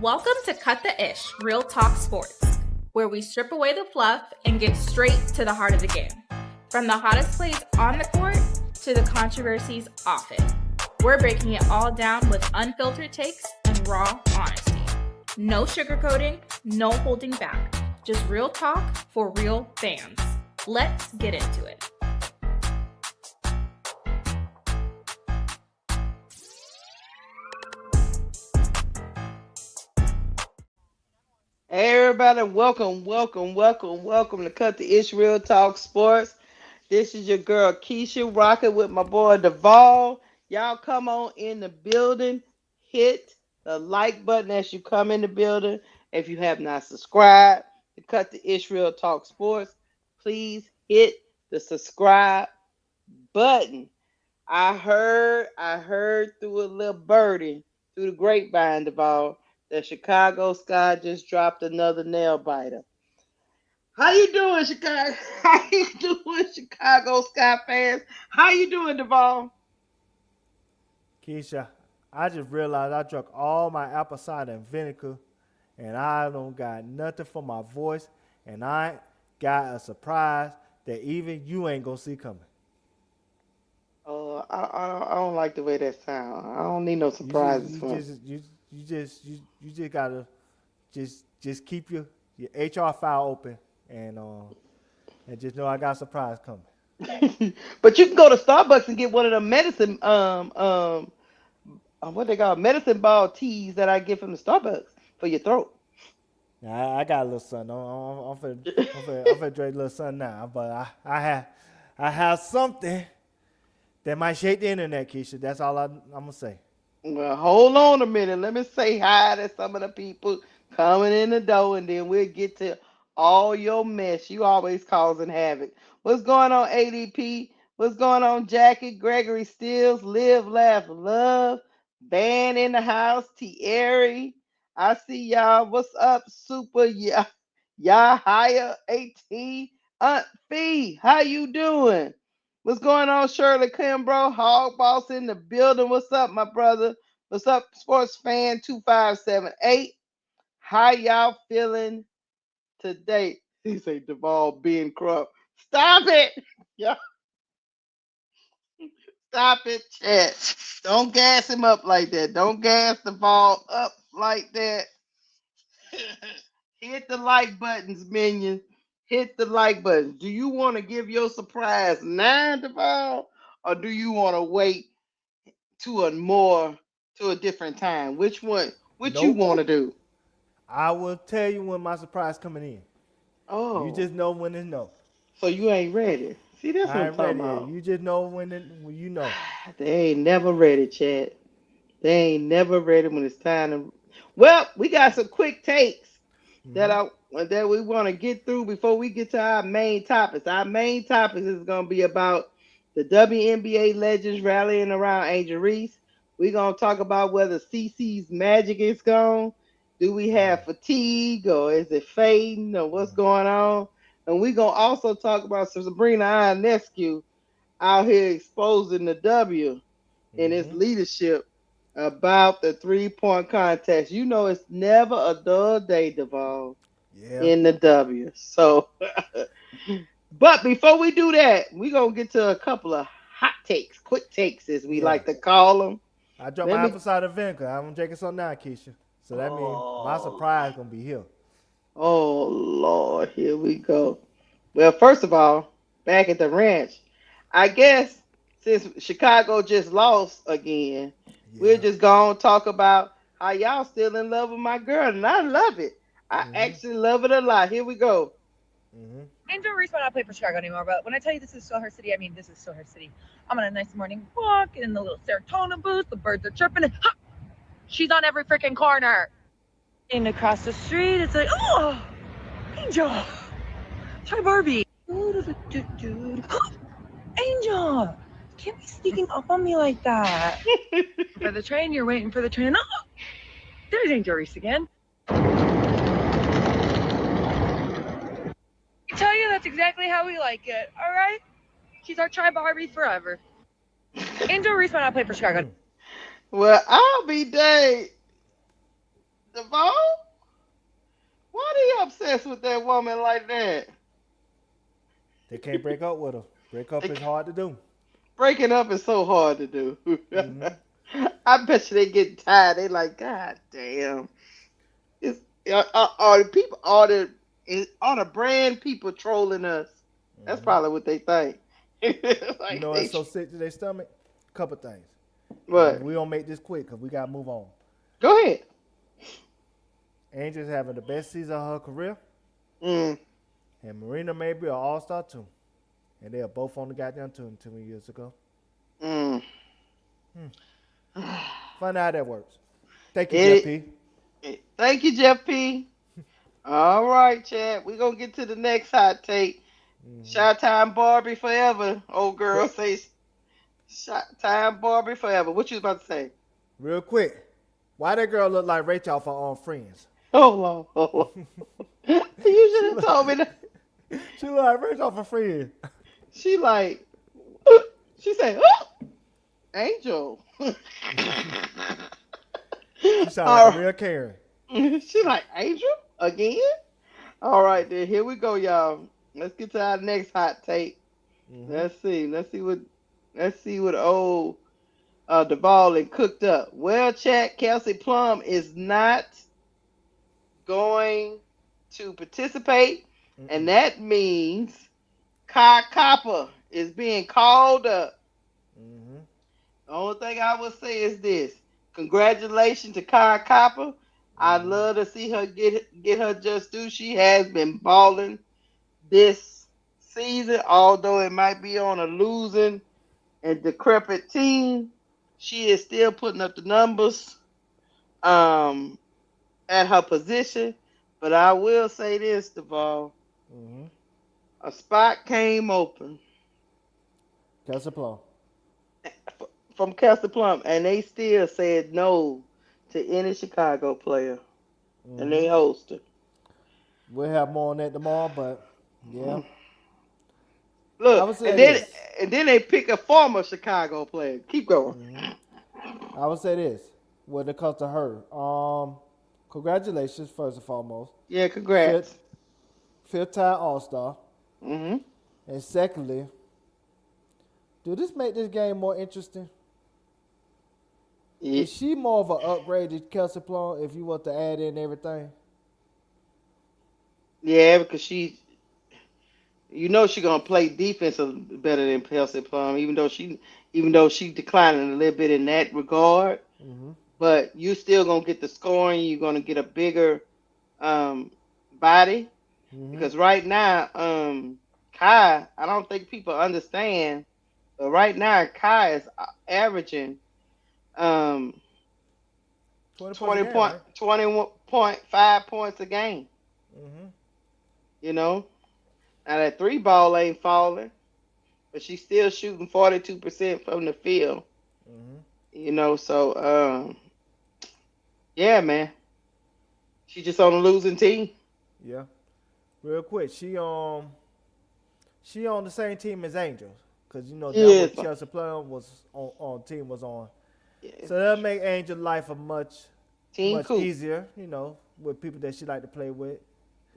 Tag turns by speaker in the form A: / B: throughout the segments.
A: Welcome to Cut the Ish, Real Talk Sports, where we strip away the fluff and get straight to the heart of the game. From the hottest plays on the court to the controversies off it. We're breaking it all down with unfiltered takes and raw honesty. No sugarcoating, no holding back. Just real talk for real fans. Let's get into it.
B: Hey everybody, welcome to Cut the Ish Real Talk Sports. This is your girl Keysha rocking with my boy Duval. Y'all come on in the building, hit the like button as you come in the building. If you have not subscribed to Cut the Ish Real Talk Sports, please hit the subscribe button. I heard through a little birdie, through the grapevine, Duval, that Chicago Sky just dropped another nail biter. How you doing, Chicago? How you doing, Chicago Sky fans? How you doing, Duval?
C: Keisha, I just realized I drank all my apple cider and vinegar, and I don't got nothing for my voice, and I got a surprise that even you ain't gonna see coming.
B: I don't like the way that sounds. I don't need no surprises for me.
C: You just gotta just keep your HR file open and just know I got a surprise coming.
B: But you can go to Starbucks and get one of the medicine what they call medicine ball teas that I get from the Starbucks for your throat.
C: Now, I got a little son. I'm finna drink a little son now, but I have something that might shake the internet, Keisha. That's all I'm gonna say.
B: Well, hold on a minute. Let me say hi to some of the people coming in the door, and then we'll get to all your mess. You always causing havoc. What's going on, ADP? What's going on, Jackie? Gregory Stills, Live, Laugh, Love, Van in the house, Thierry. I see y'all. What's up, Super? Y'all higher 18. Aunt Fee, how you doing? What's going on, Shirley Kimbrough? Hog Boss in the building. What's up, my brother? What's up, Sports Fan 2578? How y'all feeling today? He say Duval being Crump. Stop it! Yeah. Stop it, chat. Don't gas him up like that. Don't gas Duval up like that. Hit the like buttons, minions. Hit the like button. Do you want to give your surprise now, Duval, or do you want to wait to a different time? Which one? Which you
C: Nope.
B: want to do?
C: I will tell you when my surprise coming in.
B: Oh,
C: You just know when it's no.
B: so you ain't ready. See, that's what
C: I
B: I'm
C: ain't
B: talking
C: ready yet.
B: about.
C: You just know when you know.
B: They ain't never ready, Chad. They ain't never ready when it's time to. Well, we got some quick takes that
C: Mm-hmm.
B: I that we want to get through before we get to our main topics. Our main topics is going to be about the WNBA legends rallying around Angel Reese. We're going to talk about whether CC's magic is gone. Do we have fatigue or is it fading or what's going on? And we're going to also talk about Sabrina Ionescu out here exposing the W in its
C: Mm-hmm.
B: leadership about the 3-point contest. You know, it's never a dull day, Duval,
C: Yeah.
B: in the W. So, but before we do that, we're going to get to a couple of hot takes, quick takes, as we
C: Yeah.
B: like to call them.
C: I dropped
B: Let
C: my
B: me,
C: apple cider vinegar. I'm drinking some now, Keisha. So that means my
B: oh,
C: surprise gonna be here.
B: oh, Lord, here we go. Well, first of all, back at the ranch, I guess since Chicago just lost again, we're
C: Yeah.
B: just going to talk about how y'all still in love with my girl, and I love it. I
C: Mm-hmm.
B: actually love it a lot. Here we go.
C: Mm-hmm.
D: Angel Reese might not play for Chicago anymore, but when I tell you this is still her city, I mean this is still her city. I'm on a nice morning walk in the little serotonin boost. The birds are chirping. And, ha! She's on every freaking corner. And across the street, it's like, oh, Angel, try Barbie. Angel, you can't be sneaking up on me like that. For the train, you're waiting for the train. Oh, there's Angel Reese again. I tell you, that's exactly how we like it. All right, she's our try Barbie forever. Angel Reese might not play for Chicago.
B: Well, I'll be dang. Duval? Why are you obsessed with that woman like that?
C: They can't break up with her. Break up is hard to do.
B: Breaking up is so hard to do.
C: Mm-hmm.
B: I bet you they get tired. They like, God damn. It's, are the people, are the brand people trolling us? That's
C: Mm-hmm.
B: probably what they think.
C: You
B: Like
C: know what's so sick to their stomach? Couple things.
B: what?
C: We don't make this quick because we got to move on.
B: Go ahead.
C: Angel's having the best season of her career,
B: Mm.
C: and Marina may be an all-star too. And they are both on the goddamn team 2 years ago.
B: Mm.
C: Find out how that works. Thank you, Jeff
B: It,
C: P.
B: Thank you, Jeff P. All right, Chad. We're gonna get to the next hot take.
C: Mm-hmm.
B: Shot time Barbie forever. Old girl says shot time Barbie forever. What you was about to say?
C: Real quick, why that girl look like Rachel for on Friends?
B: Hold on, hold on. You
C: she
B: should have
C: look,
B: told me that.
C: she look like Rachel for Friends.
B: She like, she said, Angel.
C: She sound like
B: All
C: a real Karen.
B: right. She like, Angel? Again? All right, then. Here we go, y'all. Let's get to our next hot take.
C: Mm-hmm.
B: Let's see. Let's see what old Duval and cooked up. Well, Chad, Kelsey Plum is not going to participate, and that means Kai Copper is being called up.
C: Mm-hmm.
B: The only thing I would say is this: congratulations to Kai Copper. I'd love to see her get her just due. She has been balling this season, although it might be on a losing and decrepit team. She is still putting up the numbers at her position. But I will say this, Duval.
C: Mm-hmm.
B: A spot came open
C: Kelsey Plum.
B: from Kelsey Plum, and they still said no to any Chicago player, and they hosted.
C: We'll have more on that tomorrow, but yeah. I
B: Look,
C: would say this.
B: and then they pick a former Chicago player. Keep going.
C: I would say this when it comes to her. Congratulations, first and foremost.
B: Yeah, congrats.
C: Fifth time All Star.
B: Mm-hmm.
C: And secondly, do this make this game more interesting?
B: Yeah.
C: Is she more of an upgrade to Kelsey Plum if you want to add in everything?
B: Yeah, because she's gonna play defense better than Kelsey Plum, even though she declining a little bit in that regard.
C: Mm-hmm.
B: But you still gonna get the scoring. You're gonna get a bigger body because right now, Kai, I don't think people understand, but right now Kai is averaging 20.5 points a game.
C: Mm-hmm.
B: You know, now that three ball ain't falling, but she's still shooting 42% from the field.
C: Mm-hmm.
B: You know, so yeah, man, she just on a losing team.
C: Yeah. Real quick, she on the same team as Angel, because that what Chelsea Plum was on team was on.
B: Yeah.
C: So that'll make Angel life a much
B: cool.
C: easier, with people that she like to play with.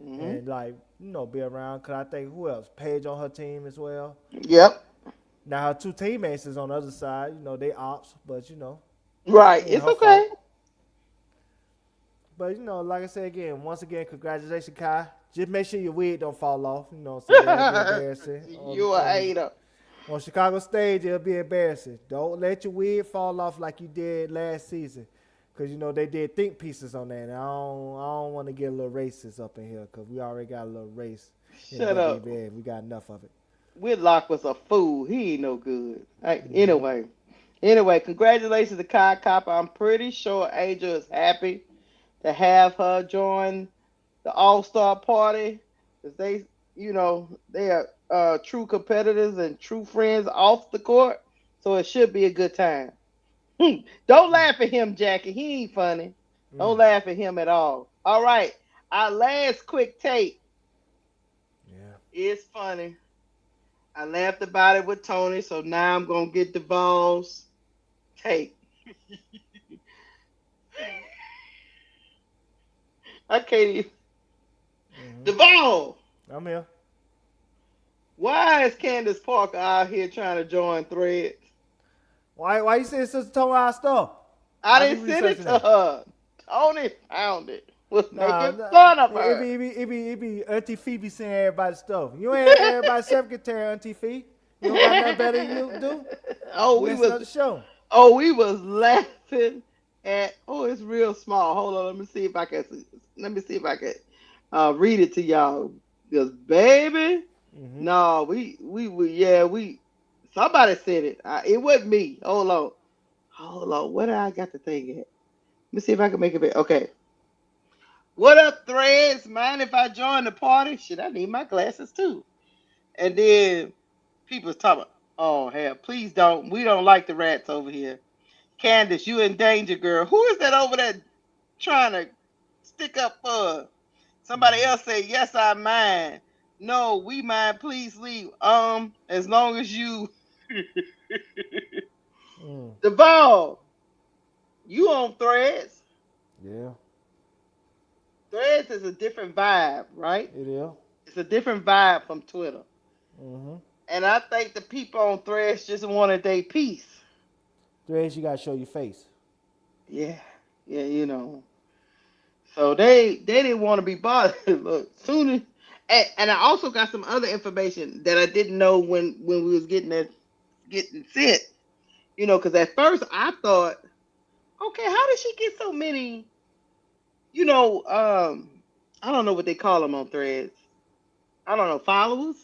B: Mm-hmm.
C: And be around. Cause I think who else? Paige on her team as well.
B: Yep.
C: Now her two teammates is on the other side. They ops, but
B: right. It's okay.
C: Fault. But like I said again, once again, congratulations, Kai. Just make sure your wig don't fall off. So that'll be embarrassing.
B: You a hater.
C: On Chicago stage, it'll be embarrassing. Don't let your wig fall off like you did last season. Because, they did think pieces on that. And I don't want to get a little racist up in here because we already got a little race.
B: Shut up.
C: We got enough of it.
B: Whitlock was a fool. He ain't no good. Anyway, congratulations to Kai Copper. I'm pretty sure Angel is happy to have her join the All-Star party. Because they are true competitors and true friends off the court. So it should be a good time. Don't laugh at him, Jackie. He ain't funny. Don't laugh at him at all. All right. Our last quick take.
C: Yeah.
B: It's funny. I laughed about it with Tony, so now I'm going to get Duval's take. I can't even.
C: Mm-hmm.
B: Duval,
C: I'm here.
B: why is Candace Parker out here trying to join threads?
C: Why you say sister told our stuff?
B: I
C: I be
B: didn't send it
C: researching
B: to
C: that.
B: her. Tony found it. Was
C: Nah,
B: making
C: nah,
B: fun of
C: it
B: her.
C: be, it be, it be, it be Auntie Phoebe saying everybody's stuff. You ain't everybody's secretary, Auntie Phoebe. You don't got nothing better you do.
B: oh,
C: You
B: we
C: messing
B: was
C: up the show.
B: we was laughing at. Oh, it's real small. Hold on, let me see if I can read it to y'all. Because baby,
C: Mm-hmm.
B: no, we somebody said it. It wasn't me. Hold on. Where did I got the thing at? Let me see if I can make it big. Okay. What up, threads? Mind if I join the party? Shit, I need my glasses too. And then people's talking. Oh hell, please don't. We don't like the rats over here. Candace, you in danger, girl. Who is that over there trying to stick up for? Somebody else say, yes, I mind. No, we mind. Please leave. As long as you
C: Mm.
B: Deval, you on threads.
C: Yeah,
B: Threads is a different vibe, right?
C: it is.
B: It's a different vibe from Twitter.
C: Mm-hmm.
B: And I think the people on threads just wanted their peace.
C: Threads, you gotta show your face.
B: Yeah. Yeah, you know. So they didn't want to be bothered. Look, soon as and I also got some other information that I didn't know when we was getting sent. You know, because at first I thought, okay, how did she get so many? You know, I don't know what they call them on threads. I don't know, followers.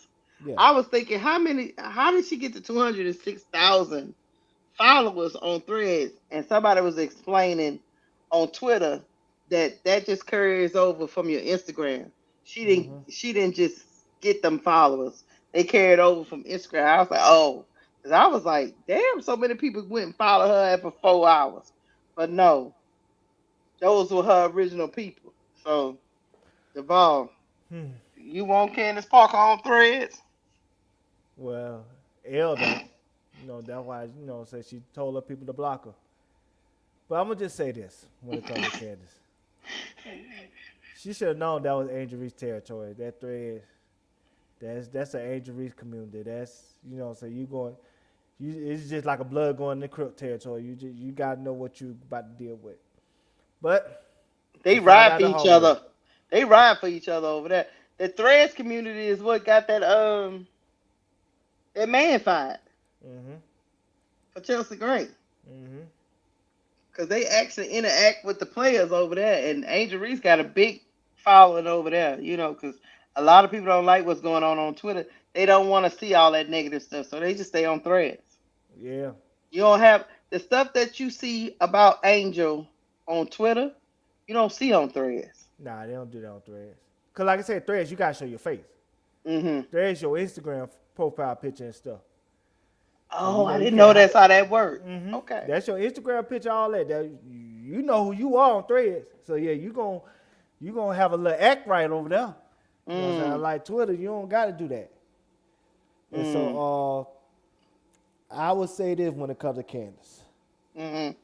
C: Yeah.
B: I was thinking, how many? How did she get to 206,000 followers on threads? And somebody was explaining on Twitter that that just carries over from your Instagram. She didn't.
C: Mm-hmm.
B: She didn't just get them followers. They carried over from Instagram. I was like, oh, because I was like, damn, so many people went and followed her for 4 hours. But no, those were her original people. So, Deval,
C: Hmm.
B: you want Candace Parker on threads?
C: Well, L don't. That's why, say she told her people to block her. But I'm gonna just say this when it comes to Candace. She should have known that was Angel Reese territory. That thread, that's an Angel Reese community. That's so you going, it's just like a blood going in the crypt territory. You gotta know what you about to deal with. But
B: They
C: she found
B: ride
C: out
B: for
C: the
B: each
C: hard way.
B: other. They ride for each other over there. The threads community is what got that man fired
C: Mhm.
B: for Chelsea Gray.
C: Mhm.
B: Because they actually interact with the players over there. And Angel Reese got a big following over there, because a lot of people don't like what's going on Twitter. They don't want to see all that negative stuff. So they just stay on threads.
C: Yeah.
B: You don't have the stuff that you see about Angel on Twitter, you don't see on threads.
C: Nah, they don't do that on threads. Cause like I said, threads you gotta show your face.
B: Hmm.
C: Threads your Instagram profile picture and stuff. So
B: Oh, I
C: you
B: didn't know
C: can't.
B: that's how that worked.
C: Mm-hmm.
B: Okay.
C: That's your Instagram picture, all that. You know who you are on threads. So yeah, you gonna have a little act right over there. You know what I'm saying?
B: Mm.
C: Like Twitter, you don't gotta do that. And
B: Mm.
C: so I would say this when it comes to Candace.
B: Mm.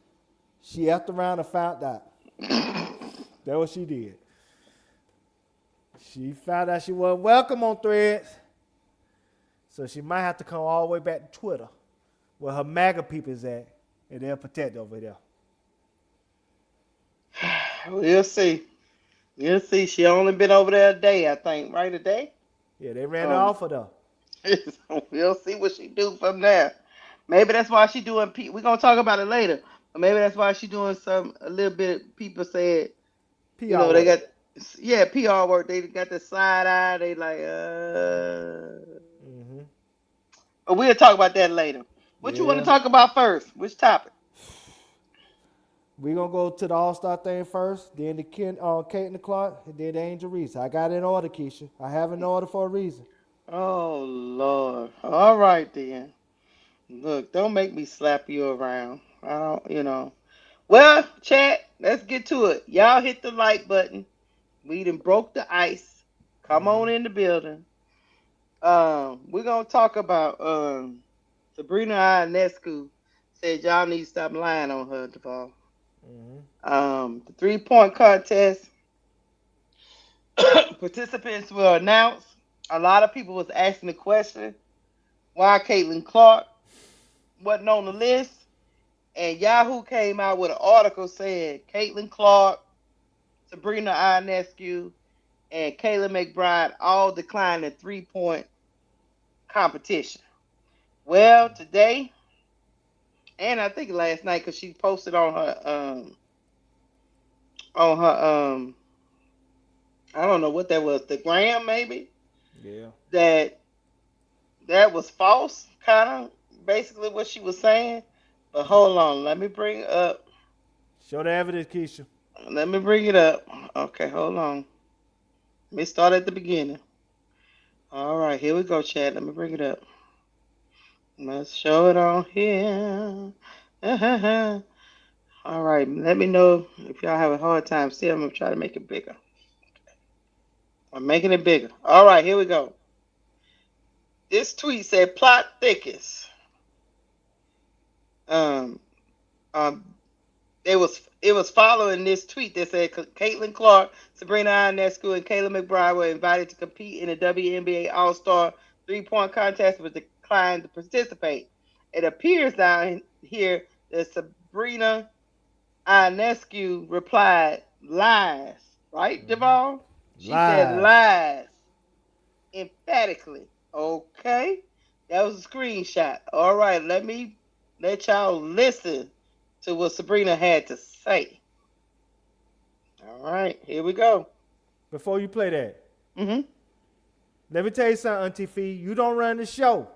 C: She effed around and found out. That's what she did. She found out she wasn't welcome on threads. So she might have to come all the way back to Twitter where her MAGA people is at, and they'll protect over there.
B: We'll see. We'll see. She only been over there a day, I think. Right, a day.
C: Yeah, they ran her
B: Um.
C: off of there.
B: We'll see what she do from there. Maybe that's why she doing. We're gonna talk about it later. But maybe that's why she doing a little bit. People said,
C: PR
B: they
C: work.
B: got PR work. They got the side eye. They like.
C: Mm-hmm.
B: But we'll talk about that later. What you want to
C: Yeah.
B: talk about first? Which topic?
C: We're going to go to the All-Star thing first, then the Kate and the Clark, and then the Angel Reese. I got it in order, Keysha. I have it in order for a reason.
B: Oh Lord. All right then. Look, don't make me slap you around. I don't. Well, chat, let's get to it. Y'all hit the like button. We done broke the ice. Come
C: Mm-hmm.
B: on in the building. We're gonna talk about Sabrina Ionescu said y'all need to stop lying on her, Deval.
C: Mm-hmm.
B: The 3-point contest. Participants were announced. A lot of people was asking the question why Caitlin Clark wasn't on the list, and Yahoo came out with an article saying Caitlin Clark, Sabrina Ionescu, and Kayla McBride all declined the 3-point competition. Well, today, and I think last night, because she posted on her I don't know what that was, the gram maybe,
C: Yeah.
B: that that was false, kind of basically what she was saying. But hold on, let me bring up.
C: Show the evidence, Keysha.
B: Let me bring it up. Okay, hold on. Let me start at the beginning. All right, here we go, Chad. Let me bring it up. Let's show it on here. All right, let me know if y'all have a hard time. See, I'm gonna try to make it bigger. I'm making it bigger. All right, here we go. This tweet said plot thickest. Um, um, it was following this tweet that said Caitlin Clark, Sabrina Ionescu, and Kayla McBride were invited to compete in the WNBA All-Star Three-Point Contest but declined to participate. It appears down here that Sabrina Ionescu replied, lies. Right, Duval? She said
C: Lies.
B: lies emphatically. Okay. That was a screenshot. All right, let me let y'all listen to what Sabrina had to say. All right, here we go.
C: Before you play that,
B: Mm-hmm.
C: let me tell you something, Auntie Fee. You don't run the show.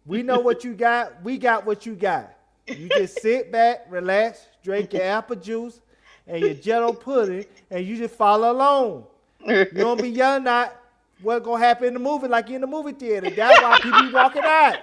C: We know what you got. We got what you got. You just sit back, relax, drink your apple juice and your jello pudding, and you just follow along. You don't be yelling at what's going to happen in the movie like you in the movie theater. That's why people be walking out.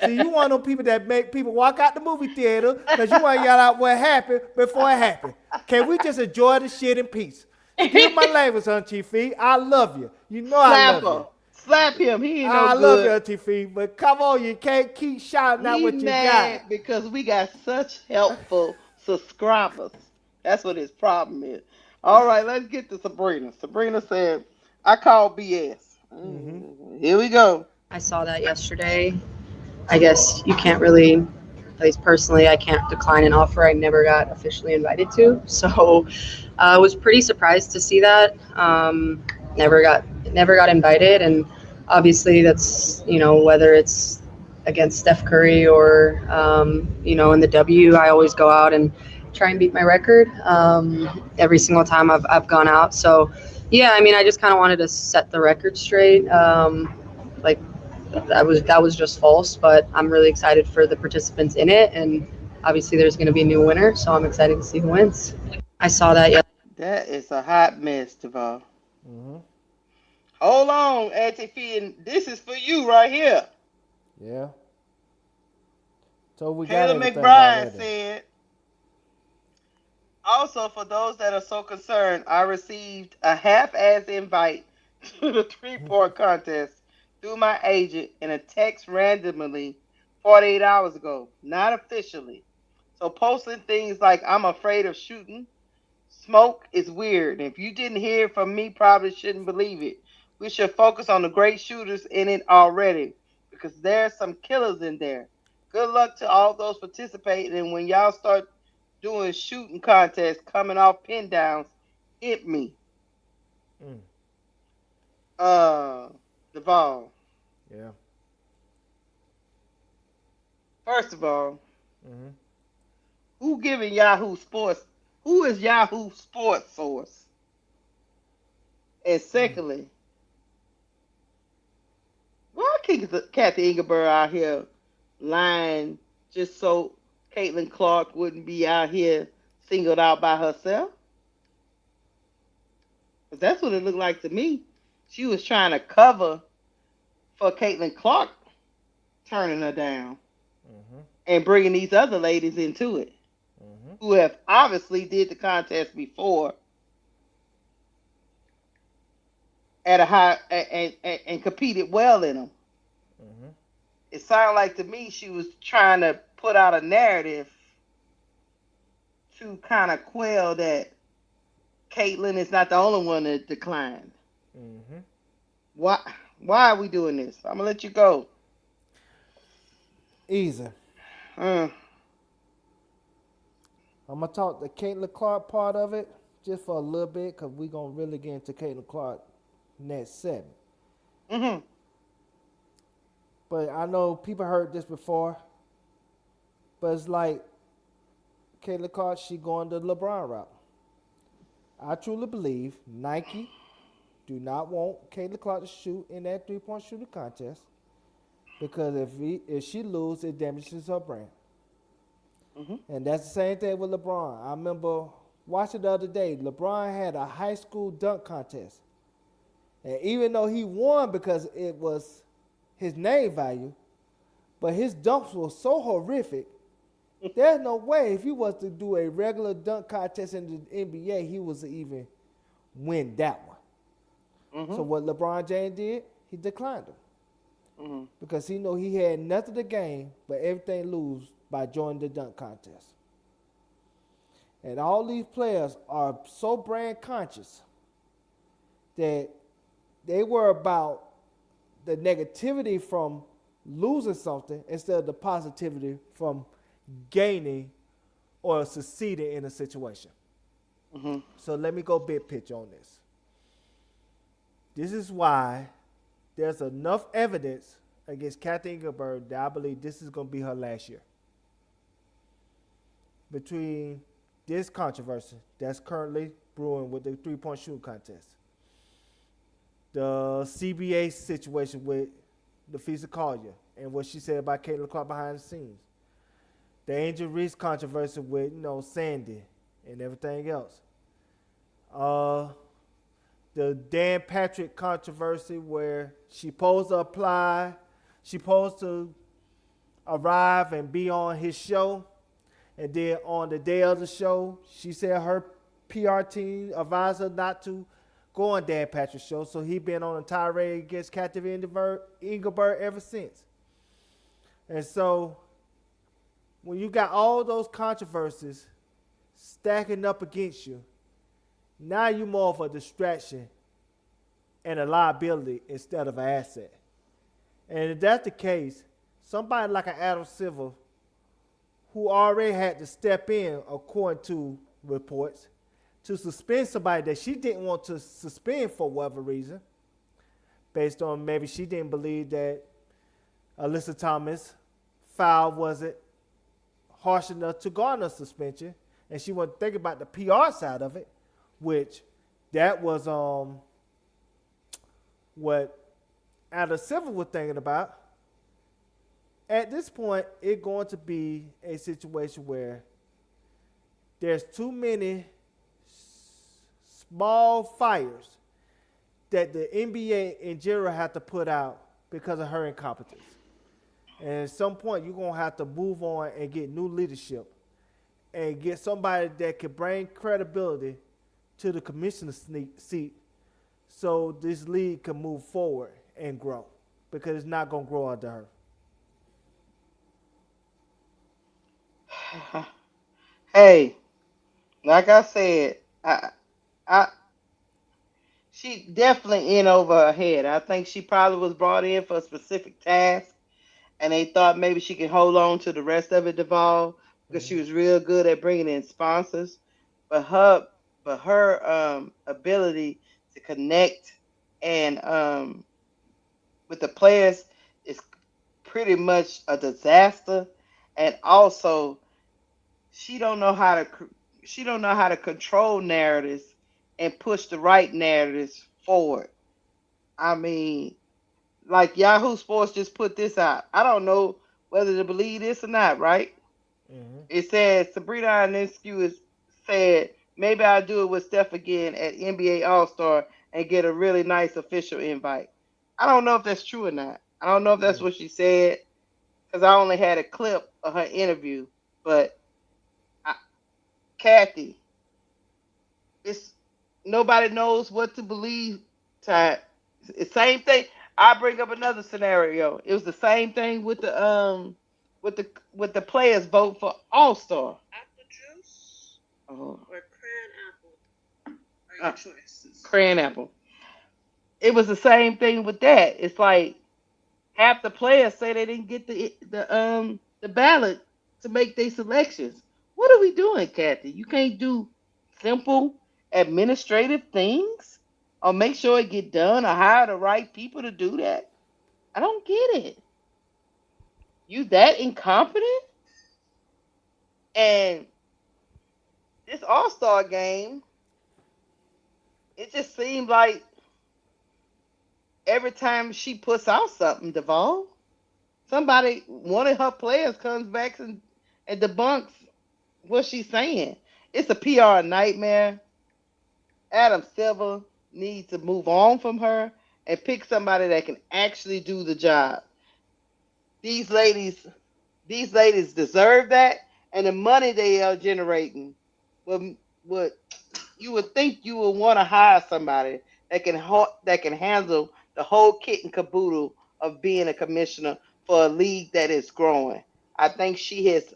C: See, you one of them people that make people walk out the movie theater because you want to yell out what happened before it happened. Can we just enjoy the shit in peace? Excuse my language, Auntie Fee. I love you. You know I
B: Slap
C: love
B: her.
C: you.
B: Slap him. He ain't
C: I
B: no
C: love you,
B: good.
C: Auntie Fee, but come on, you can't keep shouting out
B: He
C: what you got.
B: mad because we got such helpful subscribers. That's what his problem is. All right, let's get to Sabrina. Sabrina said, I call BS.
C: Mm-hmm.
B: Here we go.
D: I saw that yesterday. I guess you can't really, at least personally, I can't decline an offer I never got officially invited to. So I was pretty surprised to see that. Never got invited, and obviously that's whether it's against Steph Curry or in the W, I always go out and try and beat my record every single time I've gone out. So yeah, I mean, I just kind of wanted to set the record straight. Like that was just false, but I'm really excited for the participants in it, and obviously there's going to be a new winner, so I'm excited to see who wins. I saw that yesterday.
B: That is a hot mess, Deval.
C: Mm-hmm.
B: Hold on, Auntie Fee, and this is for you right here.
C: Yeah. So we got
B: Kayla
C: everything
B: McBride
C: already.
B: said, also, for those that are so concerned, I received a half-ass invite to the three-point contest through my agent in a text randomly 48 hours ago, not officially. So posting things like I'm afraid of shooting smoke is weird. If you didn't hear it from me, probably shouldn't believe it. We should focus on the great shooters in it already because there's some killers in there. Good luck to all those participating. And when y'all start doing shooting contests coming off pin downs, hit me.
C: Mm.
B: Uh, Devon.
C: Yeah.
B: First of all,
C: Mm-hmm.
B: who giving Yahoo Sports? Who is Yahoo Sports Source? And secondly, why Kathy Ingeberg out here lying just so Caitlin Clark wouldn't be out here singled out by herself? Because that's what it looked like to me. She was trying to cover for Caitlin Clark turning her down
C: Mm-hmm.
B: and bringing these other ladies into it
C: Mm-hmm.
B: who have obviously did the contest before at a high and competed well in them.
C: Mm-hmm.
B: It sounded like to me she was trying to put out a narrative to kind of quell that Caitlyn is not the only one that declined.
C: Mm-hmm.
B: Why? Why are we doing this? I'm gonna let you go.
C: Easy.
B: Uh,
C: I'm gonna talk the Caitlin Clark part of it just for a little bit, cause we gonna really get into Caitlin Clark next segment.
B: mhm.
C: But I know people heard this before, but it's like Caitlin Clark, she going the LeBron route. I truly believe Nike do not want Caitlin Clark to shoot in that 3-point shooting contest because if she loses, it damages her brand.
B: Mhm.
C: And that's the same thing with LeBron. I remember watching the other day. LeBron had a high school dunk contest, and even though he won because it was his name value, but his dunks were so horrific. There's no way if he was to do a regular dunk contest in the NBA, he was to even win that one. So
B: Mhm.
C: what LeBron James did, he declined him
B: Mhm.
C: because he know he had nothing to gain but everything lose by joining the dunk contest. And all these players are so brand conscious that they were about the negativity from losing something instead of the positivity from gaining or succeeding in a situation.
B: Mhm.
C: So let me go big picture on this. This is why there's enough evidence against Kathy Engelberg that I believe this is going to be her last year. Between this controversy that's currently brewing with the 3-point shooting contest, the CBA situation with Nafisa Collier and what she said about Caitlin Clark behind the scenes, the Angel Reese controversy with Sandy and everything else, uh, the Dan Patrick controversy where she supposed to apply, she supposed to arrive and be on his show, and then on the day of the show, she said her PR team advised her not to go on Dan Patrick's show, so he been on a tirade against Kathy Engelberg ever since. And so when you got all those controversies stacking up against you, now you're more of a distraction and a liability instead of an asset. And if that's the case, somebody like an Adam Silver, who already had to step in, according to reports, to suspend somebody that she didn't want to suspend for whatever reason, based on maybe she didn't believe that Alyssa Thomas' foul wasn't harsh enough to garner suspension, and she wasn't thinking about the PR side of it, which that was what Adam Silver was thinking about. At this point, it's going to be a situation where there's too many small fires that the NBA in general have to put out because of her incompetence. And at some point, you're going to have to move on and get new leadership and get somebody that can bring credibility to the commissioner's seat so this league can move forward and grow because it's not going to grow under her.
B: Hey, like I said, I, she definitely in over her head. I think she probably was brought in for a specific task, and they thought maybe she could hold on to the rest of it, Duval, because she
C: Mm-hmm.
B: was real good at bringing in sponsors. But her ability to connect and with the players is pretty much a disaster. And also, she don't know how to she don't know how to control narratives and push the right narratives forward. I mean, like Yahoo Sports just put this out. I don't know whether to believe this or not, right?
C: Mm-hmm.
B: It says Sabrina Ionescu is said maybe I'll do it with Steph again at NBA All Star and get a really nice official invite. I don't know if that's true or not. I don't know if that's
C: Mm.
B: what she said because I only had a clip of her interview. But I, Kathy, it's nobody knows what to believe. Ty. It's the same thing. I bring up another scenario. It was the same thing with the players vote for All Star. Apple juice or cran apple? Crayon apple. It was the same thing with that. It's like half the players say they didn't get the ballot to make their selections. What are we doing, Kathy? You can't do simple administrative things or make sure it get done or hire the right people to do that. I don't get it. You that incompetent? And this All-Star game, it just seemed like every time she puts out something, Duval, somebody, one of her players comes back and debunks what she's saying. It's a PR nightmare. Adam Silver needs to move on from her and pick somebody that can actually do the job. These ladies deserve that, and the money they are generating would you would think you would want to hire somebody that can handle the whole kit and caboodle of being a commissioner for a league that is growing. I think she has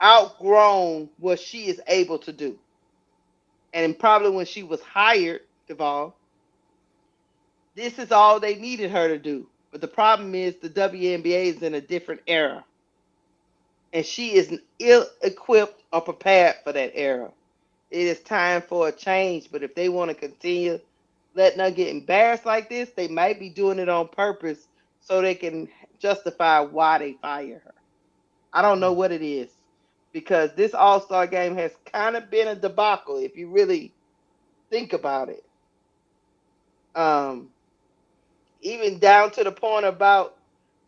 B: outgrown what she is able to do. And probably when she was hired, Duval, this is all they needed her to do. But the problem is the WNBA is in a different era. And she is ill-equipped or prepared for that era. It is time for a change. But if they want to continue letting her get embarrassed like this, they might be doing it on purpose so they can justify why they fire her. I don't know what it is, because this All-Star game has kind of been a debacle if you really think about it. Even down to the point about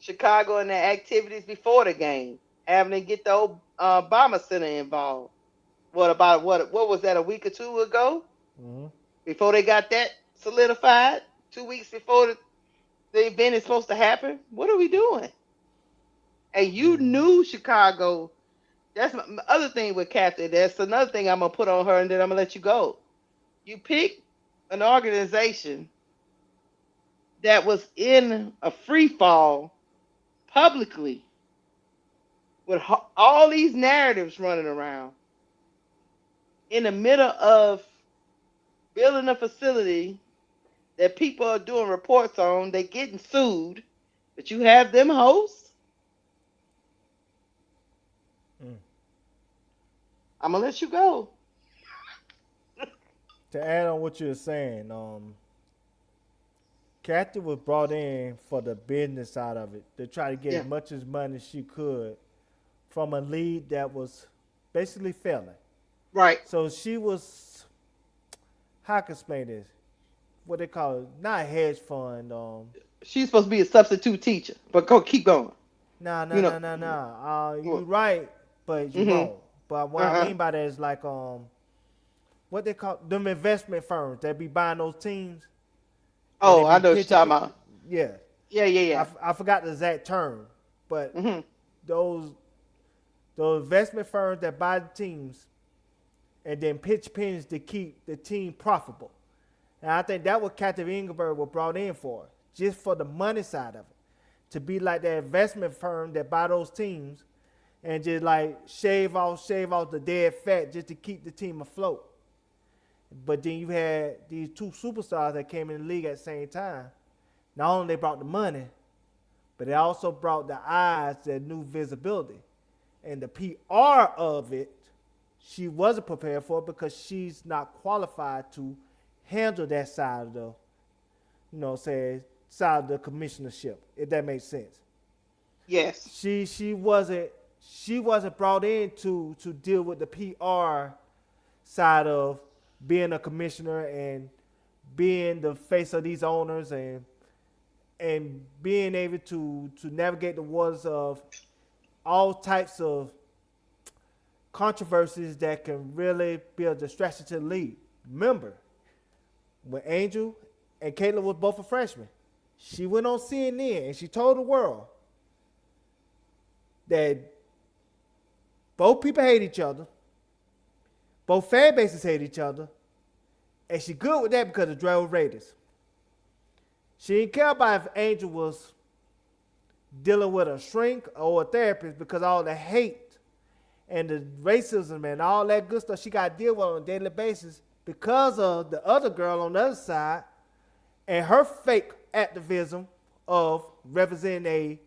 B: Chicago and their activities before the game, having to get the Obama Center involved. What was that, a week or two ago?
C: Mm-hmm.
B: Before they got that solidified, 2 weeks before the event is supposed to happen. What are we doing? And you knew Chicago. That's my other thing with Kathy. That's another thing I'm going to put on her, and then I'm going to let you go. You pick an organization that was in a free fall publicly with all these narratives running around in the middle of building a facility that people are doing reports on. They're getting sued, but you have them hosts. I'm going to let you go.
C: To add on what you're saying, Kathy was brought in for the business side of it to try to get as much as money as she could from a league that was basically failing.
B: Right.
C: So she was, how can I explain this? What they call it, not a hedge fund.
B: She's supposed to be a substitute teacher, but keep going.
C: No. You're right, but you're wrong. But what I mean by that is like what they call them investment firms that be buying those teams.
B: Oh, I know what you're talking about.
C: Yeah. I forgot the exact term, but those investment firms that buy the teams and then pitch pennies to keep the team profitable. And I think that what Kathy Engelberg was brought in for, just for the money side of it, to be like that investment firm that buy those teams and just like shave off the dead fat just to keep the team afloat. But then you had these two superstars that came in the league at the same time. Not only they brought the money, but they also brought the eyes, that new visibility. And the PR of it, she wasn't prepared for it because she's not qualified to handle that side of the, side of the commissionership, if that makes sense.
B: Yes.
C: She wasn't brought in to deal with the PR side of being a commissioner and being the face of these owners and being able to navigate the waters of all types of controversies that can really be a distraction to the league. Remember, when Angel and Caitlin was both a freshman, she went on CNN and she told the world that both people hate each other, both fan bases hate each other, and she good with that because of drove Raiders. She didn't care about if Angel was dealing with a shrink or a therapist because all the hate and the racism and all that good stuff she got to deal with on a daily basis because of the other girl on the other side and her fake activism of representing a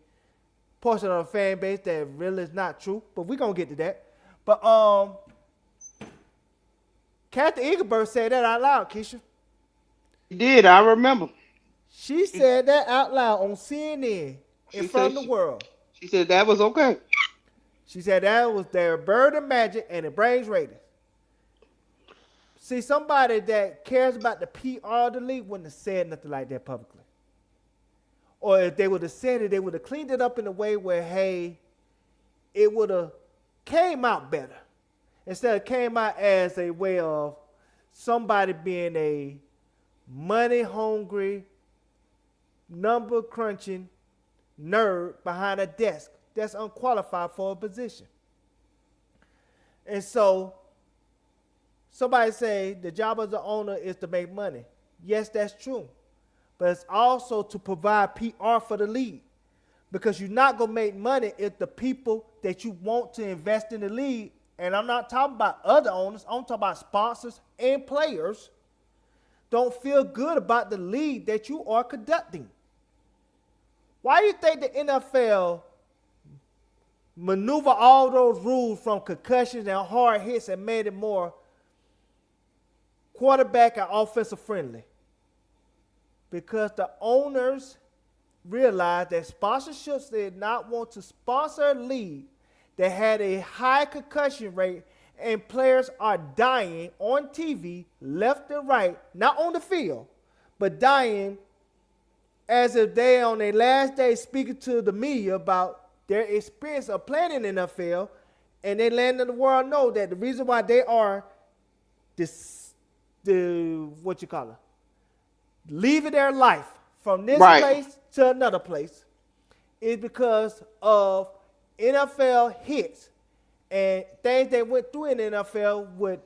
C: portion of the fan base that really is not true. But we're going to get to that. But Kathy Engelbert said that out loud, Keysha.
B: She did, I remember.
C: She said that out loud on CNN in front of the world.
B: She said that was okay.
C: She said that was their bird of magic and it brings ratings. See, somebody that cares about the PR of the league wouldn't have said nothing like that publicly. Or if they would have said it, they would have cleaned it up in a way where, hey, it would have came out better. Instead of came out as a way of somebody being a money-hungry, number-crunching nerd behind a desk that's unqualified for a position. And so somebody say the job of the owner is to make money. Yes, that's true. But it's also to provide PR for the league. Because you're not going to make money if the people that you want to invest in the league, and I'm not talking about other owners, I'm talking about sponsors and players, don't feel good about the league that you are conducting. Why do you think the NFL maneuver all those rules from concussions and hard hits and made it more quarterback and offensive friendly? Because the owners realized that sponsorships did not want to sponsor a league that had a high concussion rate and players are dying on TV left and right, not on the field, but dying as if they on their last day speaking to the media about their experience of playing in the NFL, and they letting the world know that the reason why they are leaving their life from this place to another place is because of NFL hits and things they went through in the NFL with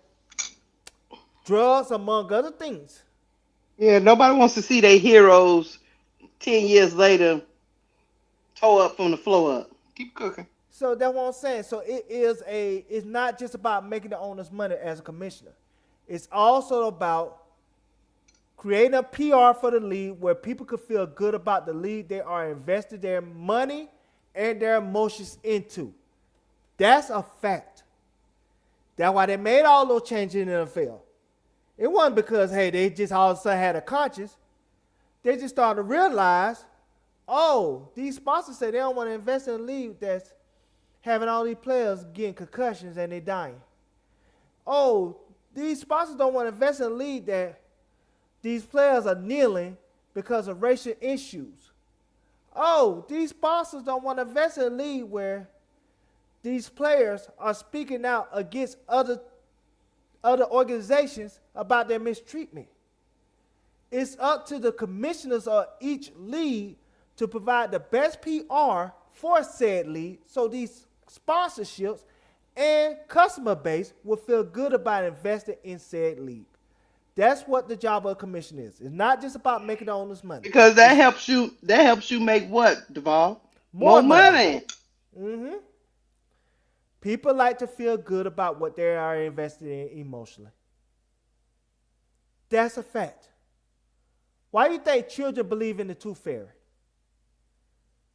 C: drugs, among other things.
B: Yeah, nobody wants to see their heroes 10 years later tore up from the floor up. Keep cooking.
C: So that's what I'm saying. So it's not just about making the owners money as a commissioner. It's also about creating a PR for the league where people could feel good about the league they are investing their money and their emotions into. That's a fact. That's why they made all those changes in the NFL. It wasn't because, hey, they just all of a sudden had a conscience. They just started to realize, oh, these sponsors say they don't want to invest in a league that's having all these players getting concussions and they dying. Oh, these sponsors don't want to invest in a league that these players are kneeling because of racial issues. Oh, these sponsors don't want to invest in a league where these players are speaking out against other organizations about their mistreatment. It's up to the commissioners of each league to provide the best PR for said league so these sponsorships and customer base will feel good about investing in said league. That's what the job of a commission is. It's not just about making the owners money.
B: Because that helps you make what, Duval? More money.
C: Mm-hmm. People like to feel good about what they are invested in emotionally. That's a fact. Why do you think children believe in the tooth fairy?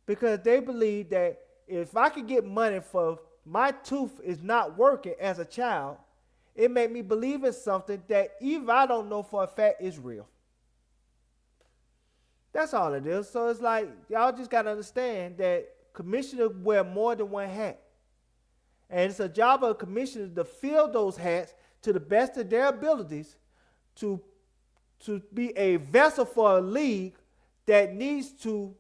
C: Because they believe that if I could get money for my tooth is not working as a child, it made me believe in something that even I don't know for a fact is real. That's all it is. So it's like, y'all just got to understand that commissioners wear more than one hat. And it's a job of a commissioner to fill those hats to the best of their abilities to be a vessel for a league that needs to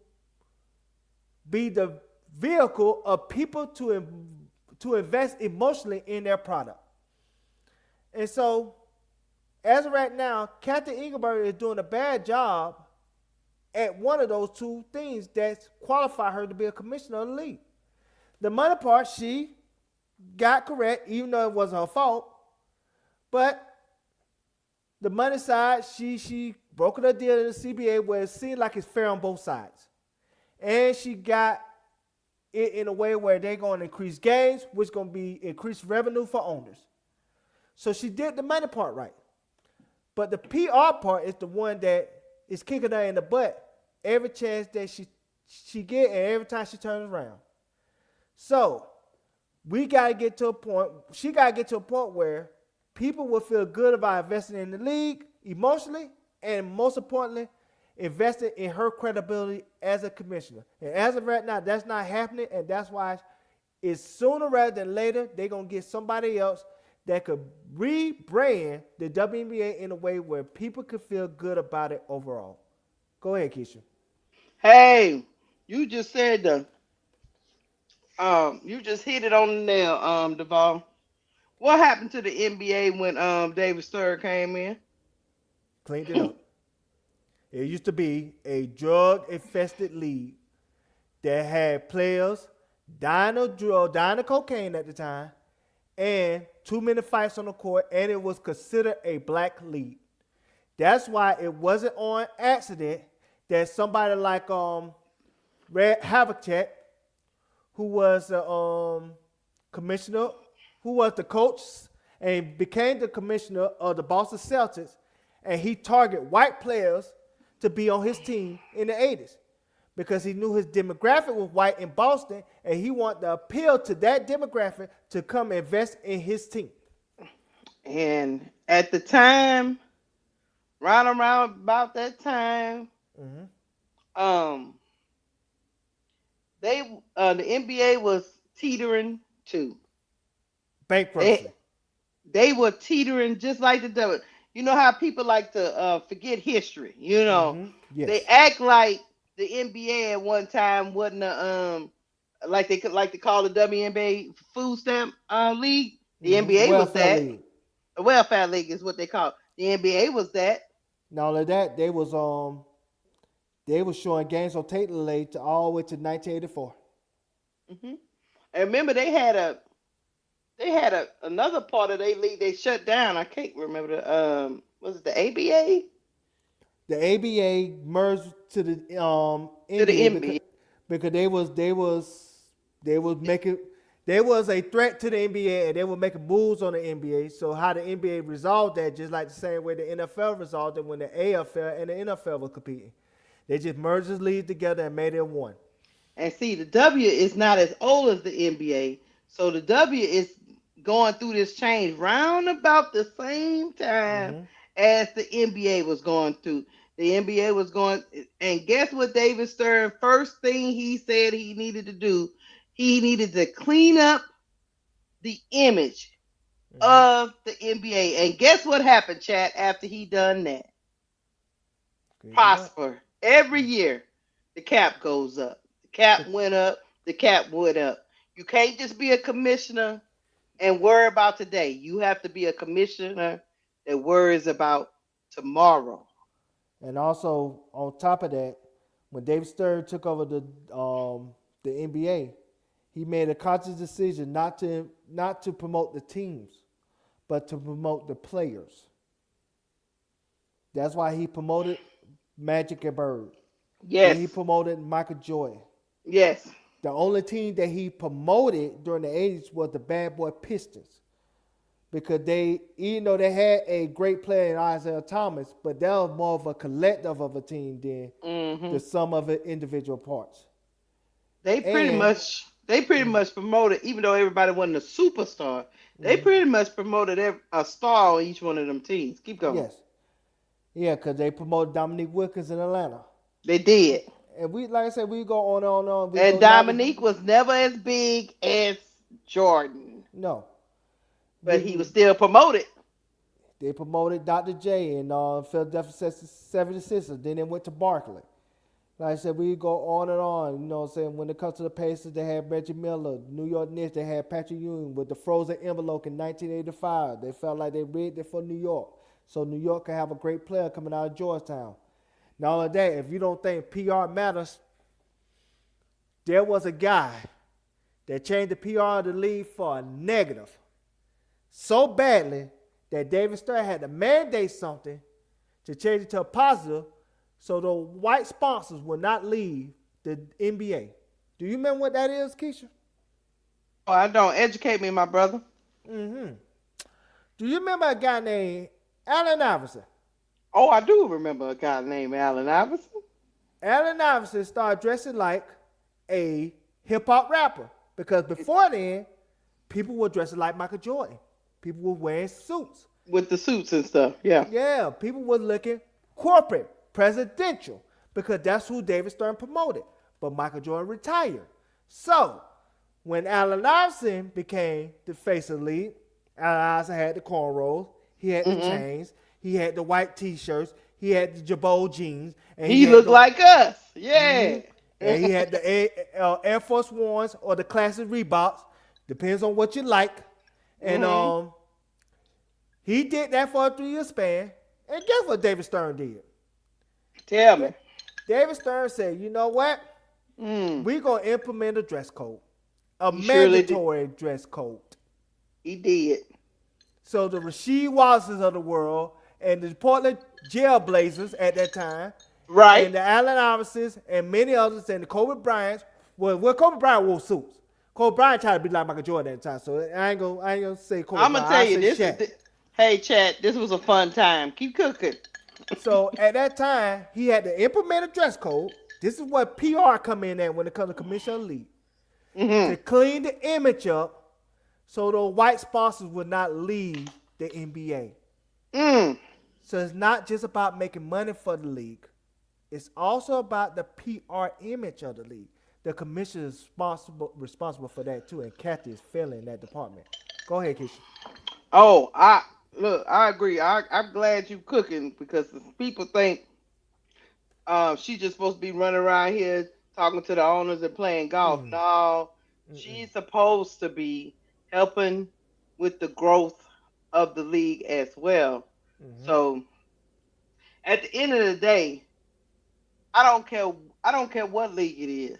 C: be the vehicle of people to invest emotionally in their product. And so, as of right now, Kathy Engelbert is doing a bad job at one of those two things that qualify her to be a commissioner of the league. The money part, she got correct, even though it wasn't her fault. But the money side, she brokered a deal in the CBA where it seemed like it's fair on both sides. And she got it in a way where they're going to increase gains, which is going to be increased revenue for owners. So she did the money part right. But the PR part is the one that is kicking her in the butt every chance that she get and every time she turns around. So we gotta get to a point. She gotta get to a point where people will feel good about investing in the league emotionally, and most importantly, investing in her credibility as a commissioner. And as of right now, that's not happening, and that's why it's sooner rather than later they're gonna get somebody else that could rebrand the WNBA in a way where people could feel good about it overall. Go ahead, Keisha.
B: Hey, you just said you just hit it on the nail, Duval. What happened to the NBA when David Stern came in?
C: Cleaned it up. It used to be a drug-infested league that had players dying of cocaine at the time, and too many fights on the court, and it was considered a black league. That's why it wasn't on accident that somebody like Red Havlicek, who was the commissioner, who was the coach and became the commissioner of the Boston Celtics, and he targeted white players to be on his team in the 80s because he knew his demographic was white in Boston, and he wanted to appeal to that demographic to come invest in his team.
B: And at the time, right around about that time, the NBA was teetering too.
C: Bankruptcy.
B: They were teetering just like the devil. You know how people like to forget history. You know,
C: Yes.
B: they act like the NBA at one time wasn't like they could like to call the WNBA food stamp league. The NBA was that.
C: League.
B: The welfare league is what they call it. The NBA was that.
C: Not only that, they was showing games on Taylor Lake all the way to 1984.
B: And remember they had another part of their league they shut down. I can't remember the was it the ABA?
C: The ABA merged to the NBA
B: To the NBA.
C: because they was making. There was a threat to the NBA, and they were making moves on the NBA. So how the NBA resolved that, just like the same way the NFL resolved it when the AFL and the NFL were competing. They just merged the leagues together and made it one.
B: And see, the W is not as old as the NBA. So the W is going through this change round about the same time as the NBA was going through. The NBA was going, and guess what David Stern, first thing he said he needed to do, he needed to clean up the image of the NBA. And guess what happened, Chad, after he done that? Prosper. Every year, the cap goes up. The cap went up. The cap went up. You can't just be a commissioner and worry about today. You have to be a commissioner that worries about tomorrow.
C: And also, on top of that, when David Stern took over the NBA, he made a conscious decision not to promote the teams, but to promote the players. That's why he promoted Magic and Bird.
B: Yes.
C: And he promoted Michael Jordan.
B: Yes.
C: The only team that he promoted during the 80s was the Bad Boy Pistons. Because even though they had a great player in Isaiah Thomas, but that was more of a collective of a team than the sum of the individual parts.
B: They pretty much promoted, even though everybody wasn't a superstar, they pretty much promoted a star on each one of them teams. Keep going.
C: Yes. Yeah, because they promoted Dominique Wilkins in Atlanta.
B: They did.
C: And like I said, we go on and on.
B: And Dominique was never as big as Jordan.
C: No.
B: But he was still promoted.
C: They promoted Dr. J in Philadelphia 76ers. Then they went to Barkley. Like I said, we go on and on. You know what I'm saying? When it comes to the Pacers, they had Reggie Miller. New York Knicks, they had Patrick Ewing with the frozen envelope in 1985. They felt like they rigged it for New York. So New York can have a great player coming out of Georgetown. Not only that, if you don't think PR matters, there was a guy that changed the PR of the league for a negative so badly that David Stern had to mandate something to change it to a positive so the white sponsors will not leave the NBA. Do you remember what that is, Keisha?
B: Oh, I don't. Educate me, my brother.
C: Do you remember a guy named Allen Iverson?
B: Oh, I do remember a guy named Allen Iverson.
C: Allen Iverson started dressing like a hip hop rapper because before then, people were dressing like Michael Jordan. People were wearing suits.
B: With the suits and stuff. Yeah.
C: Yeah, people were looking corporate, presidential, because that's who David Stern promoted. But Michael Jordan retired. So, when Allen Iverson became the face of the league, Allen Iverson had the cornrows, he had the chains, he had the white t-shirts, he had the Jabot jeans. And
B: He looked like us. Yeah.
C: And he had the Air Force Ones or the classic Reeboks. Depends on what you like. And he did that for a 3-year span. And guess what David Stern did?
B: Tell me.
C: David Stern said, you know what? We're going to implement a dress code. A mandatory dress code.
B: He did.
C: So the Rasheed Wallaces of the world and the Portland Jailblazers at that time,
B: right,
C: and the Allen Iversons and many others and the Kobe Bryants, well, Kobe Bryant wore suits. Kobe Bryant tried to be like Michael Jordan at the time, so I ain't gonna say Kobe Bryant.
B: I'm gonna tell you this. Hey, Chad, this was a fun time. Keep cooking.
C: So at that time, he had to implement a dress code. This is what PR come in at when it comes to Commission of the League. To clean the image up so those white sponsors would not leave the NBA. So it's not just about making money for the league. It's also about the PR image of the league. The commission is responsible for that too, and Kathy is failing in that department. Go ahead, Keysha.
B: Oh, I agree. I'm glad you cooking because people think she's just supposed to be running around here talking to the owners and playing golf. No, she's supposed to be helping with the growth of the league as well. So at the end of the day, I don't care what league it is.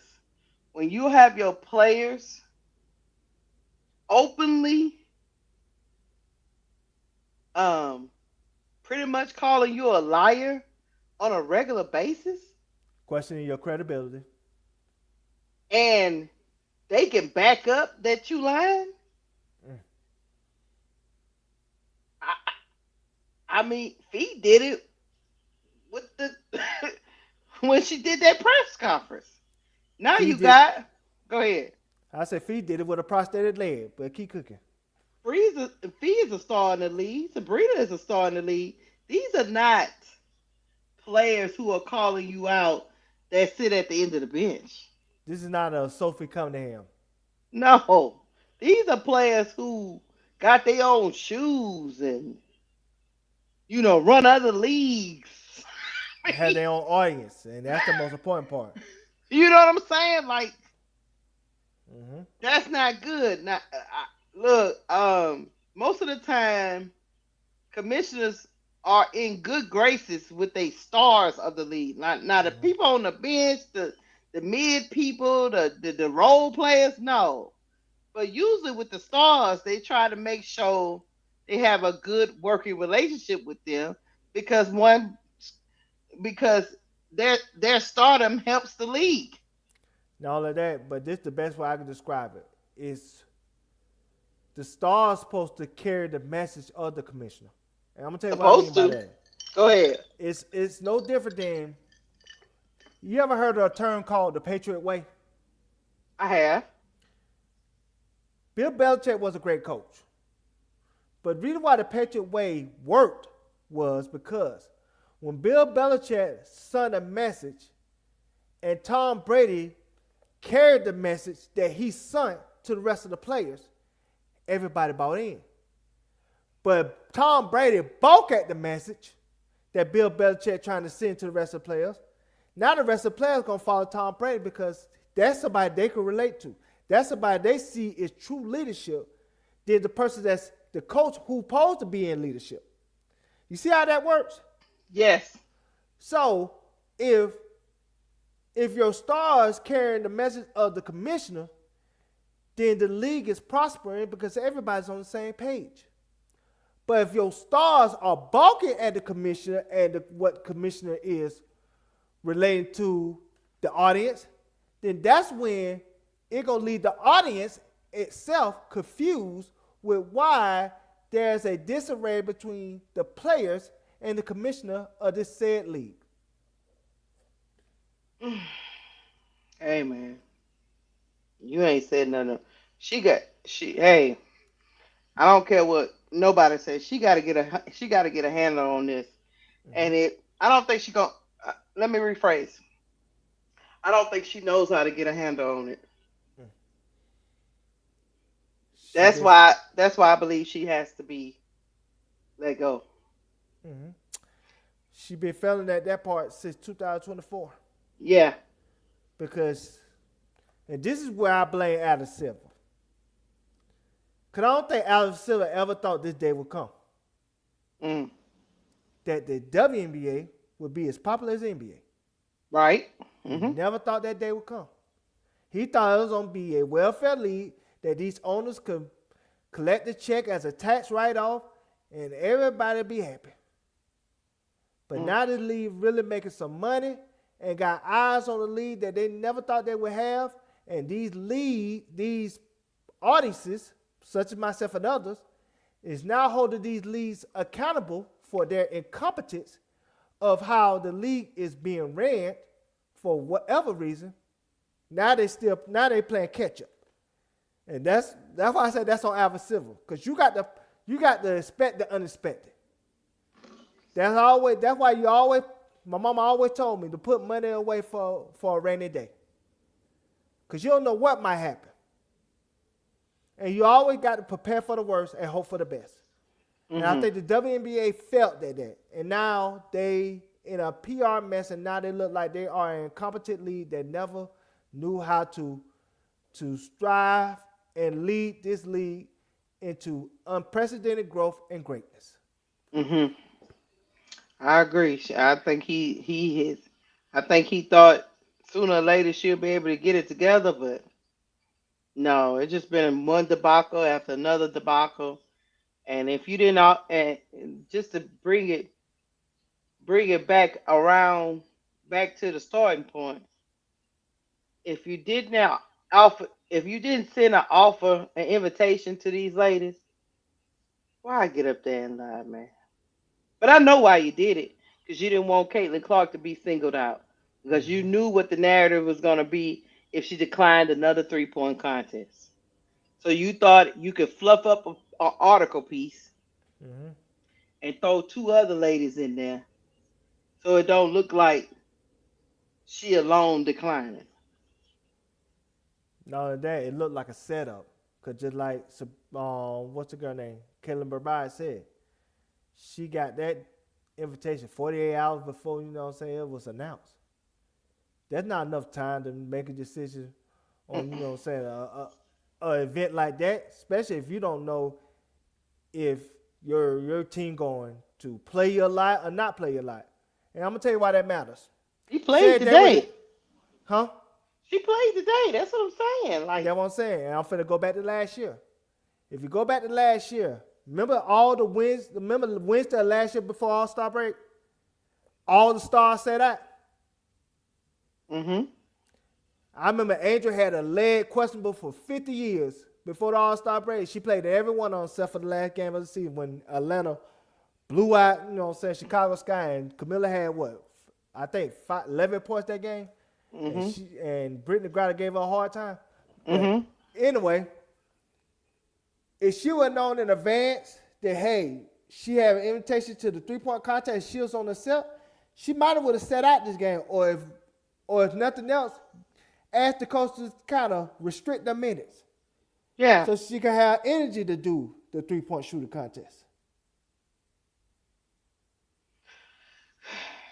B: When you have your players openly pretty much calling you a liar on a regular basis,
C: questioning your credibility,
B: and they can back up that you lying. I mean, Fee did it with the when she did that press conference. Now Fee go ahead.
C: I said Fee did it with a prosthetic leg, but keep cooking.
B: Fee is a star in the league. Sabrina is a star in the league. These are not players who are calling you out that sit at the end of the bench.
C: This is not a Sophie Cunningham.
B: No. These are players who got their own shoes and, run other leagues.
C: Have their own audience, and that's the most important part.
B: You know what I'm saying? Like, that's not good. Now, look, most of the time, commissioners are in good graces with the stars of the league. Now the people on the bench, the mid people, the role players, no. But usually with the stars, they try to make sure they have a good working relationship with them because their stardom helps the league.
C: Not all of that, but this is the best way I can describe it. It's the stars supposed to carry the message of the commissioner. And I'm gonna tell you what I mean by that.
B: Go ahead.
C: It's no different than, you ever heard of a term called the Patriot Way?
B: I have.
C: Bill Belichick was a great coach. But the reason why the Patriot Way worked was because when Bill Belichick sent a message and Tom Brady carried the message that he sent to the rest of the players, everybody bought in. But Tom Brady balked at the message that Bill Belichick trying to send to the rest of the players. Now the rest of the players going to follow Tom Brady because that's somebody they can relate to. That's somebody they see is true leadership than the person that's the coach who's supposed to be in leadership. You see how that works?
B: Yes.
C: So if your star is carrying the message of the commissioner, then the league is prospering because everybody's on the same page. But if your stars are balking at the commissioner and what commissioner is relating to the audience, then that's when it's going to leave the audience itself confused with why there's a disarray between the players and the commissioner of this said league.
B: Hey man, you ain't said nothing. Hey, I don't care what nobody says. She got to get a handle on this.
C: Mm-hmm.
B: And I don't think she going let me rephrase. I don't think she knows how to get a handle on it.
C: Mm. She been
B: That's why I believe she has to be let go.
C: mm-hmm. She been failing at that part since 2024
B: Yeah.
C: because, and this is where I blame Adam Silver. Cause I don't think Adam Silver ever thought this day would come.
B: Mm.
C: That the WNBA would be as popular as the NBA.
B: Right.
C: He
B: Hmm.
C: never thought that day would come. He thought it was going to be a welfare league that these owners could collect the check as a tax write-off and everybody be happy. But now the league really making some money and got eyes on the league that they never thought they would have. And these audiences, such as myself and others, is now holding these leagues accountable for their incompetence of how the league is being ran for whatever reason. Now they playing catch up, and that's why I said that's on Alvin Civil, because you got to expect the unexpected. That's why you always, my mama always told me to put money away for a rainy day, because you don't know what might happen, and you always got to prepare for the worst and hope for the best.
B: Mm-hmm.
C: And I think the WNBA felt that, and now they in a PR mess, and now they look like they are an incompetent league that never knew how to strive and lead this league into unprecedented growth and greatness.
B: Hmm. I agree. I think he is. I think he thought sooner or later she'll be able to get it together, but no, it's just been one debacle after another debacle. And if you didn't, and just to bring it back around, back to the starting point, if you did not if you didn't send an invitation to these ladies, why get up there and lie, man? But I know why you did it, because you didn't want Caitlin Clark to be singled out, because you
C: Mm-hmm.
B: knew what the narrative was going to be if she declined another 3-point contest. So you thought you could fluff up an article piece
C: Mm-hmm.
B: and throw two other ladies in there, so it don't look like she alone declining.
C: Not only that, it looked like a setup. Cause just like what's the girl name? Caitlin Burbide said, she got that invitation 48 hours before, it was announced. That's not enough time to make a decision on, a event like that, especially if you don't know if your team going to play your lot or not play your lot. And I'm gonna tell you why that matters.
B: She played
C: Said that with
B: today.
C: it, huh?
B: She played today. That's what I'm saying.
C: That's what I'm saying. And I'm finna go back to last year. If you go back to last year, remember all the wins, remember the wins to last year before All-Star break? All the stars said that.
B: Mm-hmm.
C: I remember Angel had a leg questionable for 50 years before the All-Star break. She played every one on except for the last game of the season when Atlanta blew out, Chicago Sky, and Camilla had what? I think 11 points that game.
B: Mm-hmm.
C: And Brittany Griner gave her a hard time. But
B: Mm-hmm.
C: anyway, if she would have known in advance that, hey, she had an invitation to the 3-point contest, she was on the set, she might have would have set out this game, or if nothing else, asked the coach to kind of restrict the minutes
B: Yeah.
C: so she can have energy to do the 3-point shooter contest.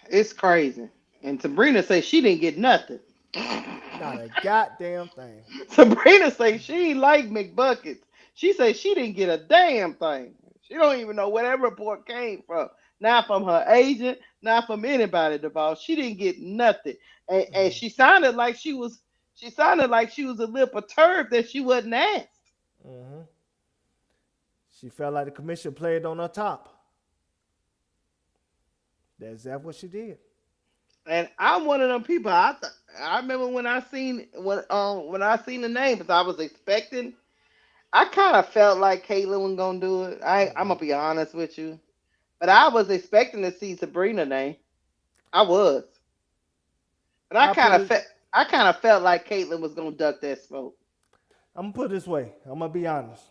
B: It's crazy. And Sabrina say she didn't get nothing.
C: Not a goddamn thing.
B: Sabrina say she ain't like McBuckets. She say she didn't get a damn thing. She don't even know where that report came from. Not from her agent, not from anybody involved. She didn't get nothing. And
C: Mm-hmm.
B: she sounded like she was a little perturbed that she wasn't asked.
C: Mm-hmm. She felt like the commission played on her top. That's exactly what she did.
B: And I'm one of them people. I remember when I seen the name, because I was expecting. I kind of felt like Caitlyn was gonna do it. I'm
C: Mm-hmm.
B: gonna be honest with you. But I was expecting to see Sabrina name. I was, but
C: I put it.
B: I kind of felt like Caitlyn was gonna duck that smoke.
C: I'm gonna put it this way. I'm gonna be honest.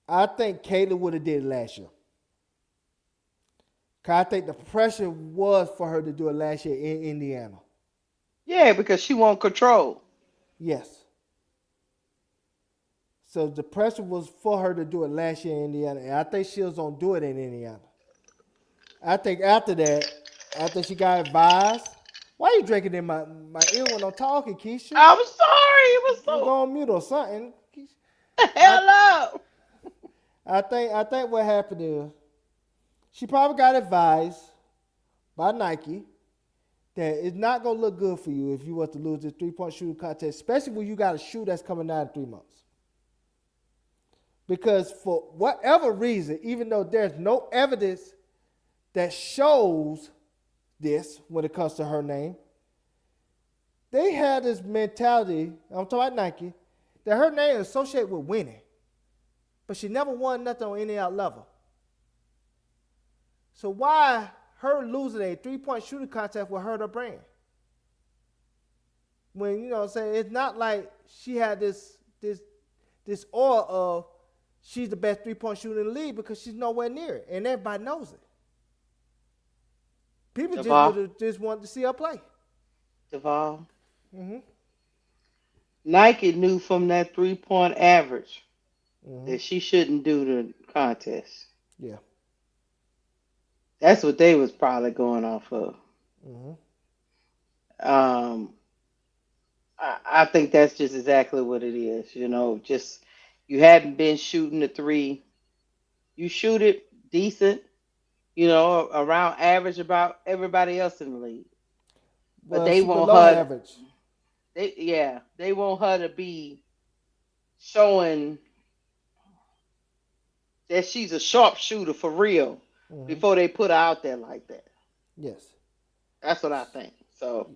C: I think Caitlyn would have did it last year. Cause I think the pressure was for her to do it last year in Indiana.
B: Yeah, because she won't control.
C: Yes. So the pressure was for her to do it last year in Indiana, and I think she was gonna do it in Indiana. I think after that, after she got advised, why you drinking in my ear when I'm talking, Keysha?
B: I'm sorry, it was
C: You
B: so
C: go on mute or something. Keisha. I
B: hello.
C: I think what happened is she probably got advised by Nike that it's not gonna look good for you if you was to lose this 3-point shooting contest, especially when you got a shoe that's coming down in 3 months. Because for whatever reason, even though there's no evidence that shows this when it comes to her name, they had this mentality, I'm talking about Nike, that her name is associated with winning. But she never won nothing on any out level. So why her losing a 3-point shooting contest will hurt her brand? When, you know what I'm saying, it's not like she had this aura of she's the best 3-point shooter in the league, because she's nowhere near it. And everybody knows it. People just
B: Duval.
C: would have just wanted to see her play.
B: Duval.
C: Mm-hmm.
B: Nike knew from that 3-point average
C: Mm-hmm.
B: that she shouldn't do the contest.
C: Yeah.
B: That's what they was probably going off of.
C: Mm-hmm.
B: Um, I think that's just exactly what it is. You know, just you hadn't been shooting the three. You shoot it decent, you know, around average about everybody else in the league. But
C: Well,
B: they
C: she
B: want
C: below
B: her.
C: average.
B: They want her to be showing that she's a sharpshooter for real
C: Mm-hmm.
B: before they put her out there like that.
C: Yes.
B: That's what I think. So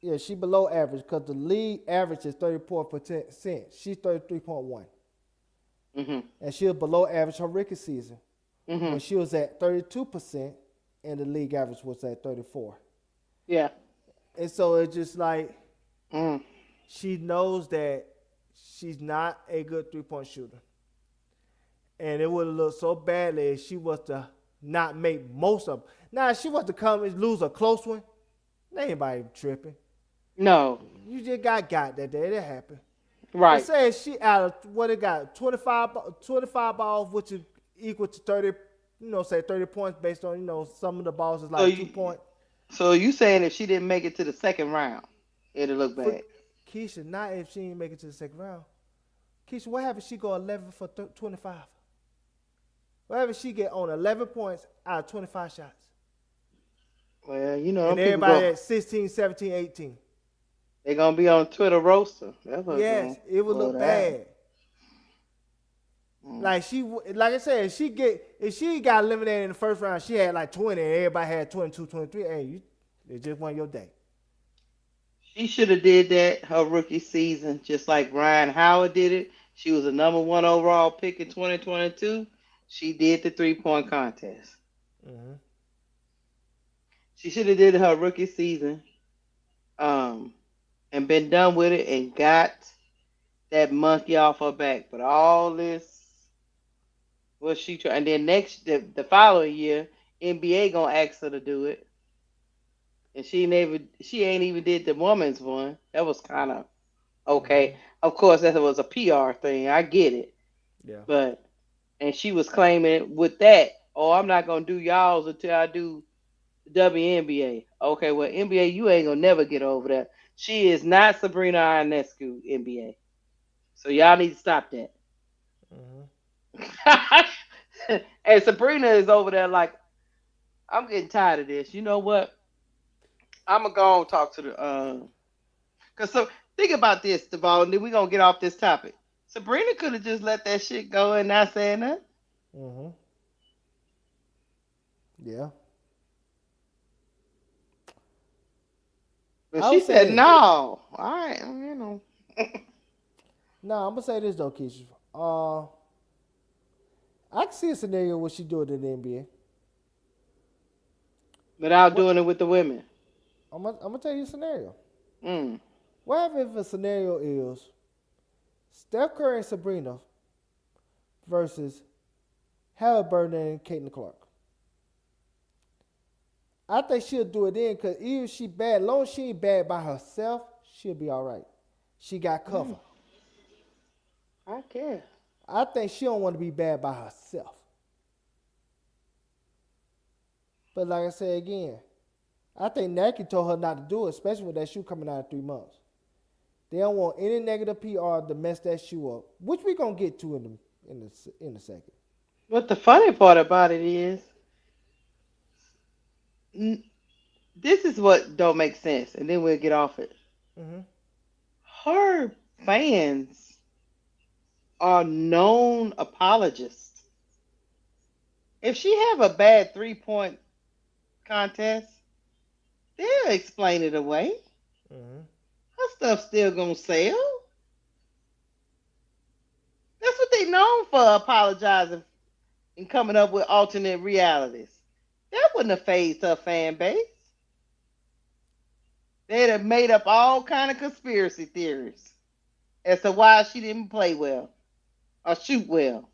C: Yeah, she below average because the league average is 34%. She's 33.1.
B: mhm.
C: And she was below average her rookie season when
B: Mhm.
C: she was at 32% and the league average was at 34.
B: Yeah.
C: And so it's just like
B: Mm.
C: she knows that she's not a good 3-point shooter. And it would have looked so badly if she was to not make most of them. Now, if she was to come and lose a close one, ain't anybody tripping.
B: No.
C: You just got that day. That happened.
B: Right.
C: It says she out of what it got 25 balls, which is equal to 30. Say 30 points based on some of the balls is like 2 point.
B: So you saying if she didn't make it to the second round, it'll look
C: For
B: bad.
C: Keysha, not if she didn't make it to the second round. Keysha, what happens if she go 11 for 25? What happens if she get on 11 points out of 25 shots?
B: Well, you know,
C: And
B: them people
C: everybody at 16, 17, 18.
B: they're gonna be on Twitter roaster. That's what
C: Yes, it would look bad. Like I said, if she got eliminated in the first round, she had like 20, and everybody had 22, 23. Hey, it just wasn't your day.
B: She should have did that her rookie season, just like Ryan Howard did it. She was a #1 overall pick in 2022. She did the 3-point contest.
C: Mm-hmm.
B: She should have did her rookie season, and been done with it and got that monkey off her back. But all this, what she try, and then the following year, NBA gonna ask her to do it, and she ain't even did the women's one. That was kind of okay. Of course, that was a PR thing. I get it.
C: Yeah.
B: But and she was claiming with that, oh, I'm not gonna do y'all's until I do the WNBA. Okay, well, NBA, you ain't gonna never get over that. She is not Sabrina Ionescu NBA. So y'all need to stop that.
C: Mm-hmm.
B: And Sabrina is over there like, I'm getting tired of this. You know what? I'm gonna go and talk to the cause so think about this, Duval, and then we're gonna get off this topic. Sabrina could have just let that shit go and not say nothing.
C: Mm-hmm. Yeah.
B: But
C: I
B: she
C: would say
B: said
C: this.
B: no. All right, you know.
C: No, I'm gonna say this though, Keisha. I can see a scenario where she do it in the NBA.
B: Without
C: What
B: doing it with the women.
C: I'm gonna tell you a scenario.
B: Mm.
C: What if a scenario is Steph Curry and Sabrina versus Halliburton and Caitlin Clark? I think she'll do it then because even if she bad, as long as she ain't bad by herself, she'll be all right. She got cover.
B: I care.
C: I think she don't want to be bad by herself. But like I said again, I think Nike told her not to do it, especially with that shoe coming out in 3 months. They don't want any negative PR to mess that shoe up, which we're gonna get to in a second.
B: But the funny part about it is, this is what don't make sense, and then we'll get off it.
C: Mm-hmm.
B: Her fans are known apologists. If she have a bad 3-point contest, they'll explain it away.
C: Mm-hmm.
B: Her stuff's still gonna sell. That's what they known for, apologizing and coming up with alternate realities. That wouldn't have phased her fan base. They'd have made up all kind of conspiracy theories as to why she didn't play well or shoot well.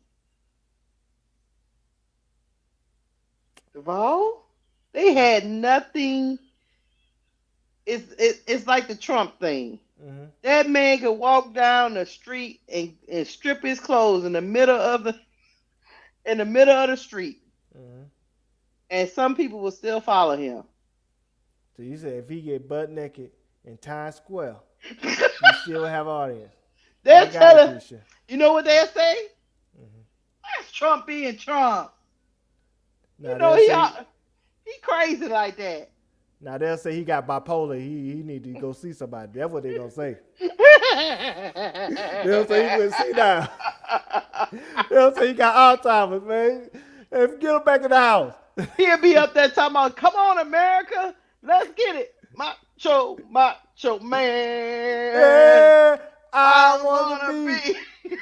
B: Duval, they had nothing. It's like the Trump thing.
C: Mm-hmm.
B: That man could walk down the street and strip his clothes in the middle of the street,
C: Mm-hmm.
B: and some people will still follow him.
C: So you said if he get butt naked in Times Square, he still have audience.
B: They'll tell him. You know what they'll say?
C: Mm-hmm.
B: That's Trump being Trump.
C: Now
B: You know he crazy like that.
C: Now they'll say he got bipolar. He need to go see somebody. That's what they gonna say. They'll say he went see now. They'll say he got Alzheimer's, man. And get him back in the house.
B: He'll be up there talking about, "Come on, America, let's get it, macho man."
C: Yeah, I wanna be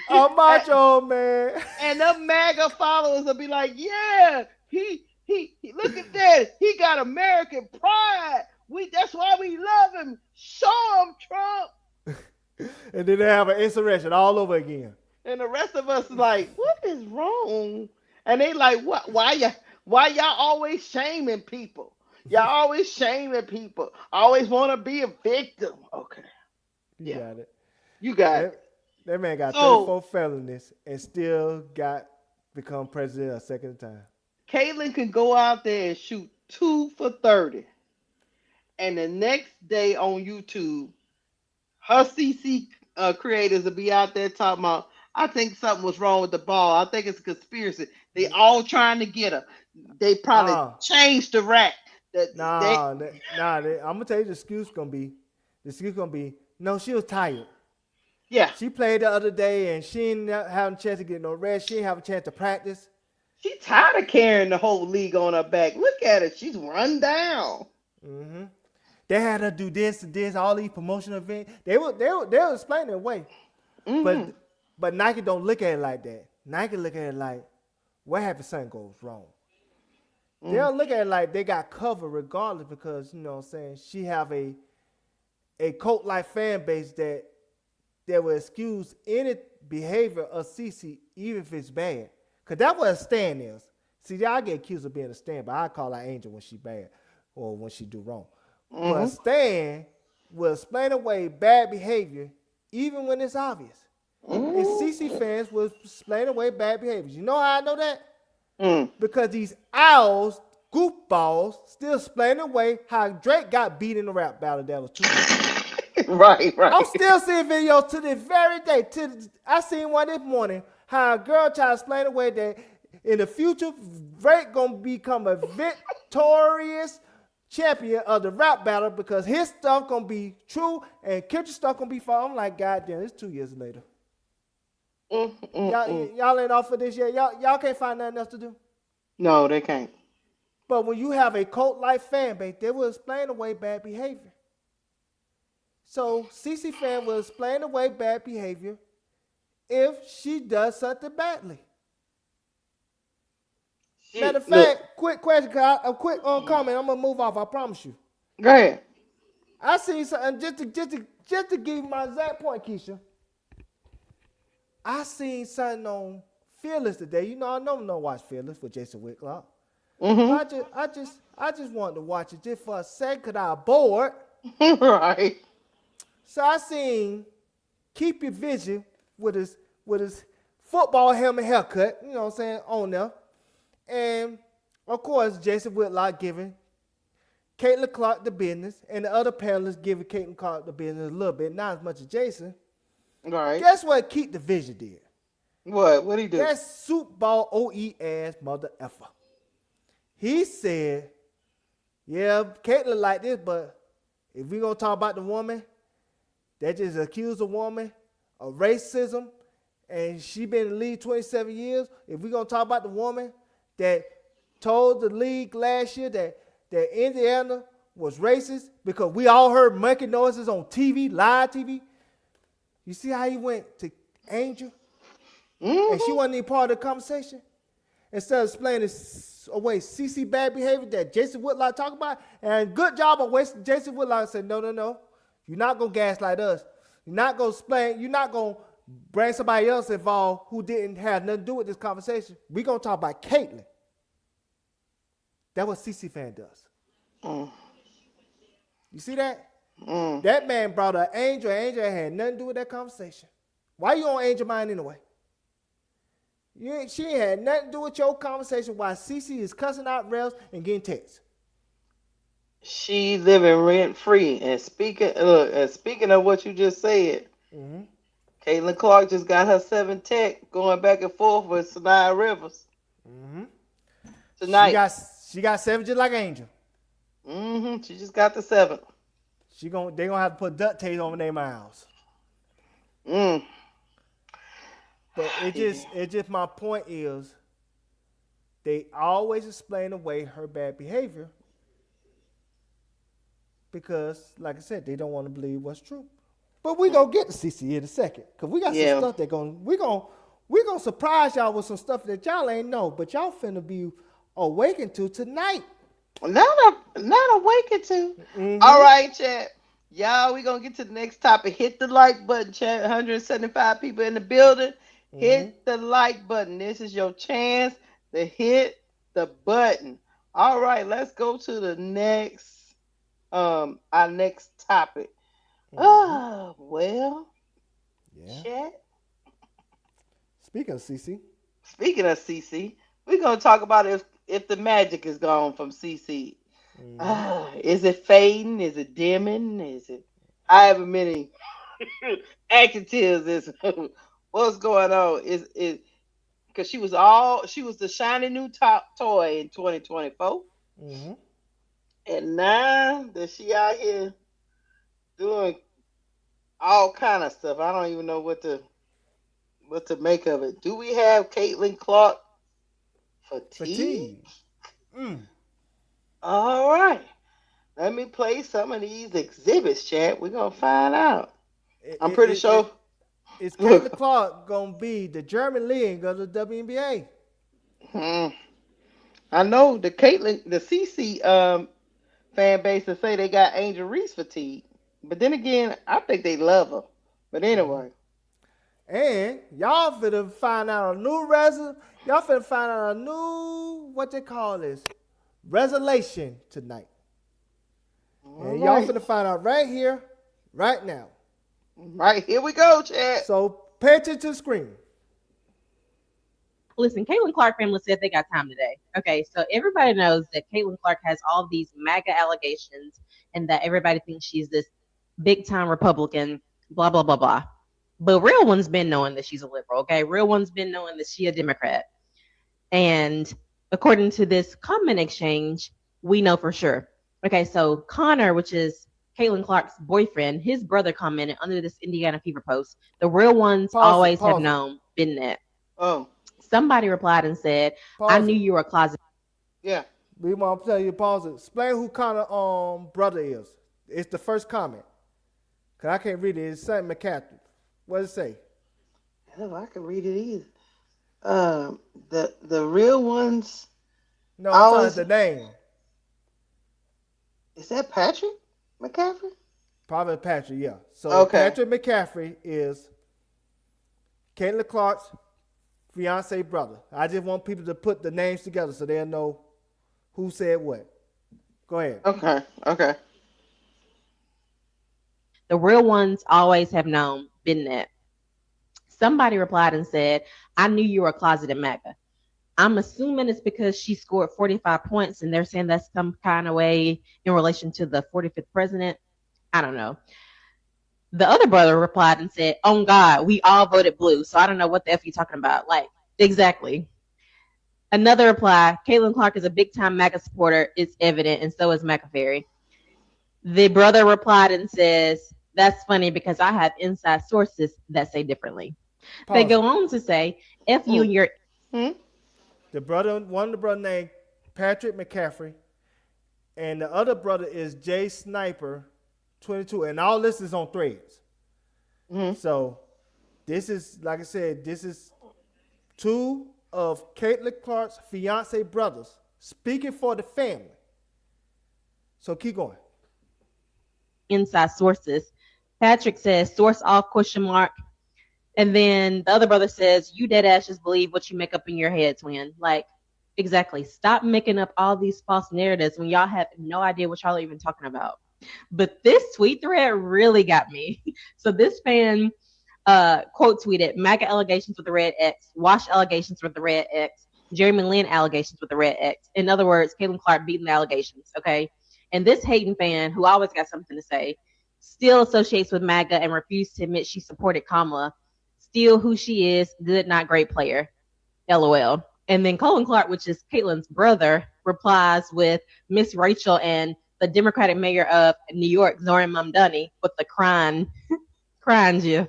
C: a macho man.
B: And the MAGA followers will be like, "Yeah, he look at that. He got American pride. That's why we love him. Show him, Trump."
C: And then they have an insurrection all over again.
B: And the rest of us like, "What is wrong?" And they like, "What? Why y'all always shaming people? Y'all always shaming people. Always want to be a victim." Okay.
C: You got it.
B: You got it.
C: That man got 34 felonies and still become president a second time.
B: Caitlin can go out there and shoot 2 for 30. And the next day on YouTube, her CC creators will be out there talking about, "I think something was wrong with the ball. I think it's a conspiracy. They all trying to get her. They probably changed the rack."
C: I'm gonna tell you the excuse gonna be, no, she was tired.
B: Yeah.
C: She played the other day and she didn't have a chance to get no rest. She didn't have a chance to practice.
B: She tired of carrying the whole league on her back. Look at her. She's run down.
C: Mm-hmm. They had her do this and this, all these promotional events. They were explaining it away. Mm-hmm. But Nike don't look at it like that. Nike look at it like, what happens if something goes wrong? They don't look at it like they got cover regardless because, you know what I'm saying, she have a cult-like fan base that will excuse any behavior of CeCe even if it's bad. Because that's what a stand is. See, I get accused of being a stand, but I call her Angel when she bad or when she do wrong. Mm-hmm. But a stand will explain away bad behavior even when it's obvious. Mm-hmm. And CeCe fans will explain away bad behaviors. You know how I know that? Because these owls, goofballs, still explain away how Drake got beat in the rap battle that was 2 years ago.
B: Right.
C: I'm still seeing videos to this very day. I seen one this morning how a girl tried to explain away that in the future, Drake gonna become a victorious champion of the rap battle because his stuff gonna be true and Kendrick's stuff gonna be false. I'm like, God damn, it's 2 years later. Y'all ain't off for this yet. Y'all can't find nothing else to do.
B: No, they can't.
C: But when you have a cult-like fan base, they will explain away bad behavior. So CeCe fan will explain away bad behavior if she does something badly. Matter of
B: Look,
C: fact, quick question, a quick comment. I'm gonna move off. I promise you.
B: go ahead.
C: I seen something just to give you my exact point, Keysha. I seen something on Fearless today. You know, I don't watch Fearless with Jason Whitlock. But I just wanted to watch it just for a second because I was bored.
B: Right.
C: So I seen Keep Your Vision with his football helmet haircut, you know what I'm saying, on there. And of course, Jason Whitlock giving Caitlin Clark the business, and the other panelists giving Caitlin Clark the business a little bit, not as much as Jason.
B: Right.
C: Guess what Keep the Vision did?
B: What? What'd he do?
C: That Super Bowl OE ass mother effer. He said, yeah, Caitlin like this, but if we gonna talk about the woman that just accused a woman of racism, and she been in the league 27 years, if we gonna talk about the woman that told the league last year that Indiana was racist because we all heard monkey noises on TV, live TV. You see how he went to Angel? And she wasn't even part of the conversation? Instead of explaining away CC bad behavior that Jason Whitlock talked about, and good job of wasting Jason Whitlock said, no. You're not going to gaslight us. You're not going to explain. You're not going to bring somebody else involved who didn't have nothing to do with this conversation. We're going to talk about Caitlin. That's what CC fan does. You see that? That man brought an Angel. Angel had nothing to do with that conversation. Why you on Angel mind anyway? She ain't had nothing to do with your conversation while CC is cussing out refs and getting texts.
B: She living rent free. And speaking of what you just said, Caitlin Clark just got her 7 tech going back and forth with Sanaya Rivers. Tonight.
C: She got 7 just like Angel.
B: She just got the 7.
C: They gonna have to put duct tape over their mouths. But it just my point is they always explain away her bad behavior because, like I said, they don't want to believe what's true. But we gonna get to CC in a second because we got some stuff we gonna surprise y'all with some stuff that y'all ain't know, but y'all finna be awakened to tonight.
B: Not awakened to. All right, chat. Y'all, we gonna get to the next topic. Hit the like button, chat. 175 people in the building. Hit the like button. This is your chance to hit the button. All right, let's go to the next our next topic. Oh, well. Yeah. Chat.
C: Speaking of CC,
B: we're gonna talk about if the magic is gone from CC. Is it fading? Is it dimming? Is it however many adjectives is what's going on? Is because she was the shiny new top toy in 2024. And now that she out here doing all kind of stuff, I don't even know what to make of it. Do we have Caitlin Clark fatigue? All right. Let me play some of these exhibits, chat. We're going to find out. I'm pretty sure.
C: Is Caitlin Clark going to be the German league of the WNBA?
B: I know the CC fan base to say they got Angel Reese fatigue. But then again, I think they love her. But anyway.
C: And y'all finna find out a new what they call this, resolution tonight. And y'all finna find out right here, right now.
B: Right, here we go, chat.
C: So pay attention to the screen.
E: Listen, Caitlin Clark family said they got time today. Okay, so everybody knows that Caitlin Clark has all these MAGA allegations and that everybody thinks she's this big time Republican, blah, blah, blah, blah. But real one's been knowing that she's a liberal, okay? Real one's been knowing that she's a Democrat. And according to this comment exchange, we know for sure. Okay, so Connor, which is Caitlin Clark's boyfriend, his brother commented under this Indiana Fever post, the real ones always have known, been that.
B: Oh.
E: Somebody replied and said, I knew you were a closet.
B: Yeah.
C: We want to tell you, pause it. Explain who Connor brother is. It's the first comment. Because I can't read it. It's St. McCaffrey. What does it say?
B: I don't know, I can read it either. The real ones
C: No,
B: I
C: I'm talking
B: always
C: the name.
B: is that Patrick McCaffrey?
C: Probably Patrick, yeah. So
B: Okay.
C: Patrick McCaffrey is Caitlin Clark's fiance brother. I just want people to put the names together so they'll know who said what. Go ahead.
B: Okay. Okay.
E: The real ones always have known, been that. Somebody replied and said, I knew you were a closeted MAGA. I'm assuming it's because she scored 45 points and they're saying that's some kind of way in relation to the 45th president. I don't know. The other brother replied and said, oh God, we all voted blue. So I don't know what the F you talking about. Like, exactly. Another reply, Caitlin Clark is a big time MAGA supporter. It's evident, and so is McAfee. The brother replied and says, that's funny because I have inside sources that say differently. They
C: Pause
E: go
C: it.
E: on to say, F you
B: Mm.
E: and your
B: Hmm?
C: One of the brother named Patrick McCaffrey, and the other brother is Jay Sniper, 22, and all this is on Threads.
B: Hmm.
C: So this is, like I said, this is two of Caitlin Clark's fiance brothers speaking for the family. So keep going.
E: inside sources. Patrick says, source off question mark. And then the other brother says, you dead ass just believe what you make up in your head, twin. Like, exactly. Stop making up all these false narratives when y'all have no idea what y'all are even talking about. But this tweet thread really got me. So this fan quote tweeted, MAGA allegations with the red X, Wash allegations with the red X, Jeremy Lin allegations with the red X. In other words, Caitlin Clark beating the allegations, okay? And this hating fan, who always got something to say, still associates with MAGA and refused to admit she supported Kamala. Still who she is, good, not great player. LOL. And then Colin Clark, which is Caitlin's brother, replies with Miss Rachel and the Democratic mayor of New York, Zoran Mamdani, with the crying gif.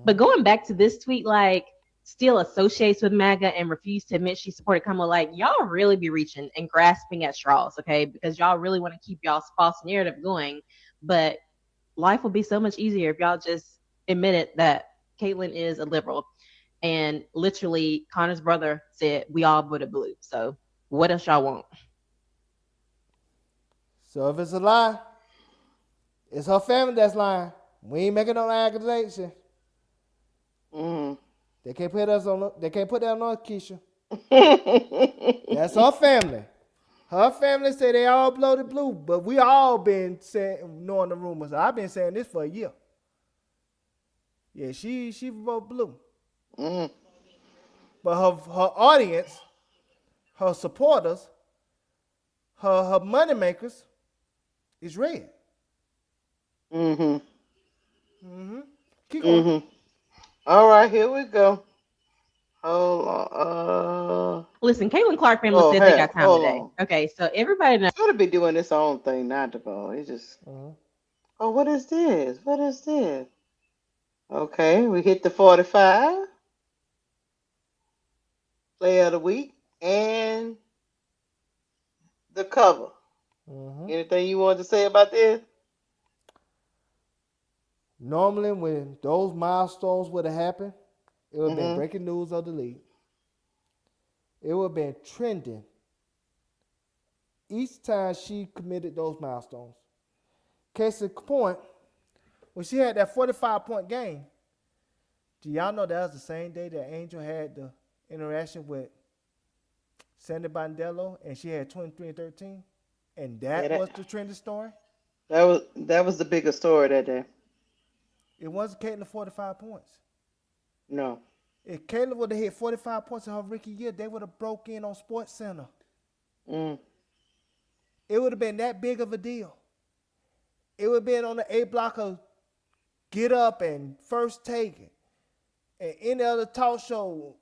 E: But going back to this tweet, like, still associates with MAGA and refused to admit she supported Kamala, like, y'all really be reaching and grasping at straws, okay? Because y'all really want to keep y'all's false narrative going. But life will be so much easier if y'all just admitted that Caitlin is a liberal. And literally, Connor's brother said, we all voted blue. So what else y'all want?
C: So if it's a lie, it's her family that's lying. We ain't making no accusation.
B: Mm.
C: They can't put us on. They can't put that on us, Keysha.
B: Mm.
C: That's her family. Her family say they all bloated blue, but we all been saying, knowing the rumors. I've been saying this for a year. Yeah, she vote blue,
B: Mm.
C: but her audience, her supporters, her money makers is red.
B: Mm-hmm.
C: Keep going.
B: Mm-hmm. All right, here we go. Hold on.
E: Listen, Caitlin Clark family
B: Oh
E: said they
B: hell,
E: got time
B: hold
E: today.
B: on.
E: Okay, so everybody knows.
B: Gotta be doing its own thing, not to go. It's just. Oh, what is this? What is this? Okay, we hit the 45 play of the week and the cover. Anything you want to say about this?
C: Normally, when those milestones would have happened, it would have been
B: Mm-hmm.
C: breaking news of the league. It would have been trending each time she committed those milestones. Case in point, when she had that 45-point game, do y'all know that was the same day that Angel had the interaction with Sandy Brondello and she had 23 and 13? And
B: Yeah,
C: that was the trending story?
B: that was the bigger story that day.
C: It wasn't Caitlin 45 points.
B: No.
C: If Caitlin would have hit 45 points in her rookie year, they would have broke in on Sports Center.
B: Mm.
C: It would have been that big of a deal. It would have been on the A block of Get Up and First Take and any other talk show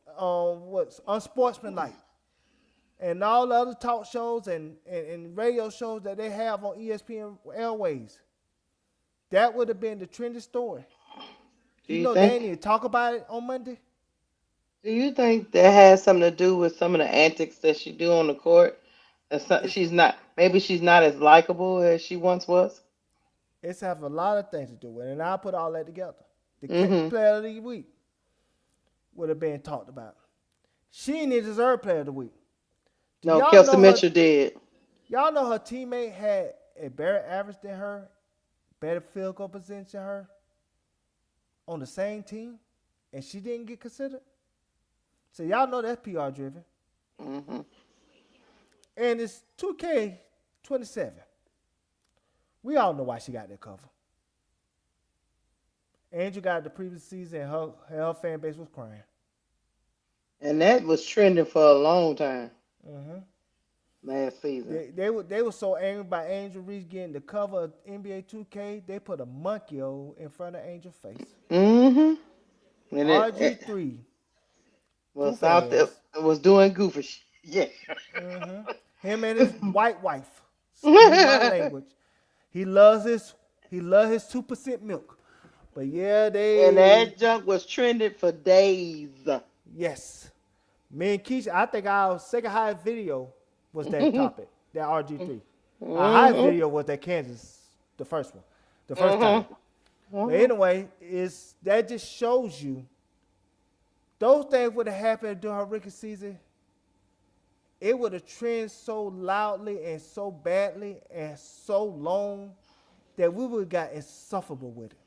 C: what's unsportsmanlike. And all the other talk shows and radio shows that they have on ESPN Airways. That would have been the trending story.
B: Do
C: You
B: you
C: know they
B: think?
C: didn't even talk about it on Monday?
B: Do you think that has something to do with some of the antics that she do on the court?
C: It's
B: She's not. Maybe she's not as likable as she once was.
C: it's have a lot of things to do with it, and I'll put all that together. The
B: Mm-hmm.
C: player of the week would have been talked about. She didn't deserve player of the week. Do
B: No,
C: y'all
B: Kelsey
C: know
B: Mitchell did.
C: y'all know her teammate had a better average than her, better field goal percentage than her on the same team, and she didn't get considered? So y'all know that's PR driven.
B: Hmm.
C: And it's 2K27. We all know why she got that cover. Angel got it the previous season, and her fan base was crying.
B: And that was trending for a long time
C: Mm-hmm.
B: last season.
C: They were so angry by Angel Reese getting the cover of NBA 2K, they put a monkey in front of Angel's face.
B: Hmm. And it
C: RG3,
B: was
C: goof
B: out there,
C: ass.
B: was doing goofy shit. Yeah.
C: Mm-hmm. Him and his white wife. Excuse my language. He loves his 2% milk. But yeah,
B: And that junk was trending for days.
C: yes. Me and Keysha, I think our second highest video was that topic, that RG3. Our highest
B: Hmm.
C: video was that Kansas, the first one, the first
B: Hmm.
C: time. But anyway, that just shows you those things would have happened during her rookie season. It would have trended so loudly and so badly and so long that we would have got insufferable with it.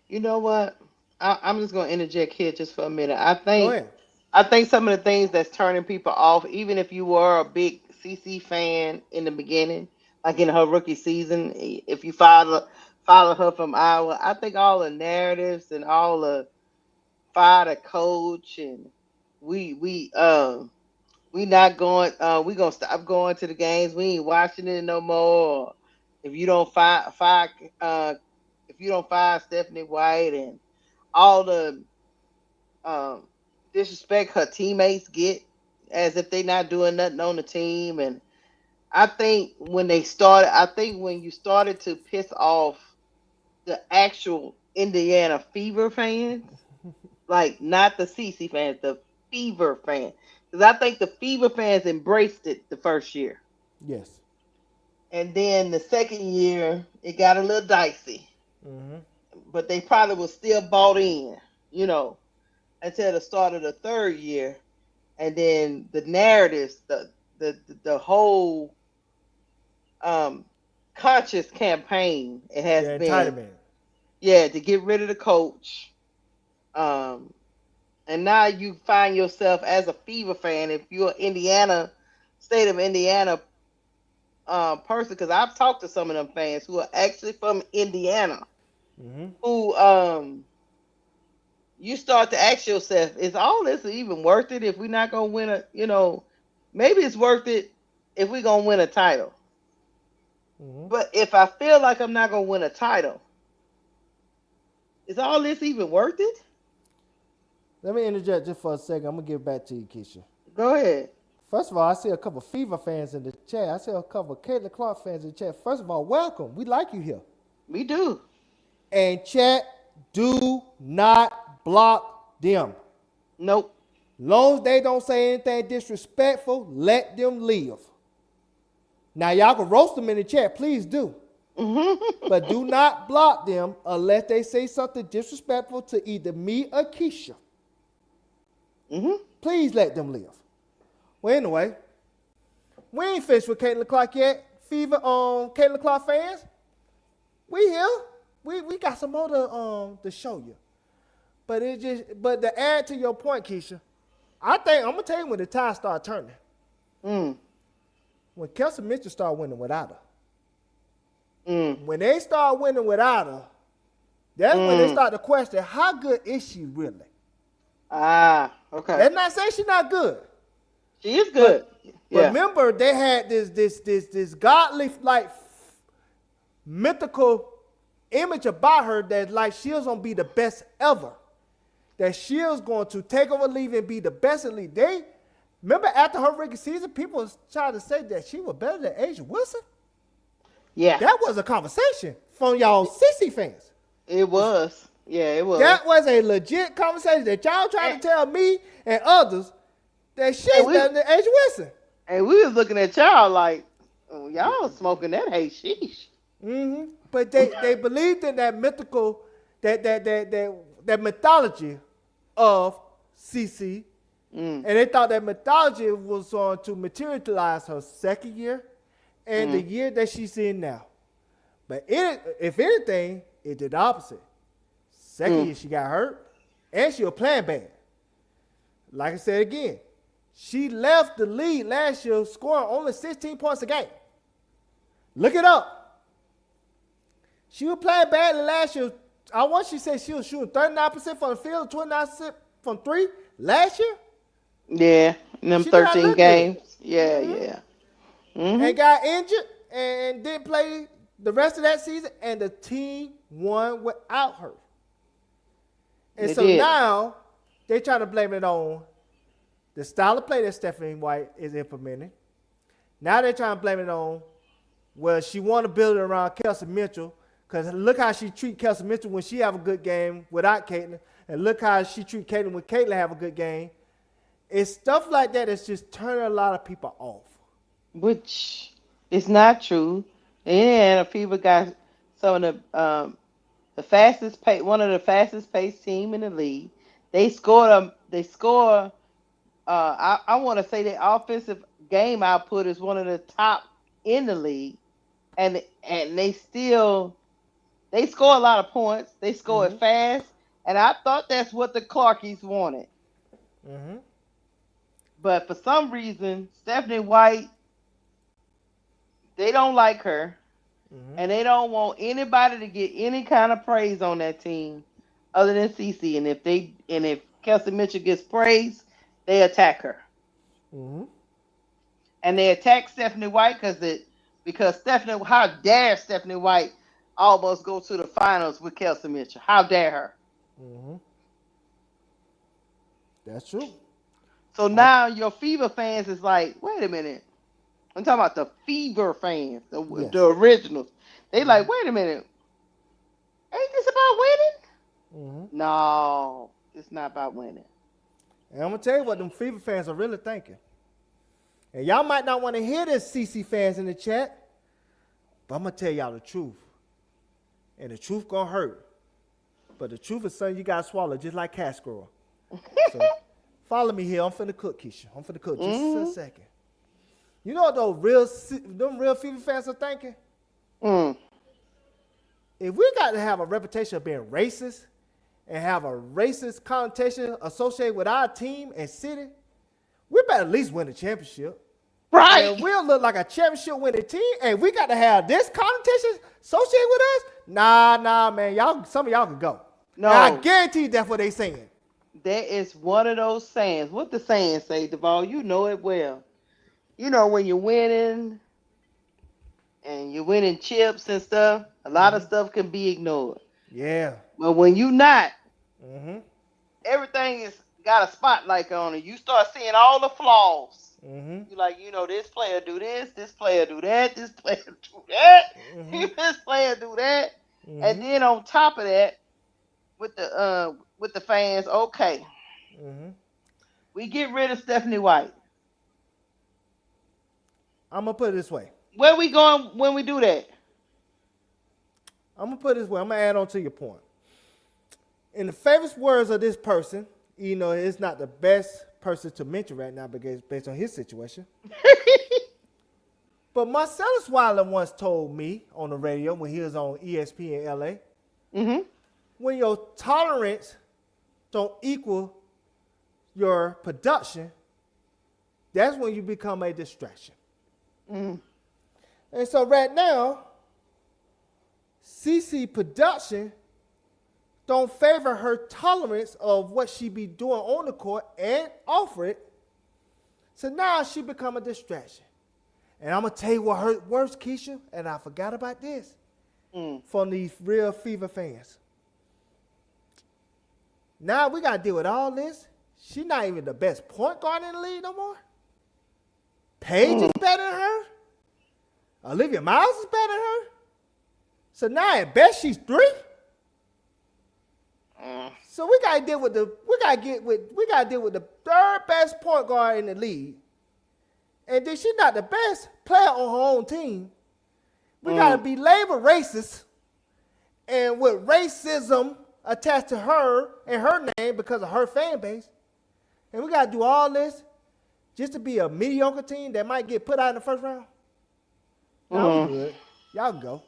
B: You know what? I'm just gonna interject here just for a minute.
C: Go ahead.
B: I think some of the things that's turning people off, even if you were a big CC fan in the beginning, like in her rookie season, if you follow her from Iowa, I think all the narratives and all the fire the coach and we not going we gonna stop going to the games. We ain't watching it no more. If you don't uh if you don't fire Stephanie White and all the um, disrespect her teammates get as if they not doing nothing on the team. And I think when you started to piss off the actual Indiana Fever fans, like not the CC fans, the Fever fans, because I think the Fever fans embraced it the first year,
C: Yes.
B: and then the second year it got a little dicey,
C: Mm-hmm.
B: but they probably was still bought in, you know, until the start of the third year, and then the narratives, the whole um, conscious campaign it
C: The
B: has been,
C: entitlement.
B: yeah, to get rid of the coach. Um, and now you find yourself as a Fever fan, if you're Indiana, state of Indiana person, because I've talked to some of them fans who are actually from Indiana,
C: Mm-hmm.
B: who you start to ask yourself, is all this even worth it if we're not gonna win maybe it's worth it if we're gonna win a title.
C: Mm-hmm.
B: But if I feel like I'm not gonna win a title, is all this even worth it?
C: Let me interject just for a second. I'm gonna give it back to you, Keisha.
B: Go ahead.
C: First of all, I see a couple Fever fans in the chat. I see a couple Caitlin Clark fans in the chat. First of all, welcome. We like you here.
B: We do.
C: And chat, do not block them.
B: Nope.
C: Long as they don't say anything disrespectful, let them live. Now, y'all can roast them in the chat. Please do. But do not block them unless they say something disrespectful to either me or Keisha. Please let them live. Well, anyway, we ain't finished with Caitlin Clark yet. Fever Caitlin Clark fans. We here. We got some more to show you. But to add to your point, Keisha, I think I'm gonna tell you when the tide start turning. When Kelsey Mitchell start winning without her. When they start winning without her, that's when they start to question how good is she really.
B: Ah, okay.
C: That's not saying she's not good.
B: She is good.
C: But remember, they had this godly like mythical image about her that like she was gonna be the best ever. That she was going to take over league and be the best in league. They remember after her rookie season, people was trying to say that she was better than Angel Wilson.
B: Yeah.
C: That was a conversation from y'all Sissy fans.
B: It was. Yeah, it was.
C: That was a legit conversation that y'all trying to tell me and others that she's better than Angel Wilson.
B: And we was looking at y'all like, oh, y'all smoking that hey sheesh.
C: But they believed in that mythical, that mythology of CC
B: Mm.
C: And they thought that mythology was going to materialize her second year and the year that she's in now. But if anything, it did the opposite. Second year, she got hurt, and she was playing bad. Like I said again, she left the league last year scoring only 16 points a game. Look it up. She was playing badly last year. I want she said she was shooting 39% from the field, 29% from three last year.
B: Yeah, in them
C: She did not
B: 13
C: look
B: games.
C: good.
B: Yeah, yeah.
C: And got injured and didn't play the rest of that season, and the team won without her. And
B: They
C: so
B: did.
C: now they try to blame it on the style of play that Stephanie White is implementing. Now they're trying to blame it on, well, she want to build it around Kelsey Mitchell, because look how she treat Kelsey Mitchell when she have a good game without Caitlin, and look how she treat Caitlin when Caitlin have a good game. It's stuff like that that's just turning a lot of people off.
B: Which is not true. And FIBA got some of the fastest pace, one of the fastest paced team in the league. They scored. I want to say their offensive game output is one of the top in the league, and they score a lot of points. They score it fast, and I thought that's what the Clarkies wanted. But for some reason, Stephanie White, they don't like her, and they don't want anybody to get any kind of praise on that team other than CeCe. And if Kelsey Mitchell gets praise, they attack her. And they attack Stephanie White because Stephanie, how dare Stephanie White almost go to the finals with Kelsey Mitchell? How dare her?
C: That's true.
B: So now your Fever fans is like, wait a minute. I'm talking about the Fever fans, the originals. They like, wait a minute. Ain't this about winning? No, it's not about winning.
C: And I'm going to tell you what them Fever fans are really thinking. And y'all might not want to hear this, CC fans in the chat, but I'm going to tell y'all the truth. And the truth going to hurt. But the truth is something you got to swallow, just like cat squirrel. So follow me here. I'm finna cook, Keysha. I'm finna cook just a second. You know what them real Fever fans are thinking? If we got to have a reputation of being racist and have a racist connotation associated with our team and city, we better at least win the championship.
B: Right.
C: And we'll look like a championship winning team, and we got to have this connotation associated with us? Nah, man. Some of y'all can go.
B: No.
C: And I guarantee that's what they saying.
B: That is one of those sayings. What the saying say, Duval? You know it well. You know when you're winning and you're winning chips and stuff, a lot of stuff can be ignored.
C: Yeah.
B: But when you not, everything is got a spotlight on it. You start seeing all the flaws. You like, this player do this player do that, this player do that, this player do that. And then on top of that, with the fans, okay. We get rid of Stephanie White.
C: I'm going to put it this way.
B: Where we going when we do that?
C: I'm going to put it this way. I'm going to add on to your point. In the famous words of this person, it's not the best person to mention right now because based on his situation. But Marcellus Wilder once told me on the radio when he was on ESPN LA, when your tolerance don't equal your production, that's when you become a distraction. And so right now, CC production don't favor her tolerance of what she be doing on the court and off it. So now she become a distraction. And I'm going to tell you what hurt worse, Keysha, and I forgot about this, from these real Fever fans. Now we got to deal with all this. She's not even the best point guard in the league no more. Paige is better than her. Olivia Miles is better than her. So now at best she's 3. So we gotta deal with the third best point guard in the league. And then she's not the best player on her own team. We gotta be labeled racist and with racism attached to her and her name because of her fan base. And we got to do all this just to be a mediocre team that might get put out in the first round? No, we good. Y'all can go.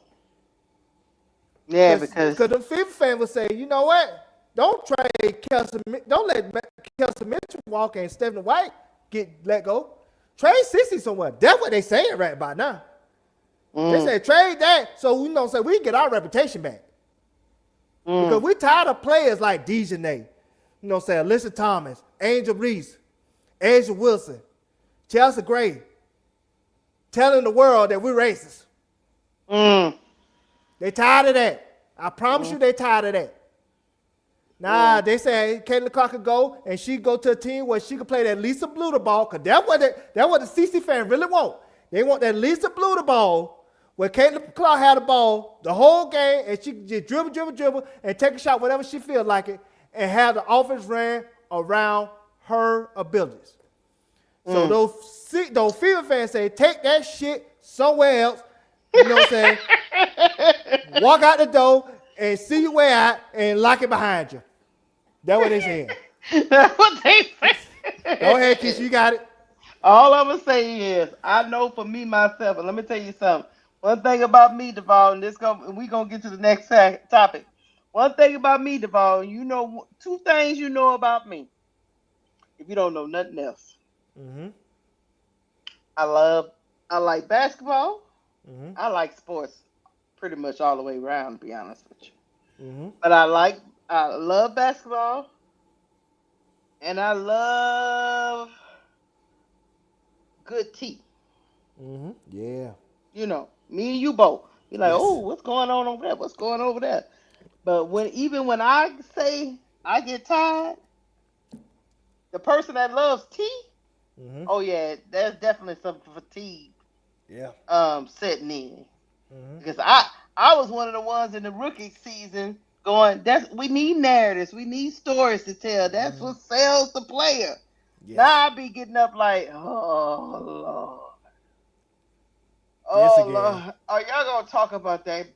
B: Yeah, because
C: the FIFA fan would say, you know what? Don't trade Kelson. Don't let Kelson Mitchell walk and Stephen White get let go. Trade Sissy somewhere. That's what they saying right about now. They say trade that so so we get our reputation back. Because we tired of players like Dejanay, Alyssa Thomas, Angel Reese, Angel Wilson, Chelsea Gray, telling the world that we're racist. They tired of that. I promise you they tired of that. Nah, they say Caitlin Clark could go and she go to a team where she could play that Lisa Bluter ball, because that's what the CC fan really want. They want that Lisa Bluter ball where Caitlin Clark had the ball the whole game and she can just dribble, and take a shot whenever she feels like it and have the offense ran around her abilities. So those FIFA fans say, take that shit somewhere else. You know what I'm saying? Walk out the door and see your way out and lock it behind you. That's what they saying.
B: That's what they say.
C: Go ahead, Keisha, you got it.
B: All I'm gonna say is, I know for me myself, and let me tell you something. One thing about me, Duval, and we gonna get to the next topic. One thing about me, Duval, two things you know about me. If you don't know nothing else, I like basketball. I like sports pretty much all the way around, to be honest with you. But I love basketball, and I love good tea.
C: Yeah.
B: Me and you both. You're like, oh, what's going on over there? What's going on over there? But even when I say I get tired, the person that loves tea, oh yeah, there's definitely some fatigue. Setting in. Because I was one of the ones in the rookie season going, we need narratives, we need stories to tell. That's what sells the player. Yes. Now I be getting up like, oh Lord. Oh Lord. Are y'all gonna talk about that?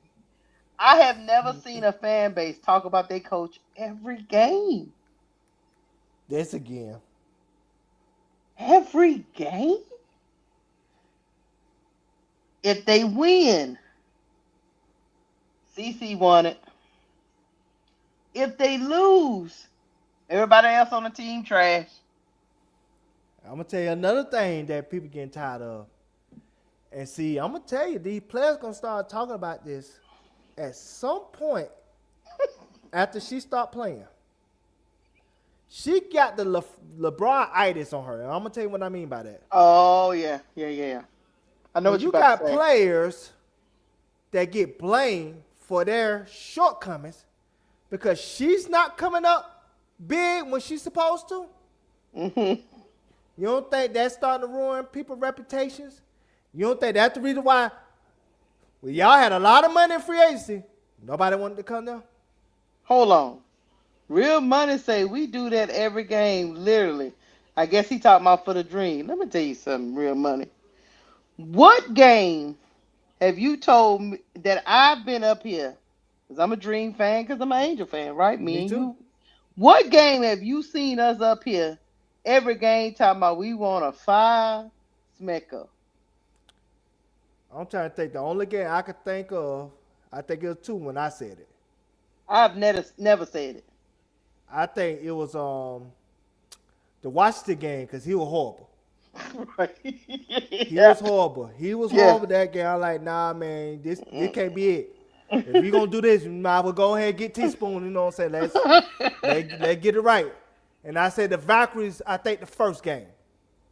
B: I have never seen a fan base talk about their coach every game.
C: This again.
B: Every game? If they win, CC won it. If they lose, everybody else on the team trash.
C: I'm going to tell you another thing that people getting tired of. And see, I'm going to tell you, these players going to start talking about this at some point after she stopped playing. She got the LeBron-itis on her. And I'm going to tell you what I mean by that.
B: Oh, yeah. I know what you got to say.
C: Players that get blamed for their shortcomings because she's not coming up big when she's supposed to. You don't think that's starting to ruin people's reputations? You don't think that's the reason why y'all had a lot of money in free agency? Nobody wanted to come down?
B: Hold on. Real Money say we do that every game, literally. I guess he talking about for the dream. Let me tell you something, Real Money. What game have you told me that I've been up here? Because I'm a Dream fan, because I'm an Angel fan, right? Me and
C: too.
B: you. What game have you seen us up here every game talking about we want to fire Smecko?
C: I'm trying to think. The only game I could think of, I think it was 2 when I said it.
B: I've never said it.
C: I think it was the Washington game because he was horrible.
B: Right.
C: He was horrible. He was horrible that game. I'm like, nah, man, this can't be it. If we gonna do this, we might as well go ahead and get Teaspoon. You know what I'm saying? Let's get it right. And I said the Valkyries. I think the first game,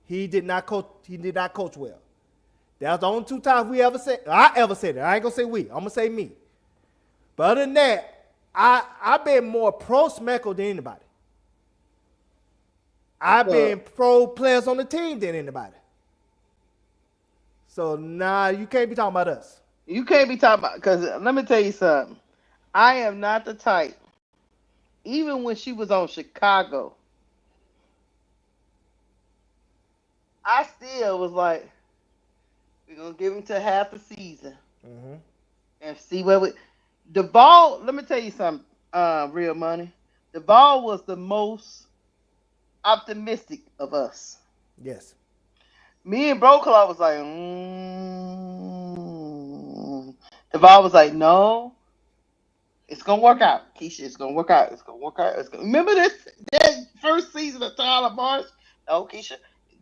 C: he did not coach. He did not coach well. That was the only 2 times I ever said it. I ain't gonna say we. I'm gonna say me. But other than that, I've been more pro Smecko than anybody. I've been pro players on the team than anybody. So, nah, you can't be talking about us.
B: You can't be talking about, because let me tell you something. I am not the type, even when she was on Chicago, I still was like, we're going to give him to half the season and see where we... Duval, let me tell you something, Real Money. Duval was the most optimistic of us.
C: Yes.
B: Me and Bro Claw was like, Duval was like, no, it's gonna work out. Keysha, it's gonna work out. It's gonna work out. Remember that first season of Tyler Marsh? No, Keysha,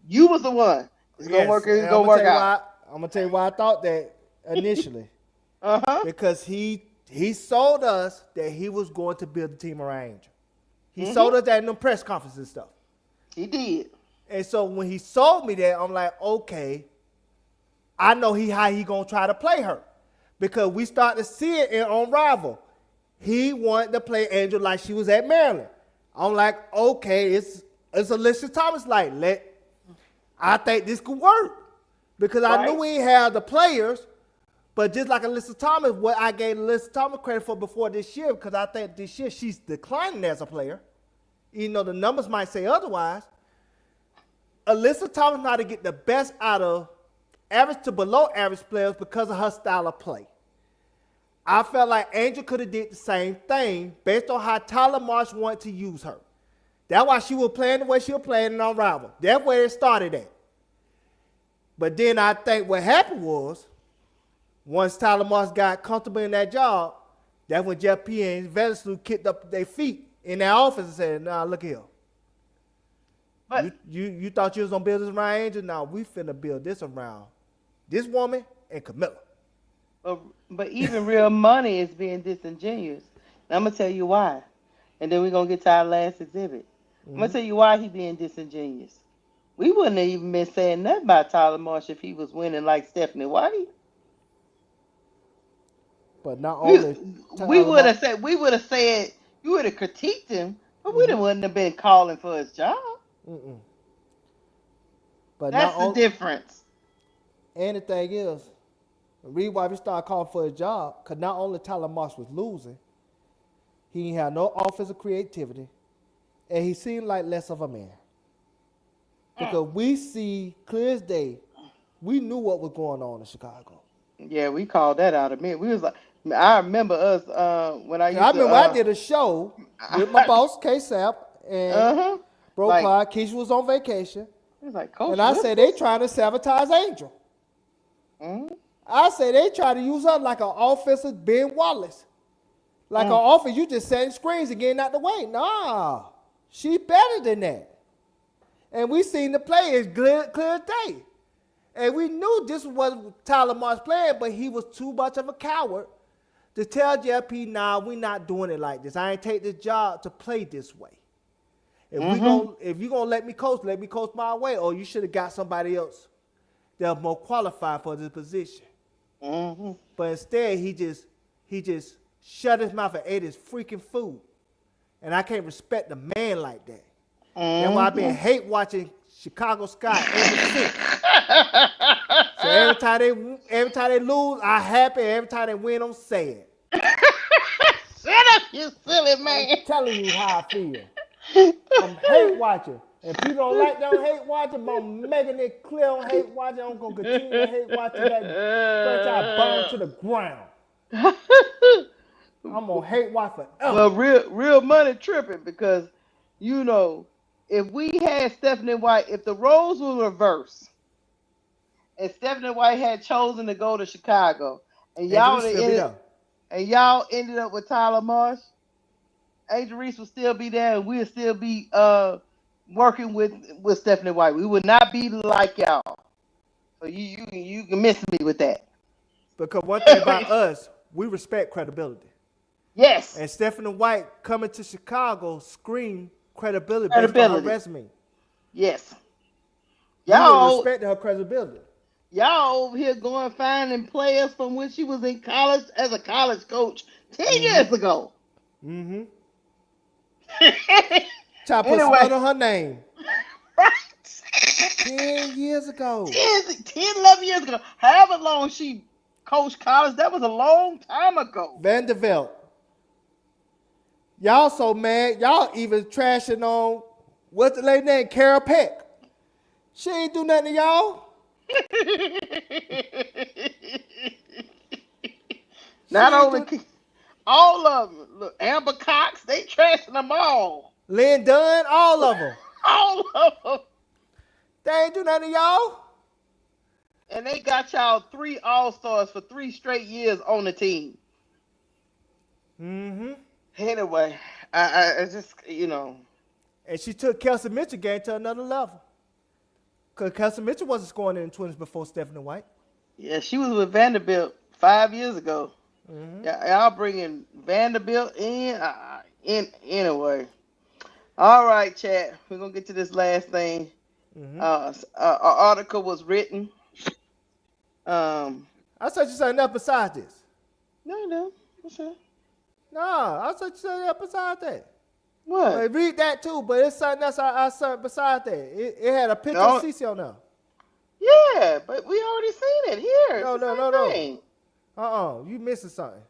B: you was the one. It's gonna work. It's gonna work out.
C: I'm gonna tell you why I thought that initially.
B: Uh-huh.
C: Because he sold us that he was going to build a team around Angel. He sold us that in the press conferences and stuff.
B: He did.
C: And so when he sold me that, I'm like, okay, I know how he gonna try to play her. Because we start to see it on Rival. He wanted to play Angel like she was at Maryland. I'm like, okay, it's Alyssa Thomas like, I think this could work. Because I knew we had the players, but just like Alyssa Thomas, what I gave Alyssa Thomas credit for before this year, because I think this year she's declining as a player, even though the numbers might say otherwise. Alyssa Thomas know how to get the best out of average to below average players because of her style of play. I felt like Angel could have did the same thing based on how Tyler Marsh wanted to use her. That's why she was playing the way she was playing on Rival. That's where it started at. But then I think what happened was, once Tyler Marsh got comfortable in that job, that's when Jeff P. and Vandersloot kicked up their feet in their office and said, nah, look here. But you thought you was going to build this around Angel? Now we finna build this around this woman and Camilla.
B: But even real money is being disingenuous. And I'm going to tell you why. And then we're going to get to our last exhibit. I'm going to tell you why he being disingenuous. We wouldn't have even been saying nothing about Tyler Marsh if he was winning like Stephanie White.
C: But not only
B: we would have said, you would have critiqued him, but we wouldn't have been calling for his job.
C: But
B: that's the difference.
C: And the thing is, the reason why we started calling for his job, because not only Tyler Marsh was losing, he didn't have no offensive creativity, and he seemed like less of a man. Because we see clear as day, we knew what was going on in Chicago.
B: Yeah, we called that out of me. We was like, I remember us when
C: I did a show with my boss K-Sap and Bro Clyde. Keysha was on vacation.
B: He was like, Coach,
C: and I said they trying to sabotage Angel. I said they try to use her like an offensive Ben Wallace. Like an offense, you just setting screens and getting out the way. Nah, she better than that. And we seen the play as clear as day. And we knew this was Tyler Marsh playing, but he was too much of a coward to tell JP, nah, we not doing it like this. I ain't take this job to play this way. If you gonna let me coach my way, or you should have got somebody else that was more qualified for this position. But instead, he just shut his mouth and ate his freaking food. And I can't respect a man like that. That's why I've been hate watching Chicago Sky ever since. So every time they lose, I'm happy. Every time they win, I'm sad.
B: Shut up, you silly man.
C: I'm telling you how I feel. I'm hate watching. And people don't like that I'm hate watching, but I'm making it clear on hate watching. I'm going to continue to hate watching that franchise burn to the ground. I'm going to hate watch forever.
B: Well, real money tripping because, you know, if we had Stephanie White, if the roles were reversed, and Stephanie White had chosen to go to Chicago, and y'all ended up with Tyler Marsh, Angel Reese would still be there, and we'd still be working with Stephanie White. We would not be like y'all. So you can miss me with that.
C: Because one thing about us, we respect credibility.
B: Yes.
C: And Stephanie White coming to Chicago screamed credibility based on her resume.
B: Yes.
C: Y'all respect her credibility.
B: Y'all over here going finding players from when she was in college as a college coach 10 years ago.
C: Try to put sweat on her name.
B: Right.
C: 10 years ago.
B: 11 years ago. However long she coached college, that was a long time ago.
C: Vanderbilt. Y'all so mad. Y'all even trashing on, what's the lady name? Carol Peck. She ain't do nothing to y'all.
B: Not only all of them. Look, Amber Cox, they trashing them all.
C: Lynn Dunn, all of them.
B: All of them.
C: They ain't do nothing to y'all.
B: And they got y'all 3 All-Stars for 3 straight years on the team.
C: Mm-hmm.
B: Anyway, I just,
C: And she took Kelsey Mitchell game to another level. Because Kelsey Mitchell wasn't scoring in the 20s before Stephanie White.
B: yeah, she was with Vanderbilt 5 years ago.
C: Mm-hmm.
B: Yeah, y'all bringing Vanderbilt in anyway. All right, chat. We're gonna get to this last thing.
C: Mm-hmm.
B: An article was written.
C: I thought you said nothing besides this.
B: No. What's that?
C: No, I thought you said that besides that.
B: What?
C: But read that too, but it's something else I saw besides that. It had a picture
B: No.
C: of Cece on there.
B: Yeah, but we already seen it here.
C: No.
B: Thing.
C: You missing something.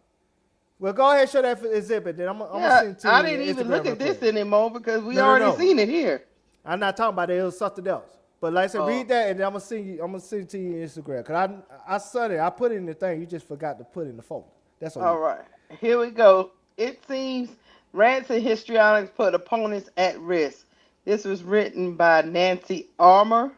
C: Well, go ahead and show that exhibit. Then I'm
B: Yeah,
C: gonna send it to you.
B: I didn't even look at this anymore because we
C: No.
B: already seen it here.
C: I'm not talking about it. It was something else. But like I said,
B: Oh.
C: read that, and then I'm gonna send it to you on Instagram. Cause I saw it. I put it in the thing. You just forgot to put it in the folder. That's all.
B: All right, here we go. It seems rants and histrionics put opponents at risk. This was written by Nancy Armour.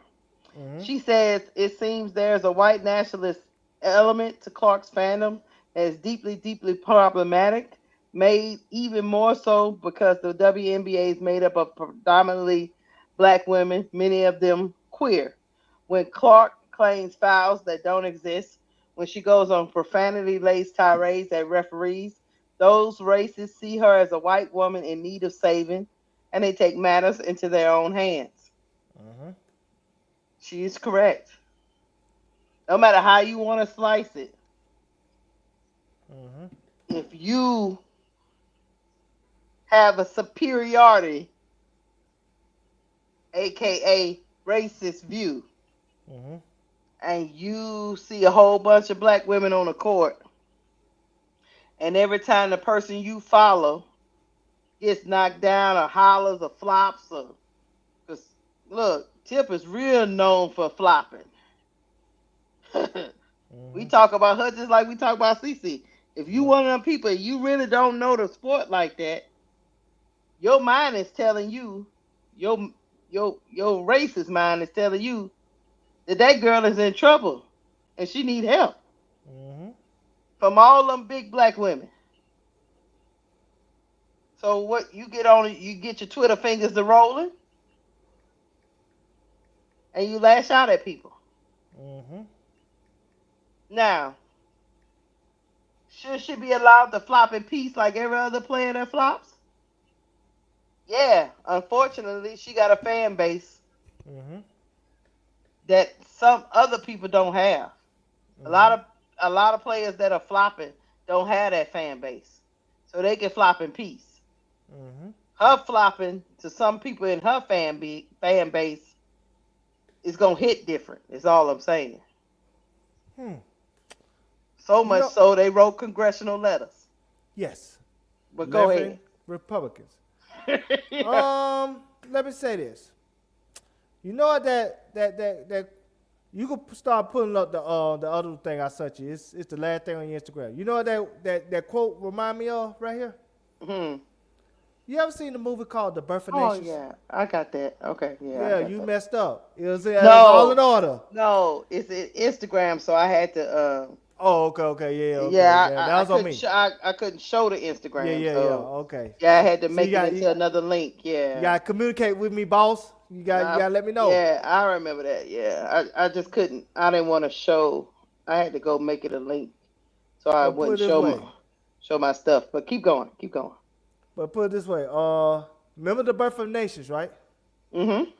C: Mm-hmm.
B: She says it seems there's a white nationalist element to Clark's fandom that is deeply, deeply problematic, made even more so because the WNBA is made up of predominantly black women, many of them queer. When Clark claims fouls that don't exist, when she goes on profanity-laced tirades at referees, those racists see her as a white woman in need of saving, and they take matters into their own hands.
C: Mm-hmm.
B: She is correct. No matter how you want to slice it,
C: Mm-hmm.
B: if you have a superiority, aka racist view,
C: Mm-hmm.
B: and you see a whole bunch of black women on the court, and every time the person you follow gets knocked down or hollers or flops, or because look, Tip is real known for flopping. We talk about her just like we talk about Cece. If you one of them people, you really don't know the sport like that, your mind is telling you, your racist mind is telling you that girl is in trouble and she need help from all them big black women. So what you get on? You get your Twitter fingers to rolling, and you lash out at people.
C: Mm-hmm.
B: Now, should she be allowed to flop in peace like every other player that flops? Yeah, unfortunately, she got a fan base that some other people don't have. A lot of players that are flopping don't have that fan base, so they can flop in peace. Her flopping to some people in her fan base is gonna hit different. Is all I'm saying. So much so they wrote congressional letters.
C: Yes.
B: But go ahead.
C: Republicans.
B: Yeah.
C: Let me say this. You know that you can start pulling up the other thing I sent you. It's the last thing on your Instagram. You know what that quote remind me of right here? You ever seen the movie called The Birth of Nations?
B: Oh yeah, I got that. Okay, yeah.
C: Yeah, you messed up. It was
B: No.
C: all in order.
B: No, it's Instagram, so I had to.
C: Oh, okay, yeah, okay.
B: Yeah,
C: that was on me.
B: I couldn't show the Instagram.
C: Yeah,
B: okay. Yeah, I had to make it into another link. Yeah.
C: You gotta communicate with me, boss. You gotta let me know.
B: Yeah, I remember that. Yeah, I just couldn't. I didn't want to show. I had to go make it a link, so I wouldn't show my stuff. But keep going.
C: But put it this way. Remember the Birth of Nations, right?
B: Mm-hmm.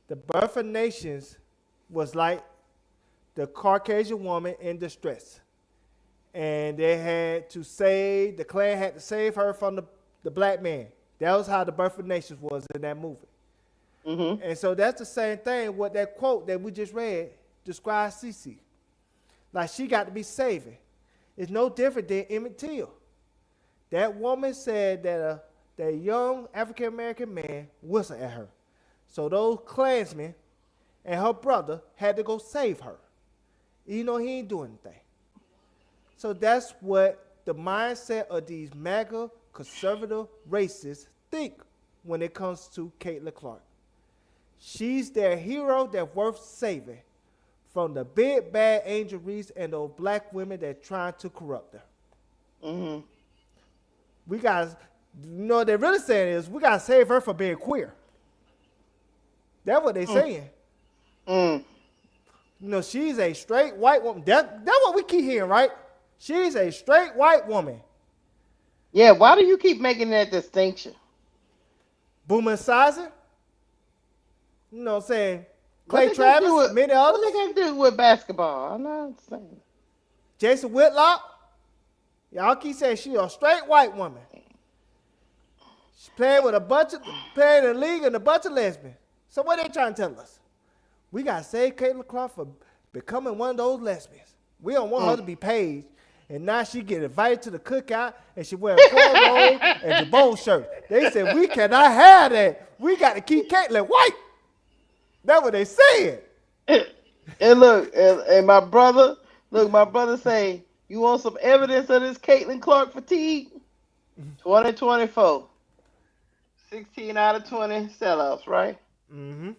C: The Birth of Nations was like the Caucasian woman in distress. And the Klan had to save her from the black man. That was how the Birth of Nations was in that movie. And so that's the same thing with that quote that we just read describes Cece. Like she got to be saving. It's no different than Emmett Till. That woman said that that young African-American man whistled at her. So those Klansmen and her brother had to go save her. Even though he ain't doing anything. So that's what the mindset of these MAGA conservative racists think when it comes to Caitlin Clark. She's their hero that's worth saving from the big bad Angel Reese and those black women that trying to corrupt her.
B: Mm-hmm.
C: We got, what they're really saying is we got to save her for being queer. That's what they're saying. She's a straight white woman. That's what we keep hearing, right? She's a straight white woman.
B: Yeah, why do you keep making that distinction?
C: Boomer Esiason. You know what I'm saying? Clay Travis, many others.
B: What they got to do with basketball? I'm not saying.
C: Jason Whitlock. Y'all keep saying she's a straight white woman. She's playing in the league and a bunch of lesbians. So what they trying to tell us? We got to save Caitlin Clark for becoming one of those lesbians. We don't want her to be Paige. And now she get invited to the cookout and she wear a cornrow and the bowl shirt. They said, we cannot have that. We got to keep Caitlin white. That's what they said.
B: And look, and my brother say, you want some evidence of this Caitlin Clark fatigue? 2024. 16 out of 20 sellouts, right?
C: Mm-hmm.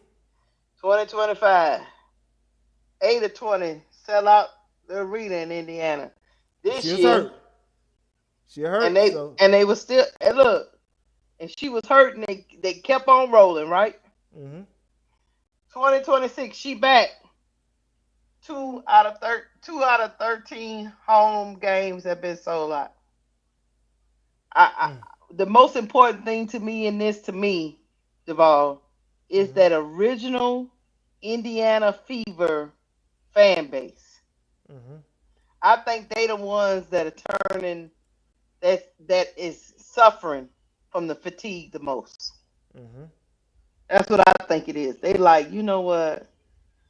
B: 2025. 8 of 20 sell out the arena in Indiana. This year.
C: Hurt. She hurt.
B: And they was still, and look, and she was hurt and they kept on rolling, right?
C: Mm-hmm.
B: 2026, she back. 2 out of 13 home games have been sold out. The most important thing to me, Duval, is that original Indiana Fever fan base.
C: Mm-hmm.
B: I think they the ones that are turning, that is suffering from the fatigue the most.
C: Mm-hmm.
B: That's what I think it is. They like, you know what?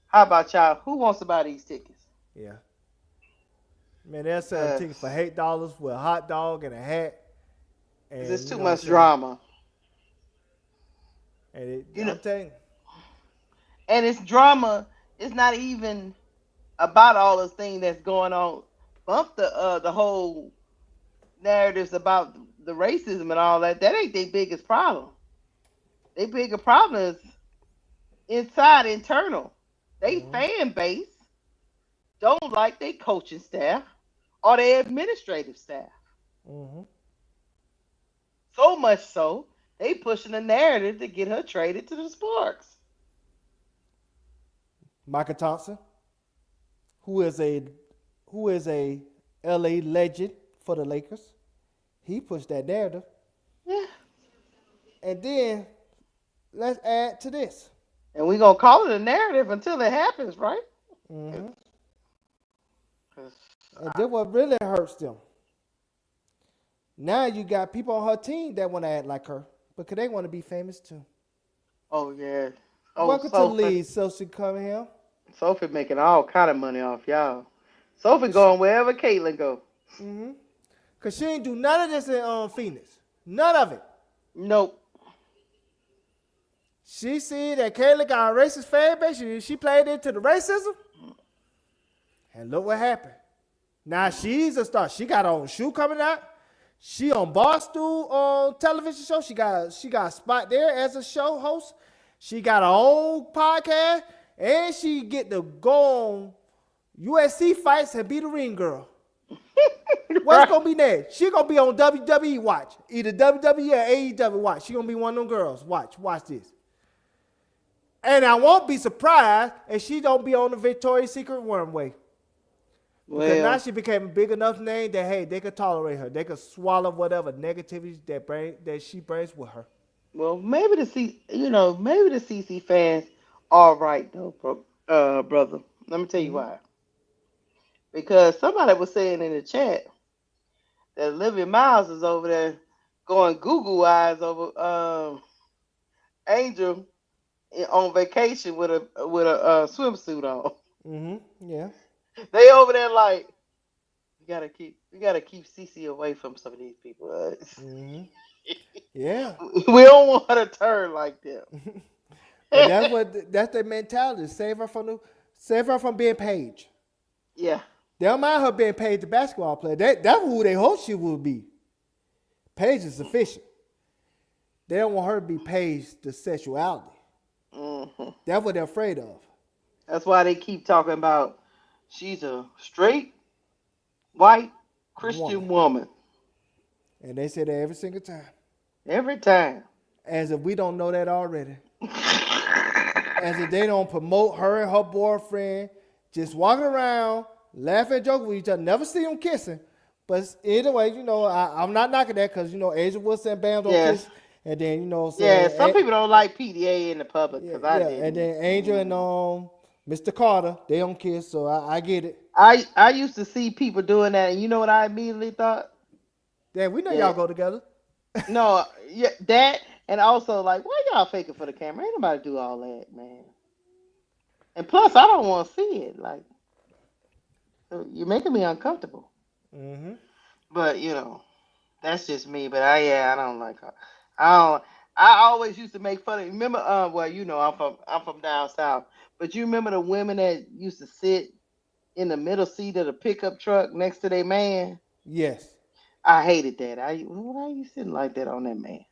B: How about y'all? Who wants to buy these tickets?
C: Yeah. Man, they're selling tickets for $8 with a hot dog and a hat. And
B: it's too much drama.
C: And I'm telling you.
B: And it's drama. It's not even about all this thing that's going on. Bump the whole narratives about the racism and all that. That ain't their biggest problem. Their bigger problem is internal. They fan base don't like their coaching staff or their administrative staff.
C: Mm-hmm.
B: So much so, they pushing a narrative to get her traded to the Sparks.
C: Micah Thompson, who is a LA legend for the Lakers, he pushed that narrative.
B: Yeah.
C: And then let's add to this.
B: And we're going to call it a narrative until it happens, right?
C: Mm-hmm. And then what really hurts them. Now you got people on her team that want to act like her, because they want to be famous too.
B: Oh, yeah. Oh,
C: welcome to the league, Sophie Cunningham.
B: Sophie making all kind of money off y'all. Sophie going wherever Caitlin go.
C: Mm-hmm. Because she ain't do none of this in Phoenix. None of it.
B: Nope.
C: She see that Caitlin got a racist fan base. She played into the racism. And look what happened. Now she's a star. She got her own shoe coming out. She on Barstool television show. She got a spot there as a show host. She got her own podcast. And she get to go on USC fights and be the ring girl. What's going to be next? She going to be on WWE watch. Either WWE or AEW watch. She going to be one of them girls. Watch this. And I won't be surprised if she don't be on the Victoria's Secret runway. Because now she became a big enough name that, hey, they could tolerate her. They could swallow whatever negativity that she brings with her.
B: Well, maybe the CC fans are right, though, brother. Let me tell you why. Because somebody was saying in the chat that Olivia Miles is over there going Google eyes over Angel on vacation with a swimsuit on.
C: Mm-hmm. Yeah.
B: They over there like, we gotta keep CC away from some of these people.
C: Mm-hmm. Yeah.
B: We don't want her to turn like them.
C: That's their mentality. Save her from being Paige.
B: Yeah.
C: They don't mind her being Paige, the basketball player. That's who they hope she will be. Paige is sufficient. They don't want her to be paged to sexuality.
B: Mm-hmm.
C: That's what they're afraid of.
B: That's why they keep talking about she's a straight, white,
C: Woman.
B: Christian woman.
C: And they say that every single time.
B: Every time.
C: As if we don't know that already. As if they don't promote her and her boyfriend just walking around, laughing and joking with each other. Never see them kissing. But anyway, I'm not knocking that because, Asia Wilson and Bam don't kiss. And then,
B: yeah, some people don't like PDA in the public because I did.
C: And then Angel and Mr. Carter, they don't kiss, so I get it.
B: I used to see people doing that, and you know what I immediately thought?
C: Damn, we know y'all go together.
B: No, yeah, that, and also, like, why y'all faking for the camera? Ain't nobody do all that, man. And plus, I don't want to see it. Like, you're making me uncomfortable.
C: Mm-hmm.
B: But, that's just me. But I don't like her. I always used to make fun of. Remember, I'm from down south. But you remember the women that used to sit in the middle seat of the pickup truck next to their man?
C: Yes.
B: I hated that. Why are you sitting like that on that man?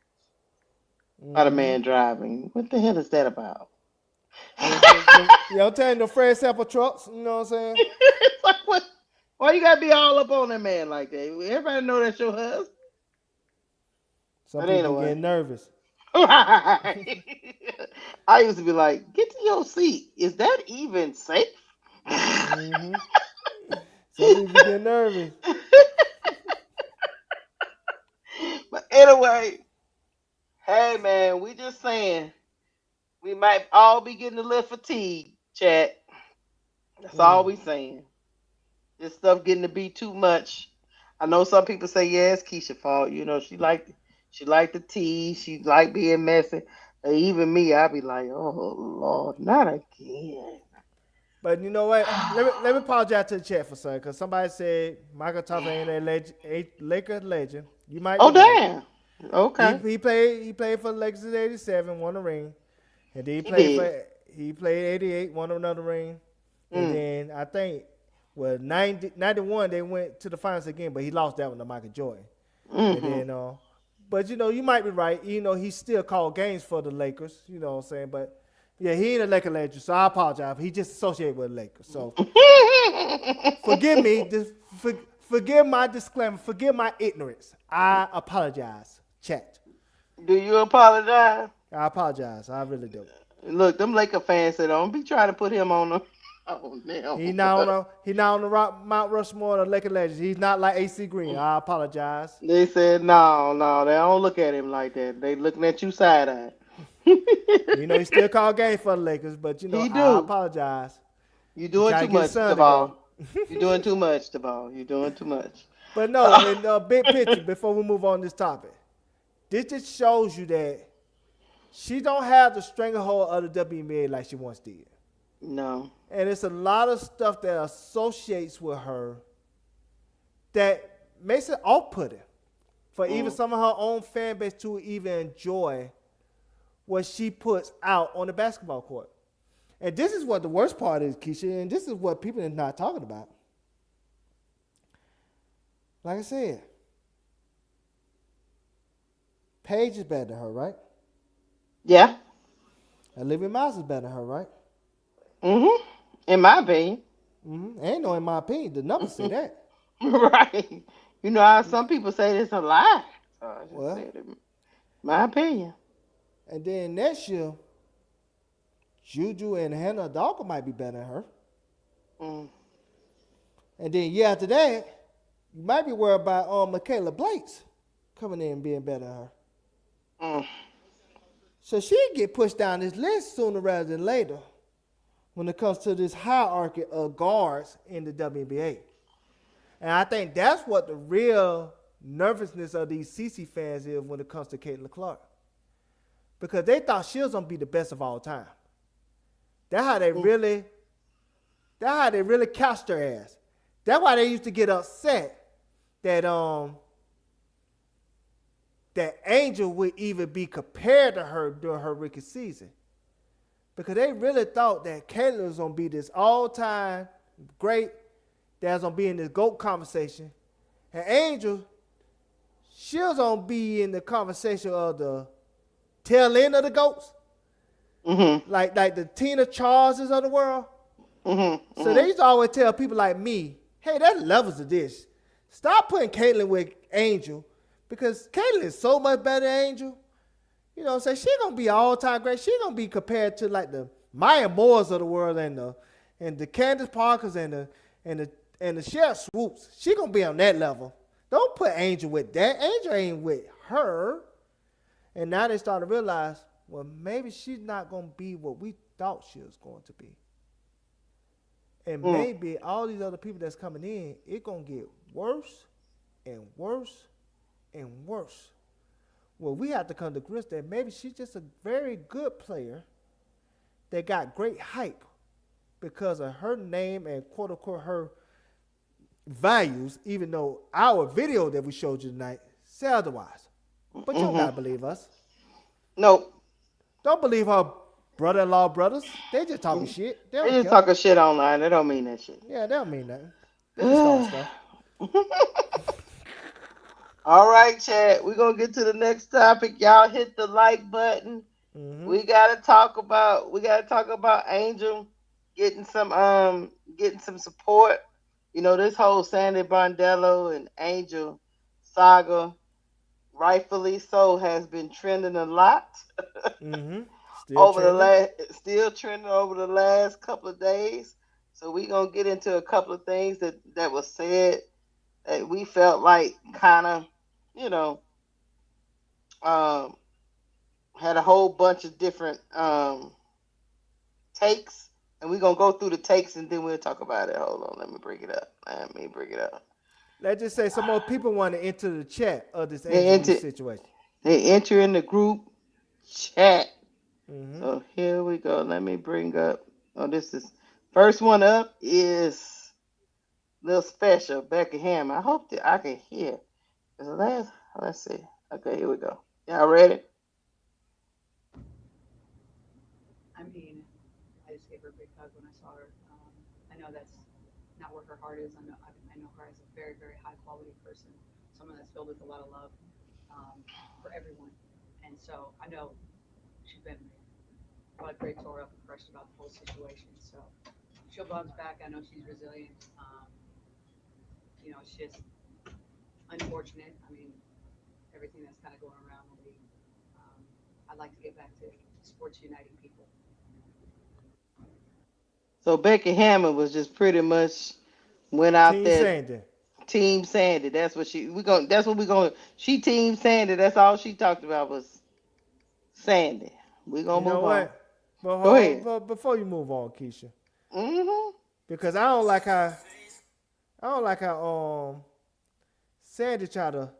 B: Not a man driving. What the hell is that about?
C: I'm telling you, the Fred Sample trucks. You know what I'm saying?
B: It's like, what? Why you gotta be all up on that man like that? Everybody know that's your husband.
C: Some people get nervous.
B: I used to be like, get to your seat. Is that even safe?
C: Mm-hmm. Some people get nervous.
B: But anyway, hey man, we just saying we might all be getting a little fatigued, chat. That's all we saying. This stuff getting to be too much. I know some people say, yeah, it's Keysha's fault. She liked the tea. She liked being messy. And even me, I be like, oh Lord, not again.
C: But you know what? let me apologize to the chat for something, because somebody said Michael Thompson ain't a Laker legend. You might.
B: Oh damn. Okay.
C: He played for the Lakers in '87, won a ring, and then he played '88, won another ring, and then I think 91 they went to the finals again, but he lost that one to Michael Jordan.
B: Mm-hmm.
C: And then but you might be right. He still called games for the Lakers. You know what I'm saying? But yeah, he ain't a Laker legend, so I apologize. He just associated with the Lakers. So forgive me. Forgive my disclaimer. Forgive my ignorance. I apologize. Chat.
B: Do you apologize?
C: I apologize. I really do.
B: Look, them Laker fans said, don't be trying to put him on the. Oh no.
C: He not on the Mount Rushmore of Laker legends. He's not like AC Green. I apologize.
B: They said no, they don't look at him like that. They looking at you side eye.
C: He still call games for the Lakers, but I apologize.
B: You doing too much, Duval. You're doing too much, Duval. You're doing too much.
C: But no, in the big picture, before we move on this topic, this just shows you that she don't have the stranglehold of the WNBA like she once did.
B: No.
C: And it's a lot of stuff that associates with her that makes it off-putting for even some of her own fan base to even enjoy what she puts out on the basketball court. And this is what the worst part is, Keysha, and this is what people are not talking about. Like I said, Paige is better than her, right?
B: Yeah.
C: Olivia Miles is better than her, right?
B: Mm-hmm. In my opinion.
C: Mm-hmm. Ain't no in my opinion. The numbers say that.
B: Right. How some people say it's a lie. So I just said it. My opinion.
C: And then next year, Juju and Hannah Dawker might be better than her. And then year after that, you might be worried about Michaela Blake's coming in and being better than her. So she'd get pushed down this list sooner rather than later when it comes to this hierarchy of guards in the WNBA. And I think that's what the real nervousness of these CC fans is when it comes to Caitlin Clark. Because they thought she was going to be the best of all time. That's how they really couched her ass. That's why they used to get upset that that Angel would even be compared to her during her rookie season. Because they really thought that Caitlin was going to be this all-time great, that was going to be in this GOAT conversation. And Angel, she was going to be in the conversation of the tail end of the GOATs,
B: Mm-hmm.
C: like the Tina Charleses of the world.
B: Mm-hmm.
C: So they used to always tell people like me, hey, there's levels of this. Stop putting Caitlyn with Angel because Caitlyn is so much better than Angel. You know what I'm saying? She's going to be all-time great. She's going to be compared to like the Maya Moores of the world and the Candace Parkers and the Cheryl Swoops. She's going to be on that level. Don't put Angel with that. Angel ain't with her. And now they start to realize, well, maybe she's not going to be what we thought she was going to be. And maybe all these other people that's coming in, it's going to get worse and worse and worse. Well, we have to come to grips that maybe she's just a very good player that got great hype because of her name and quote unquote her values, even though our video that we showed you tonight said otherwise. But you don't gotta believe us.
B: Nope.
C: Don't believe her brother-in-law brothers. They just talking shit. They
B: They just talking shit online. They don't mean that shit.
C: Yeah, they don't mean nothing. They just start stuff.
B: All right, Chad. We're gonna get to the next topic. Y'all hit the like button.
C: Mm-hmm.
B: We gotta talk about Angel getting some support. You know, this whole Sandy Brondello and Angel saga, rightfully so, has been trending a lot.
C: Mm-hmm.
B: Still trending over the last couple of days. So we're gonna get into a couple of things that was said that we felt like kind of, you know, had a whole bunch of different takes, and we're gonna go through the takes and then we'll talk about it. Hold on, let me bring it up.
C: Let's just say some more people want to enter the chat of this Angel situation.
B: They enter in the group chat.
C: Mm-hmm.
B: So here we go. Let me bring up. Oh, this is first one up is little special Becky Hammond. I hope that I can hear. Let's see. Okay, here we go. Y'all ready?
F: I mean, I just gave her a big hug when I saw her. I know that's not where her heart is. I know her as a very, very high quality person, someone that's filled with a lot of love for everyone. And so I know she's been probably pretty tore up and crushed about the whole situation. So she'll bounce back. I know she's resilient. You know, it's just unfortunate. I mean, everything that's kind of going around the league. I'd like to get back to sports uniting people.
B: So Becky Hammond was just pretty much went out
C: Team
B: there.
C: Sandy.
B: Team Sandy. That's what she Team Sandy. That's all she talked about was Sandy. We're gonna move on.
C: But
B: Go ahead.
C: But before you move on, Keysha.
B: Mm-hmm.
C: Because I don't like how Sandy try to,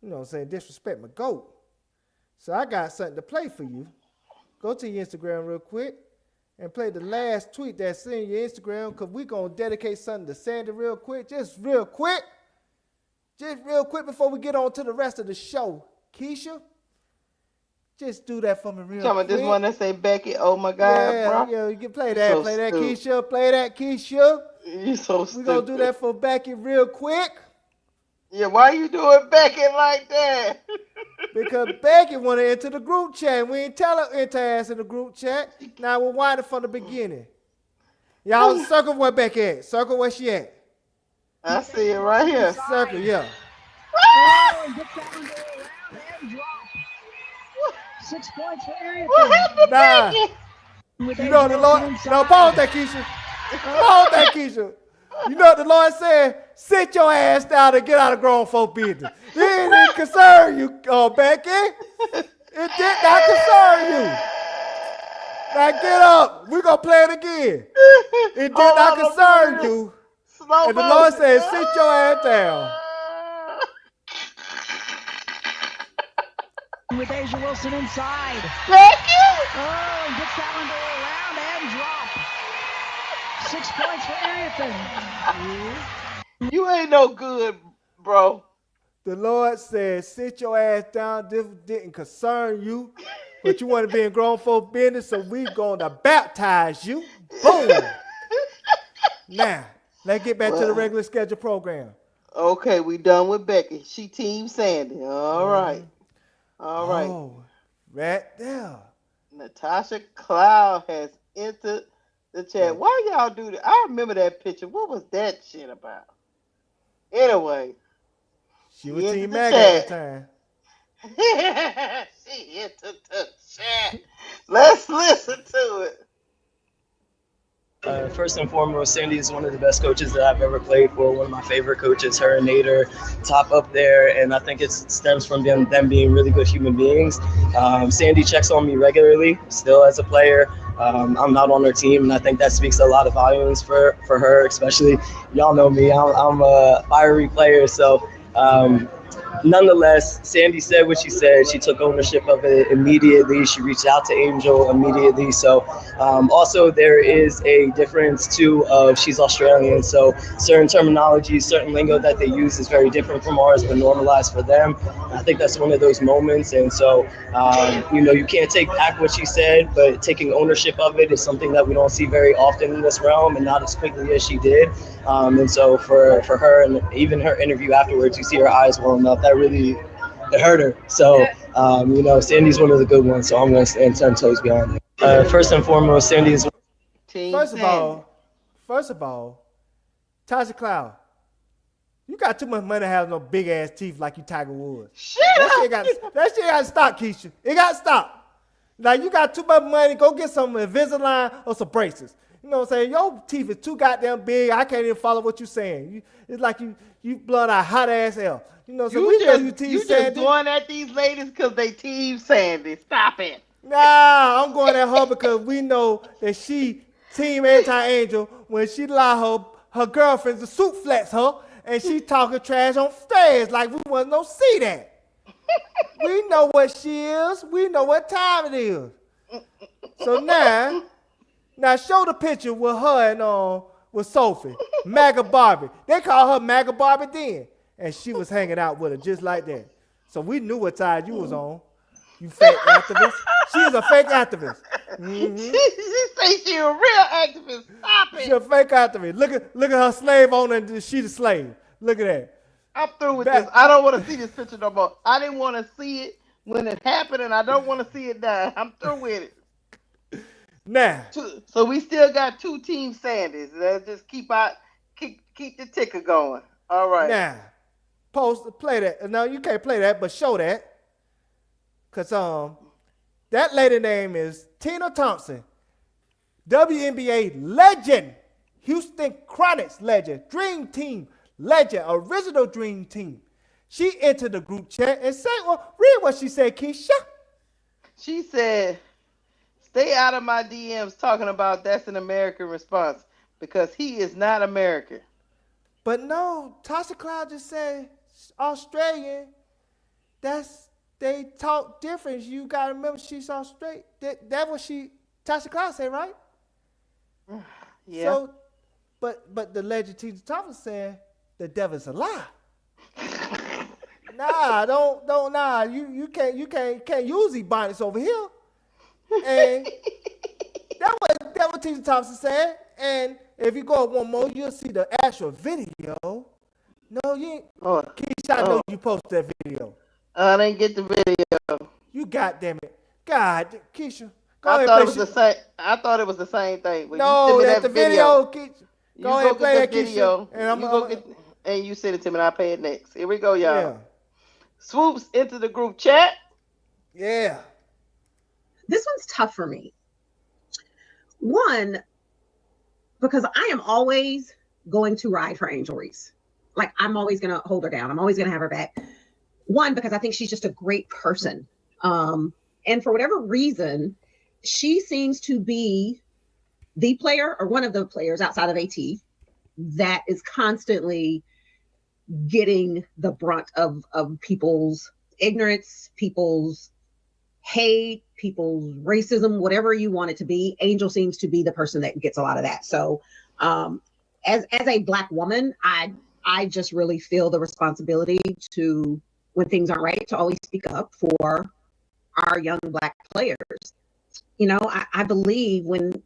C: you know what I'm saying, disrespect my GOAT. So I got something to play for you. Go to your Instagram real quick and play the last tweet that's in your Instagram because we're going to dedicate something to Sandy real quick. Just real quick before we get on to the rest of the show. Keysha, just do that for me real quick.
B: This one that say Becky, oh my God, bro.
C: Yeah, you can play that.
B: So
C: play that,
B: stupid.
C: Keysha. Play that, Keysha.
B: You so stupid.
C: We're going to do that for Becky real quick.
B: Yeah, why you doing Becky like that?
C: Because Becky want to enter the group chat. We ain't tell her enter ass in the group chat. Now we're winding from the beginning. Y'all circle where Becky at. Circle where she at.
B: I see it right here.
C: Circle, yeah.
G: Oh, get that one around and drop. 6 points for Ariel.
B: What happened,
C: Nah.
G: With
C: You know what the Lord. No, pause that, Keysha. Pause that, Keysha. You know what the Lord said? Sit your ass down and get out of grown folk business. It didn't concern you, Becky. It did not concern you. Now get up. We're going to play it again. It did not concern you. And the Lord said, sit your ass down.
G: with Asia Wilson inside.
B: Becky!
G: Oh, gets that one to go around and drop. 6 points for Ariel.
B: You ain't no good, bro.
C: The Lord said, sit your ass down. This didn't concern you. But you want to be in grown folk business, so we going to baptize you. Boom. Now, let's get back to the regular schedule program.
B: Okay, we done with Becky. She Team Sandy. All right. All right.
C: Oh, Right there.
B: Natasha Cloud has entered the chat. Why y'all do that? I remember that picture. What was that shit about? Anyway,
C: She was
B: entered
C: Team
B: the
C: Mag
B: chat.
C: at the time.
B: She entered the chat. Let's listen to it.
H: First and foremost, Sandy is one of the best coaches that I've ever played for. One of my favorite coaches. Her and Nate are top up there, and I think it stems from them being really good human beings. Sandy checks on me regularly, still as a player. I'm not on her team, and I think that speaks a lot of volumes for her, especially. Y'all know me. I'm a fiery player, so nonetheless, Sandy said what she said. She took ownership of it immediately. She reached out to Angel immediately. So also there is a difference too of she's Australian. So certain terminology, certain lingo that they use is very different from ours, but normalized for them. I think that's one of those moments. And so, you can't take back what she said, but taking ownership of it is something that we don't see very often in this realm, and not as quickly as she did. And so for her, and even her interview afterwards, you see her eyes welling up. That really, it hurt her. So, Sandy's one of the good ones, so I'm going to stand 10 toes behind her. First and foremost, Sandy is...
C: First of all, Tasha Cloud, you got too much money to have no big ass teeth like you Tiger Woods. That shit got to stop, Keysha. It got to stop. Like, you got too much money, go get some Invisalign or some braces. You know what I'm saying? Your teeth is too goddamn big. I can't even follow what you're saying. It's like you blowing out hot ass air. You know, so we know you Team Sandy.
B: Just going at these ladies because they Team Sandy. Stop it.
C: Nah, I'm going at her because we know that she Team Anti-Angel when she allow her girlfriends to suit flex her and she talking trash on stage like we wasn't no see that. We know what she is. We know what time it is. So now show the picture with her and with Sophie, MAGA Barbie. They call her MAGA Barbie then, and she was hanging out with her just like that. So we knew what side you was on. You fake activist. She's a fake activist. Mm-hmm.
B: She say she a real activist. Stop it.
C: She a fake activist. Look at her slave owner, and she the slave. Look at that.
B: I'm through with this. I don't want to see this picture no more. I didn't want to see it when it happened, and I don't want to see it now. I'm through with it.
C: Now,
B: so we still got two Team Sandys. Let's just keep the ticker going. All right.
C: Now, play that. No, you can't play that, but show that. Cause that lady name is Tina Thompson, WNBA legend, Houston Chronicles legend, Dream Team legend, original Dream Team. She entered the group chat and said, read what she said, Keysha.
B: She said, stay out of my DMs talking about that's an American response because he is not American.
C: But no, Tasha Cloud just said Australian. They talk different. You gotta remember she's Australian. That what Tasha Cloud said, right?
B: Yeah.
C: So, but the legend Tina Thompson said the devil's a lie. Nah, don't. You can't use Ebonics over here. And that what Tina Thompson said. And if you go up one more, you'll see the actual video. No, you ain't. Keysha, I know you posted that video.
B: I didn't get the video.
C: You goddamn it. God, Keysha.
B: I thought it was the same thing. But
C: no,
B: you
C: that's the video, Keysha. Go ahead and play that
B: video.
C: Keysha.
B: And you send it to me and I'll pay it next. Here we go, y'all.
C: Yeah.
B: Swoops into the group chat.
C: Yeah.
I: This one's tough for me. One, because I am always going to ride for Angel Reese. Like, I'm always going to hold her down. I'm always going to have her back. One, because I think she's just a great person. And for whatever reason, she seems to be the player or one of the players outside of AT that is constantly getting the brunt of people's ignorance, people's hate, people's racism, whatever you want it to be. Angel seems to be the person that gets a lot of that. So as a Black woman, I just really feel the responsibility to, when things aren't right, to always speak up for our young Black players. You know, I believe when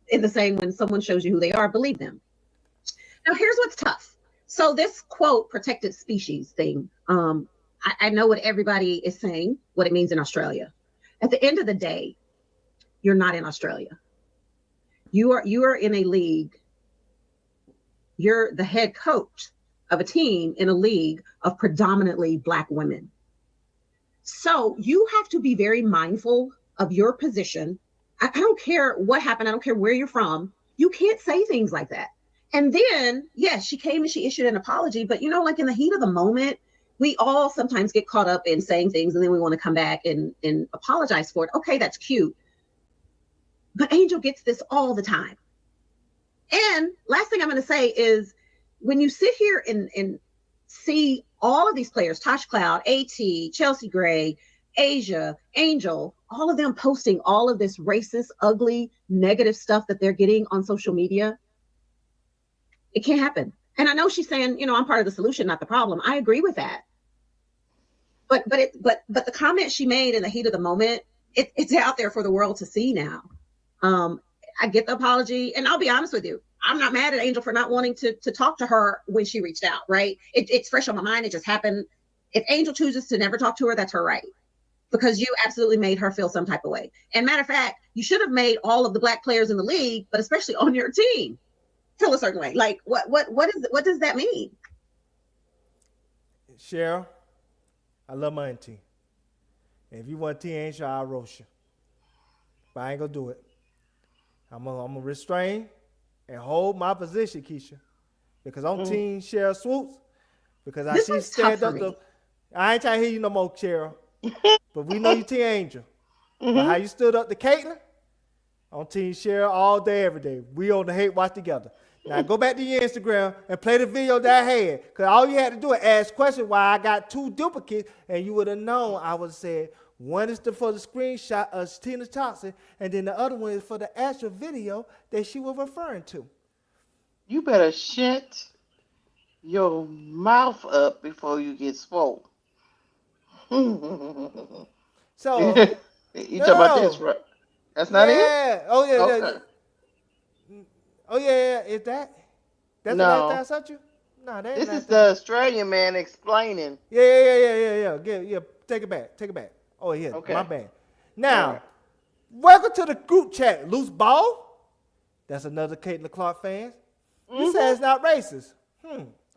I: someone shows you who they are, believe them. Now, here's what's tough. So this quote, protected species thing, I know what everybody is saying, what it means in Australia. At the end of the day, you're not in Australia. You are in a league. You're the head coach of a team in a league of predominantly Black women. So you have to be very mindful of your position. I don't care what happened. I don't care where you're from. You can't say things like that. And then, yes, she came and she issued an apology. But, like in the heat of the moment, we all sometimes get caught up in saying things and then we want to come back and apologize for it. Okay, that's cute. But Angel gets this all the time. And last thing I'm going to say is when you sit here and see all of these players, Tosh Cloud, AT, Chelsea Gray, Asia, Angel, all of them posting all of this racist, ugly, negative stuff that they're getting on social media, it can't happen. And I know she's saying, I'm part of the solution, not the problem. I agree with that. But the comment she made in the heat of the moment, it's out there for the world to see now. I get the apology, and I'll be honest with you. I'm not mad at Angel for not wanting to talk to her when she reached out, right? It's fresh on my mind. It just happened. If Angel chooses to never talk to her, that's her right. Because you absolutely made her feel some type of way. And matter of fact, you should have made all of the Black players in the league, but especially on your team, feel a certain way. Like, what does that mean?
C: Cheryl, I love my auntie. And if you want Tea Angel, I'll roast you. But I ain't gonna do it. I'm gonna restrain and hold my position, Keysha. Because I'm Team Cheryl Swoops. Because she stand up to. I ain't trying to hear you no more, Cheryl. But we know you Team Angel. But how you stood up to Caitlin, on Team Cheryl all day, every day. We on the hate watch together. Now go back to your Instagram and play the video that I had. Because all you had to do is ask questions why I got 2 duplicates, and you would have known. I would have said, one is for the screenshot of Tina Thompson, and then the other one is for the actual video that she was referring to.
B: You better shut your mouth up before you get swole.
C: So
B: you talking about this, right? That's not it?
C: Oh yeah.
B: Okay.
C: Oh yeah. Is that? That's the last time I sent you? No, that ain't.
B: This is the Australian man explaining.
C: Yeah. Take it back. Oh yeah,
B: okay.
C: My bad. Now, welcome to the group chat, Loose Ball. That's another Caitlin Clark fan. You say it's not racist.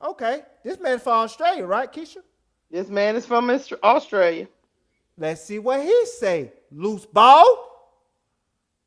C: Okay. This man's from Australia, right, Keysha?
B: This man is from Australia.
C: Let's see what he say. Loose Ball.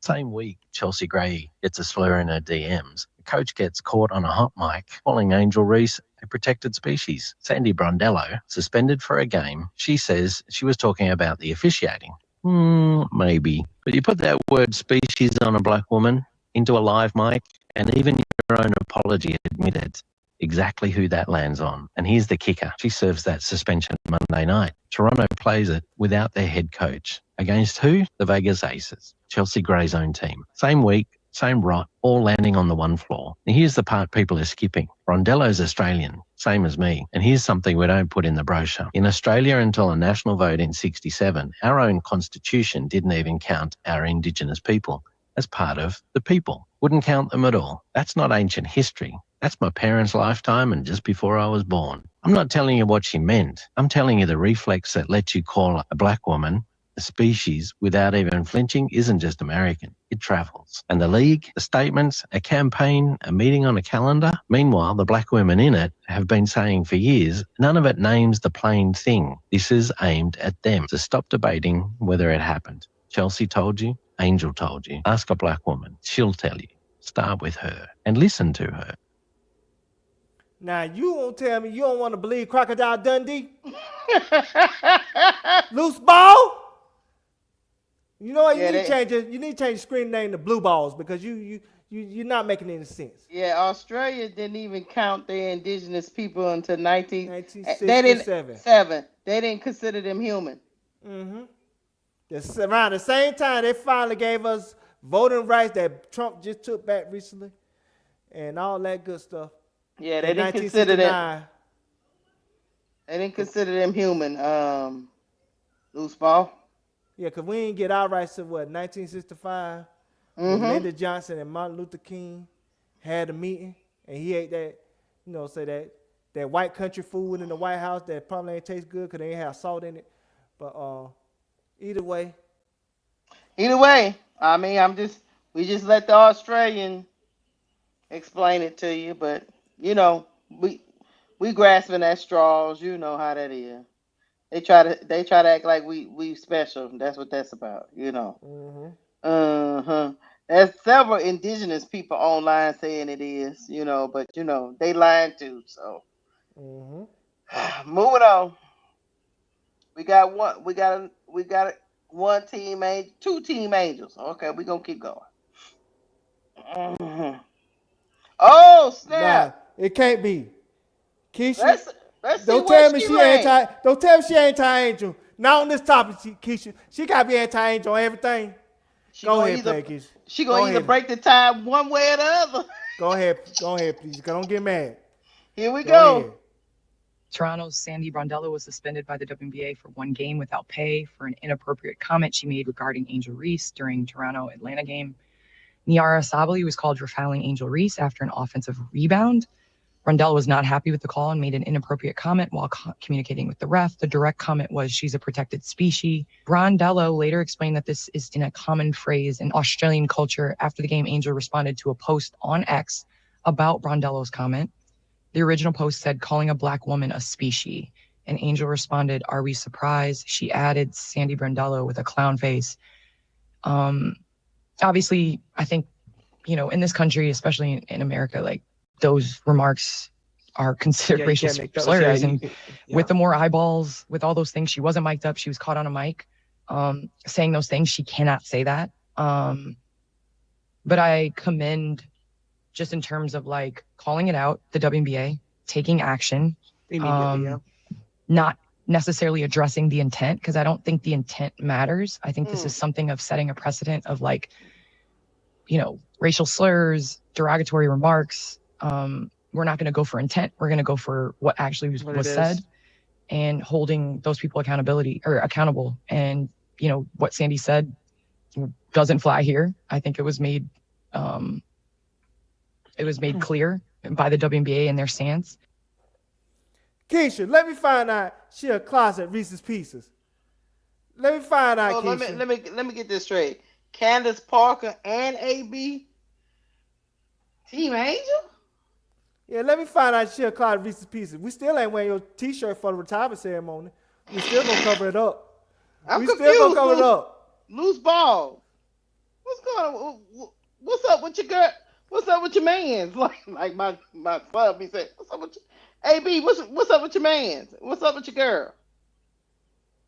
J: Same week, Chelsea Gray gets a slur in her DMs. The coach gets caught on a hot mic calling Angel Reese a protected species. Sandy Brondello suspended for a game. She says she was talking about the officiating. Maybe. But you put that word species on a Black woman into a live mic, and even your own apology admitted exactly who that lands on. And here's the kicker. She serves that suspension Monday night. Toronto plays it without their head coach. Against who? The Vegas Aces. Chelsea Gray's own team. Same week, same rot, all landing on the one floor. And here's the part people are skipping. Brondello's Australian, same as me. And here's something we don't put in the brochure. In Australia, until a national vote in 1967, our own constitution didn't even count our Indigenous people as part of the people. Wouldn't count them at all. That's not ancient history. That's my parents' lifetime and just before I was born. I'm not telling you what she meant. I'm telling you the reflex that lets you call a Black woman a species without even flinching isn't just American. It travels. And the league, the statements, a campaign, a meeting on a calendar, meanwhile, the Black women in it have been saying for years, none of it names the plain thing. This is aimed at them. So stop debating whether it happened. Chelsea told you. Angel told you. Ask a Black woman. She'll tell you. Start with her and listen to her.
C: Now, you won't tell me you don't want to believe Crocodile Dundee? Loose Ball? You know what? You need to change your screen name to Blue Balls because you're not making any sense.
B: Yeah, Australia didn't even count their indigenous people until
C: 1967.
B: They didn't consider them human.
C: Around the same time, they finally gave us voting rights that Trump just took back recently and all that good stuff.
B: Yeah, they didn't consider them. They didn't consider them human. Loose Ball.
C: Yeah, because we didn't get our rights to 1965. Lyndon Johnson and Martin Luther King had a meeting, and he ate that, say that white country food in the White House that probably ain't taste good because they ain't have salt in it. But either way,
B: Either way, I mean, we just let the Australian explain it to you, but you know, we grasping at straws. You know how that is. They try to act like we special. That's what that's about. You know.
C: Mm-hmm.
B: Uh-huh. There's several indigenous people online saying it is, but they lying too. So
C: Mm-hmm.
B: moving on. We got one team angel, two team angels. Okay, we gonna keep going. Mhm. Oh
C: Nah,
B: snap!
C: it can't be. Keisha,
B: Let's see
C: don't
B: where
C: tell me
B: she
C: she
B: ranked.
C: anti. Don't tell me she anti-angel. Not on this topic, Keisha. She gotta be anti-angel on everything.
B: She
C: Go
B: gonna
C: ahead,
B: either
C: play, Keisha.
B: she
C: Go
B: gonna either
C: ahead.
B: break the tie one way or the other.
C: Go ahead, please. Don't get mad.
B: Here we
C: Go
B: go.
C: ahead.
K: Toronto's Sandy Brondello was suspended by the WNBA for 1 game without pay for an inappropriate comment she made regarding Angel Reese during Toronto-Atlanta game. Niara Sabali was called for fouling Angel Reese after an offensive rebound. Brondello was not happy with the call and made an inappropriate comment while communicating with the ref. The direct comment was, "She's a protected species." Brondello later explained that this is in a common phrase in Australian culture. After the game, Angel responded to a post on X about Brondello's comment. The original post said, "Calling a black woman a species." And Angel responded, "Are we surprised?" She added Sandy Brondello with a clown face. Obviously, I think, in this country, especially in America, like, those remarks are considered racial slurs. And with the more eyeballs, with all those things, she wasn't mic'd up. She was caught on a mic saying those things. She cannot say that. But I commend, just in terms of like calling it out, the WNBA taking action, not necessarily addressing the intent, because I don't think the intent matters. I think this is something of setting a precedent of like, racial slurs, derogatory remarks. We're not going to go for intent. We're going to go for what actually was said, and holding those people accountable. And, what Sandy said doesn't fly here. I think it was made clear by the WNBA and their stance.
C: Keisha, let me find out she a closet Reese's Pieces. Let me find out, Keisha.
B: Let me get this straight. Candace Parker and AB Team Angel?
C: Yeah, let me find out she a closet Reese's Pieces. We still ain't wearing your T-shirt for the retirement ceremony. We still gonna cover it up.
B: Still gonna cover it up. Loose ball. What's going on? What's up with your girl? What's up with your mans? Like my son be saying, what's up with your AB? What's up with your mans? What's up with your girl?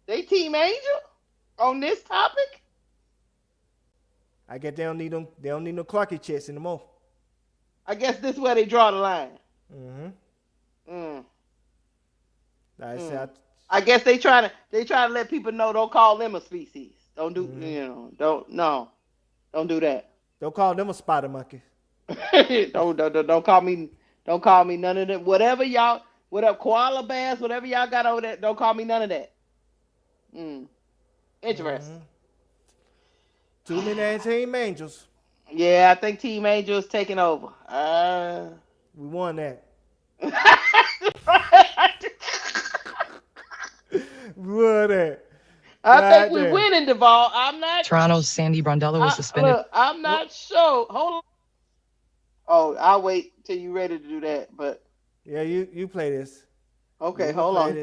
B: They Team Angel on this topic?
C: I guess they don't need them. They don't need no Clarky checks anymore.
B: I guess this is where they draw the line. I guess they try to let people know, don't call them a species. Don't do don't do that.
C: Don't call them a spider monkey.
B: don't call me none of them. Whatever koala bears, whatever y'all got over there, don't call me none of that. Interesting.
C: Too many Team Angels.
B: Yeah, I think Team Angel is taking over.
C: We won that. We won that.
B: I think we winning, Duval. I'm not.
K: Toronto's Sandy Brondello was suspended.
B: Look, I'm not sure. Hold on. Oh, I'll wait till you're ready to do that. But
C: yeah, you play this.
B: Okay, hold on.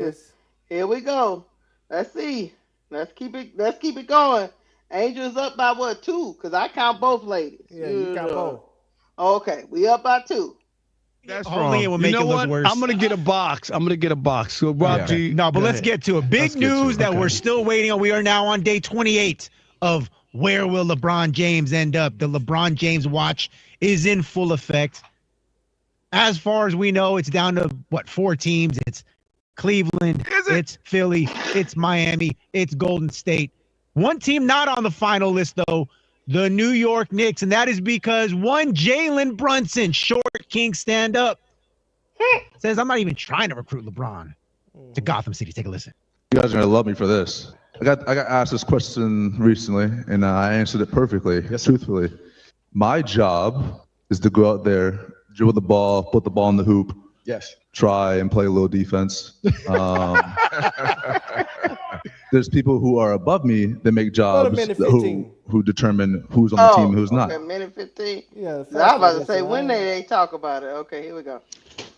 B: Here we go. Let's see. Let's keep it going. Angel's up by what, 2? Because I count both ladies.
C: Yeah, you count both.
B: Okay, we up by 2.
G: That's wrong. You know what? I'm gonna get a box. So Rob G.
L: No, but let's get to it. Big news that we're still waiting on. We are now on day 28 of where will LeBron James end up. The LeBron James watch is in full effect. As far as we know, it's down to 4 teams. It's Cleveland, it's Philly, it's Miami, it's Golden State. One team not on the final list, though, the New York Knicks, and that is because one Jalen Brunson, short king stand up, says, "I'm not even trying to recruit LeBron to Gotham City." Take a listen.
M: You guys are gonna love me for this. I got asked this question recently, and I answered it perfectly, truthfully. My job is to go out there, dribble the ball, put the ball in the hoop.
N: Yes.
M: Try and play a little defense. There's people who are above me that make jobs who determine who's on the team and who's not.
B: Okay, minute 15.
C: Yeah,
B: I was about to say, when they talk about it. Okay, here we go.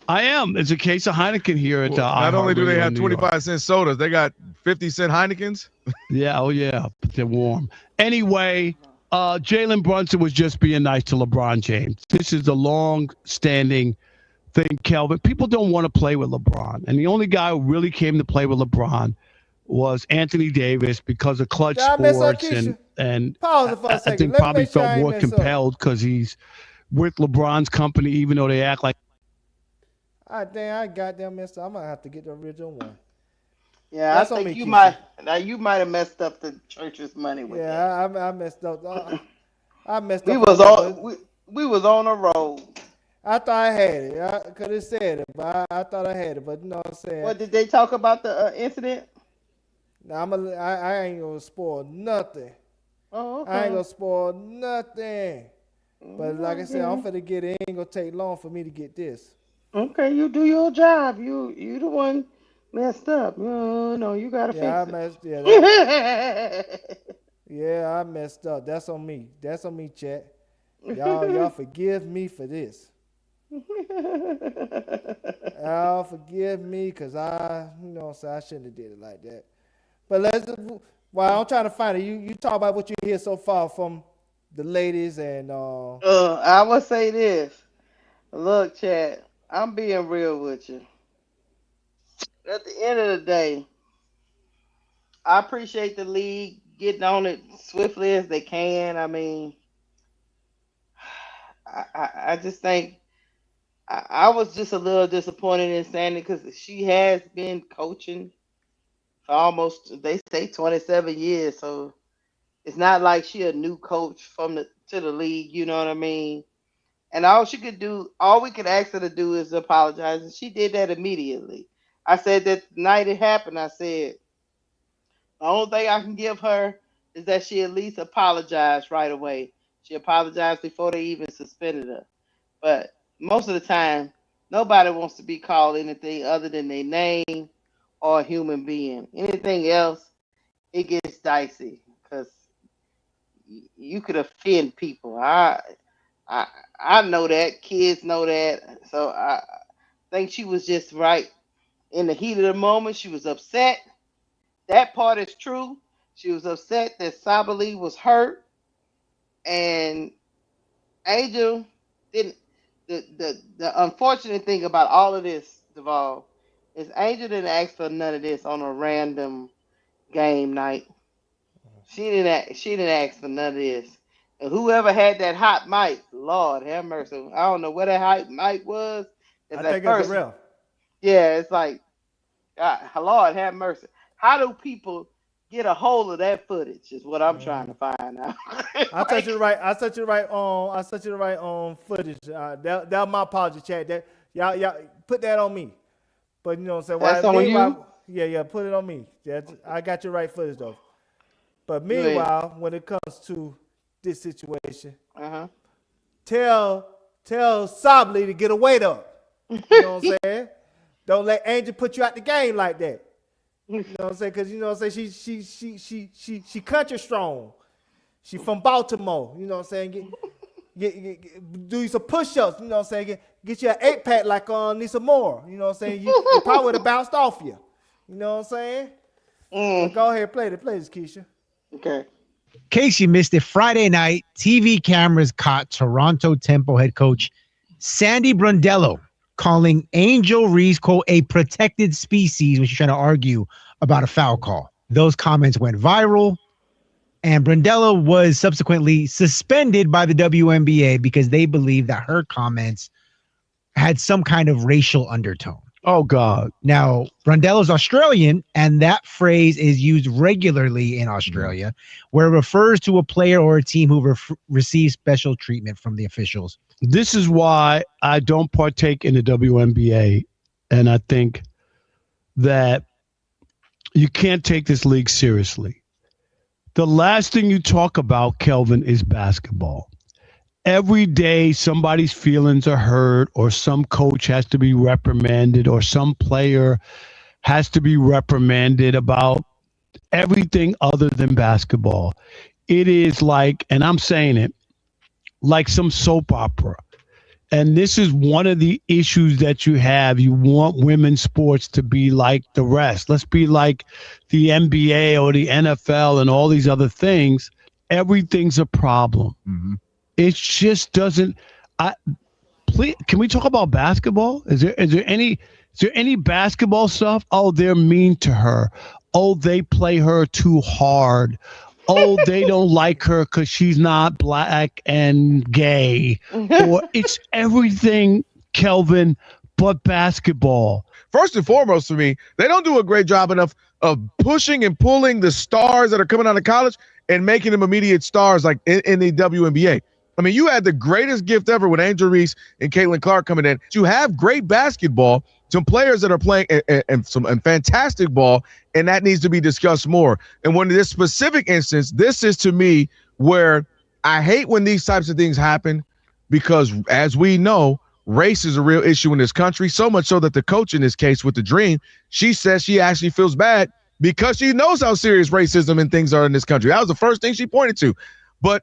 N: I am. It's a case of Heineken here at
O: Not only do they have
N: New York.
O: 25-cent sodas, they got 50-cent Heinekens.
N: Yeah, oh yeah, but they're warm. Anyway, Jalen Brunson was just being nice to LeBron James. This is a long-standing thing, Kelvin. People don't want to play with LeBron, and the only guy who really came to play with LeBron was Anthony Davis because of clutch sports, and
C: pause it for a
N: I
C: second.
N: think
C: Let me
N: probably
C: make sure I
N: felt
C: ain't
N: more
C: mess up.
N: compelled because he's with LeBron's company, even though they act like.
C: I goddamn messed up. I'm gonna have to get the original one.
B: Yeah,
C: That's
B: I
C: on
B: think
C: me,
B: you
C: Keisha.
B: might have messed up the church's money with that.
C: Yeah, I messed up. I messed
B: We
C: up.
B: was on we was on a roll.
C: I thought I had it. Could have said it, but I thought I had it. But you know what I'm saying?
B: What did they talk about the incident?
C: Now I ain't gonna spoil nothing.
B: Oh, okay.
C: I ain't gonna spoil nothing. But like I said, I'm finna get it. It ain't gonna take long for me to get this.
B: Okay, you do your job. You the one messed up. No, you gotta fix it.
C: Yeah, I messed up. That's on me. That's on me, chat. Y'all forgive me for this. Y'all forgive me because I shouldn't have did it like that. But while I'm trying to find it, you talk about what you hear so far from the ladies and
B: I would say this. Look, chat, I'm being real with you. At the end of the day, I appreciate the league getting on it swiftly as they can. I mean, I just think I was just a little disappointed in Sandy because she has been coaching for almost, they say, 27 years. So it's not like she a new coach to the league. You know what I mean? And all we could ask her to do is apologize. And she did that immediately. I said that the night it happened, I said, the only thing I can give her is that she at least apologized right away. She apologized before they even suspended her. But most of the time, nobody wants to be called anything other than their name or a human being. Anything else, it gets dicey because you could offend people. I know that. Kids know that. So I think she was just right. In the heat of the moment, she was upset. That part is true. She was upset that Sabali was hurt. And Angel didn't. The unfortunate thing about all of this, Duval, is Angel didn't ask for none of this on a random game night. She didn't ask for none of this. And whoever had that hot mic, Lord have mercy. I don't know what that hot mic was.
C: I think it was real.
B: Yeah, it's like, Lord have mercy. How do people get a hold of that footage? Is what I'm trying to find out.
C: I sent you the right footage. That was my apology, chat. That y'all put that on me. But you know what I'm saying?
B: That's on you?
C: Yeah, put it on me. I got your right footage though. But meanwhile, when it comes to this situation, tell Sabli to get a weight up. You know what I'm saying? Don't let Angel put you out the game like that. You know what I'm saying? Because you know what I'm saying, she country strong. She from Baltimore. You know what I'm saying? Do you some push-ups. You know what I'm saying? Get you an 8-pack like Nisa Moore. You know what I'm saying? You probably would have bounced off you. You know what I'm saying? Go ahead, play this, Keisha.
B: Okay.
L: In case you missed it, Friday night, TV cameras caught Toronto Tempo head coach Sandy Brondello calling Angel Reese, quote, a protected species when she's trying to argue about a foul call. Those comments went viral, and Brondello was subsequently suspended by the WNBA because they believe that her comments had some kind of racial undertone.
N: Oh, God.
L: Now, Brondello's Australian, and that phrase is used regularly in Australia, where it refers to a player or a team who receives special treatment from the officials.
N: This is why I don't partake in the WNBA, and I think that you can't take this league seriously. The last thing you talk about, Kelvin, is basketball. Every day somebody's feelings are hurt, or some coach has to be reprimanded, or some player has to be reprimanded about everything other than basketball. it is like, and I'm saying it, like some soap opera. And this is one of the issues that you have. You want women's sports to be like the rest. Let's be like the NBA or the NFL and all these other things. Everything's a problem.
O: Mm-hmm.
N: It just doesn't. Please, can we talk about basketball? Is there any basketball stuff? Oh, they're mean to her. Oh, they play her too hard. Oh, they don't like her because she's not black and gay. Or it's everything, Kelvin, but basketball.
O: First and foremost, for me, they don't do a great job enough of pushing and pulling the stars that are coming out of college and making them immediate stars like in the WNBA. I mean, you had the greatest gift ever with Angel Reese and Caitlin Clark coming in. You have great basketball, some players that are playing and fantastic ball, and that needs to be discussed more. And when this specific instance, this is to me where I hate when these types of things happen because, as we know, race is a real issue in this country, so much so that the coach in this case with the Dream, she says she actually feels bad because she knows how serious racism and things are in this country. That was the first thing she pointed to. But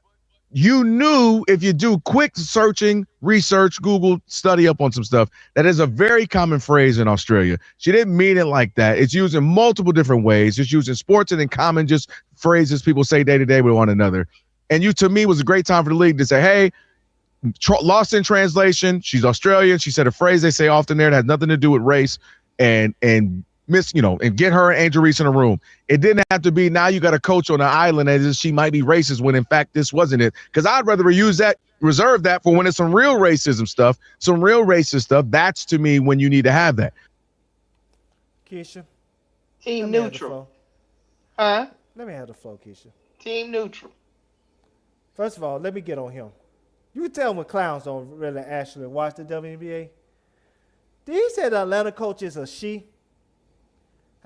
O: you knew if you do quick searching, research, Google, study up on some stuff, that is a very common phrase in Australia. She didn't mean it like that. It's used in multiple different ways. It's used in sports and in common just phrases people say day to day with one another. And to me, was a great time for the league to say, hey, lost in translation. She's Australian. She said a phrase they say often there that has nothing to do with race and get her and Angel Reese in a room. It didn't have to be now you got a coach on an island as she might be racist when in fact this wasn't it. Because I'd rather reserve that for when it's some real racism stuff, some real racist stuff. That's to me when you need to have that.
C: Keysha.
B: Team neutral.
C: Huh? Let me have the flow, Keysha.
B: Team neutral.
C: First of all, let me get on him. You can tell when clowns don't really actually watch the WNBA. Did he say the Atlanta coach is a she?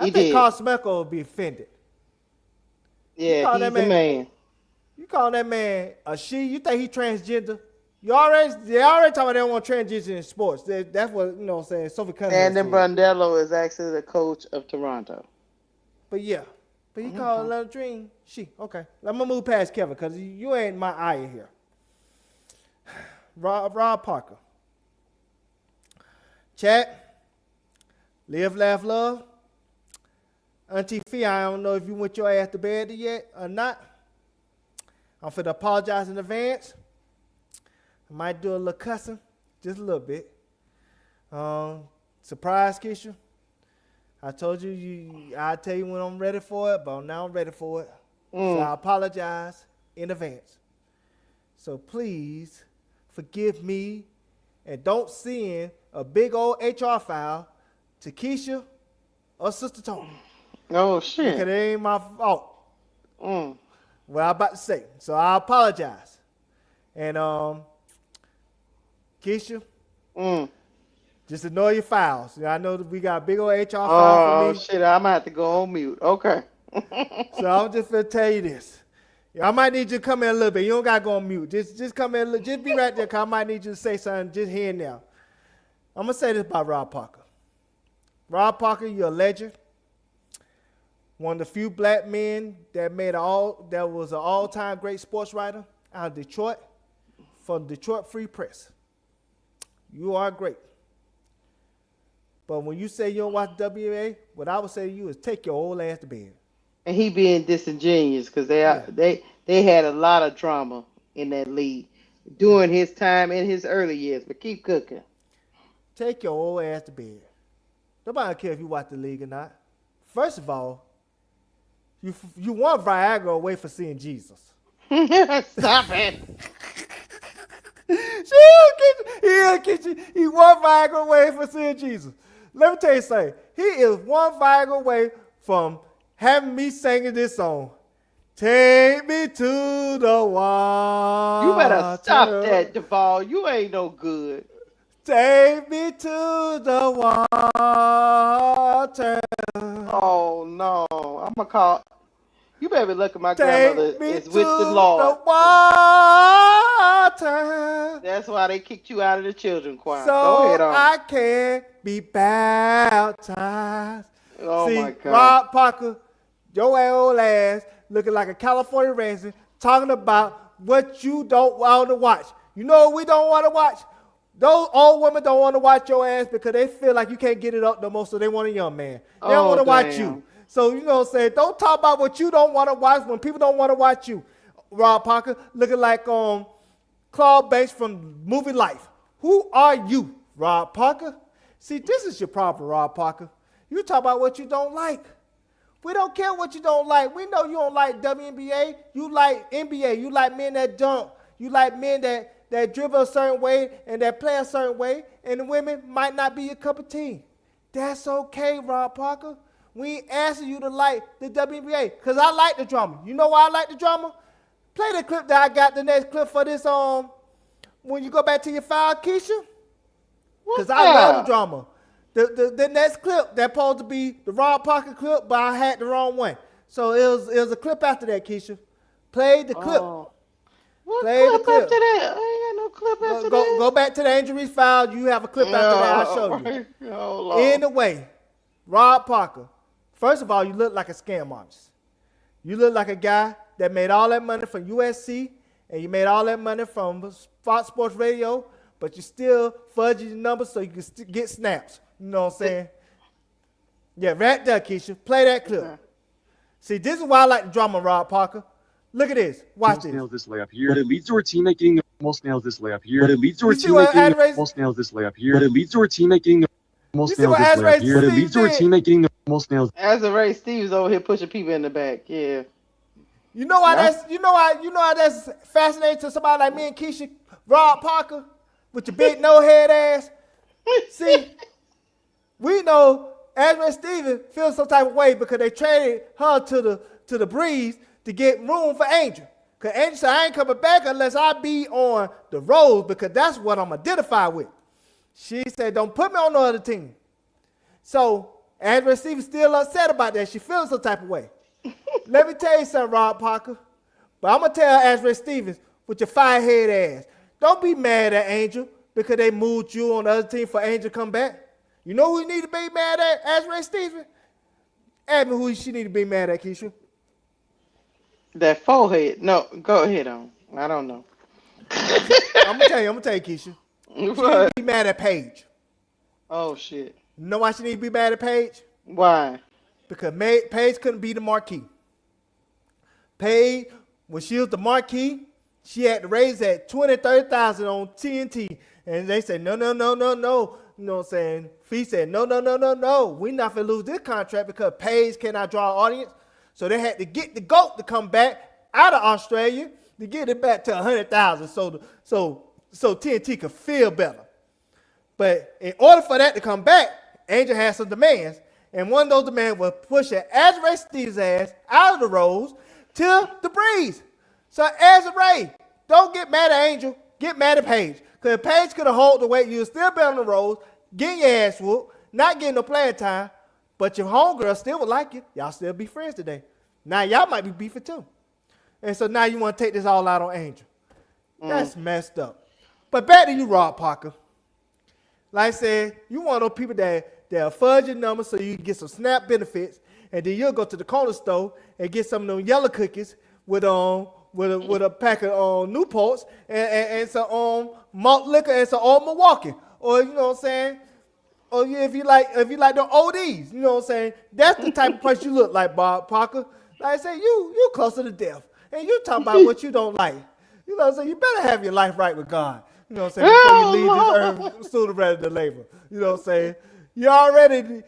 C: I think Carl Smecko would be offended.
B: Yeah, he's a man.
C: You call that man a she? You think he transgender? They already talking about they don't want transgender in sports. That's what, you know what I'm saying, Sophie Cunningham.
B: Sandy Brondello is actually the coach of Toronto.
C: But yeah. But he called Atlanta Dream she. Okay. I'm going to move past Kevin because you ain't my eye here. Rob Parker. Chat. Live, laugh, love. Auntie Fee, I don't know if you went your ass to bed yet or not. I'm finna apologize in advance. I might do a little cussing, just a little bit. Surprise, Keysha. I told you, I'll tell you when I'm ready for it, but now I'm ready for it. So I apologize in advance. So please forgive me and don't send a big old HR file to Keysha or Sister Tony.
B: Oh, shit.
C: Because it ain't my fault. What I'm about to say. So I apologize. And Keysha, just ignore your files. I know that we got a big old HR file for me.
B: Oh, shit. I might have to go on mute. Okay.
C: So I'm just going to tell you this. I might need you to come in a little bit. You don't got to go on mute. Just come in a little. Just be right there because I might need you to say something just here and now. I'm going to say this about Rob Parker. Rob Parker, you're a legend. One of the few black men that was an all-time great sports writer out of Detroit, from Detroit Free Press. You are great. But when you say you don't watch WNBA, what I would say to you is take your old ass to bed.
B: And he being disingenuous because they had a lot of drama in that league during his time in his early years. But keep cooking.
C: Take your old ass to bed. Nobody care if you watch the league or not. First of all, you want Viagra away from seeing Jesus.
B: Stop it.
C: He one Viagra away from seeing Jesus. Let me tell you something. He is one Viagra away from having me singing this song. Take me to the water.
B: You better stop that, Duval. You ain't no good.
C: Take me to the water.
B: Oh, no. I'm going to call. You better look at my grandmother is with the Lord.
C: The water.
B: That's why they kicked you out of the children's choir.
C: So
B: go ahead on.
C: I can be baptized.
B: Oh,
C: See,
B: my God.
C: Rob Parker, your old ass, looking like a California raisin, talking about what you don't want to watch. You know what we don't want to watch? Those old women don't want to watch your ass because they feel like you can't get it up no more, so they want a young man. They don't want to watch you. So, you know what I'm saying? Don't talk about what you don't want to watch when people don't want to watch you. Rob Parker, looking like Claude Banks from Movie Life. Who are you, Rob Parker? See, this is your problem, Rob Parker. You talk about what you don't like. We don't care what you don't like. We know you don't like WNBA. You like NBA. You like men that dunk. You like men that dribble a certain way and that play a certain way, and the women might not be your cup of tea. That's okay, Rob Parker. We ain't asking you to like the WNBA because I like the drama. You know why I like the drama? Play the clip that I got, the next clip for this, when you go back to your file, Keysha. Because I love the drama. The next clip, that's supposed to be the Rob Parker clip, but I had the wrong one. So it was a clip after that, Keysha. Play the clip.
B: What
C: Play
B: clip
C: the clip
B: after that? I ain't got no clip after that.
C: Go back to the Angel Reese file. You have a clip after that. I'll show you. Anyway, Rob Parker. First of all, you look like a scam artist. You look like a guy that made all that money from USC, and you made all that money from Fox Sports Radio, but you still fudging your numbers so you can get snaps. You know what I'm saying? Yeah, right there, Keysha. Play that clip. See, this is why I like the drama, Rob Parker. Look at this. Watch this.
P: Nails this layup here. But it leads to her teammate getting the almost nails this layup here. But it leads to her teammate getting the almost nails this layup here. But it leads to her teammate getting the almost nails this layup here. But it leads to her teammate getting the almost nails.
B: Azure Steve's over here pushing people in the back. Yeah.
C: You know why that's fascinating to somebody like me and Keysha, Rob Parker, with your big no-head ass? See, we know Azure Stevens feels some type of way because they traded her to the Breeze to get room for Angel. Because Angel said, I ain't coming back unless I be on the Rose because that's what I'm identified with. She said, don't put me on no other team. So Azure Stevens still upset about that. She feels some type of way. Let me tell you something, Rob Parker. But I'm going to tell Azure Stevens with your firehead ass, don't be mad at Angel because they moved you on the other team for Angel to come back. You know who you need to be mad at, Azure Stevens? Ask me who she need to be mad at, Keysha.
B: That forehead. No, go ahead on. I don't know.
C: I'm gonna tell you, Keysha. She need to be mad at Paige.
B: Oh shit.
C: You know why she need to be mad at Paige?
B: Why?
C: Because Paige couldn't be the marquee. Paige, when she was the marquee, she had to raise that 20,000, 30,000 on TNT. And they said, no. You know what I'm saying? Fee said, no. We're not going to lose this contract because Paige cannot draw an audience. So they had to get the GOAT to come back out of Australia to get it back to 100,000 so TNT could feel better. But in order for that to come back, Angel had some demands. And one of those demands was pushing Azure Steve's ass out of the Rose to the Breeze. So Azure, don't get mad at Angel, get mad at Paige. Because if Paige could have held the weight, you'd still be on the Rose, getting your ass whooped, not getting no playing time, but your homegirl still would like you. Y'all still be friends today. Now y'all might be beefing too. And so now you want to take this all out on Angel. That's messed up. But back to you, Rob Parker. Like I said, you want those people that'll fudge your numbers so you can get some SNAP benefits, and then you'll go to the corner store and get some of them yellow cookies with a pack of Newports and some malt liquor and some old Milwaukee, or you know what I'm saying, or if you like the ODs, you know what I'm saying. That's the type of person you look like, Bob Parker. Like I say, you closer to death, and you talk about what you don't like. You know what I'm saying. You better have your life right with God. You know what I'm saying, before you leave this earth sooner rather than later. You know what I'm saying? You already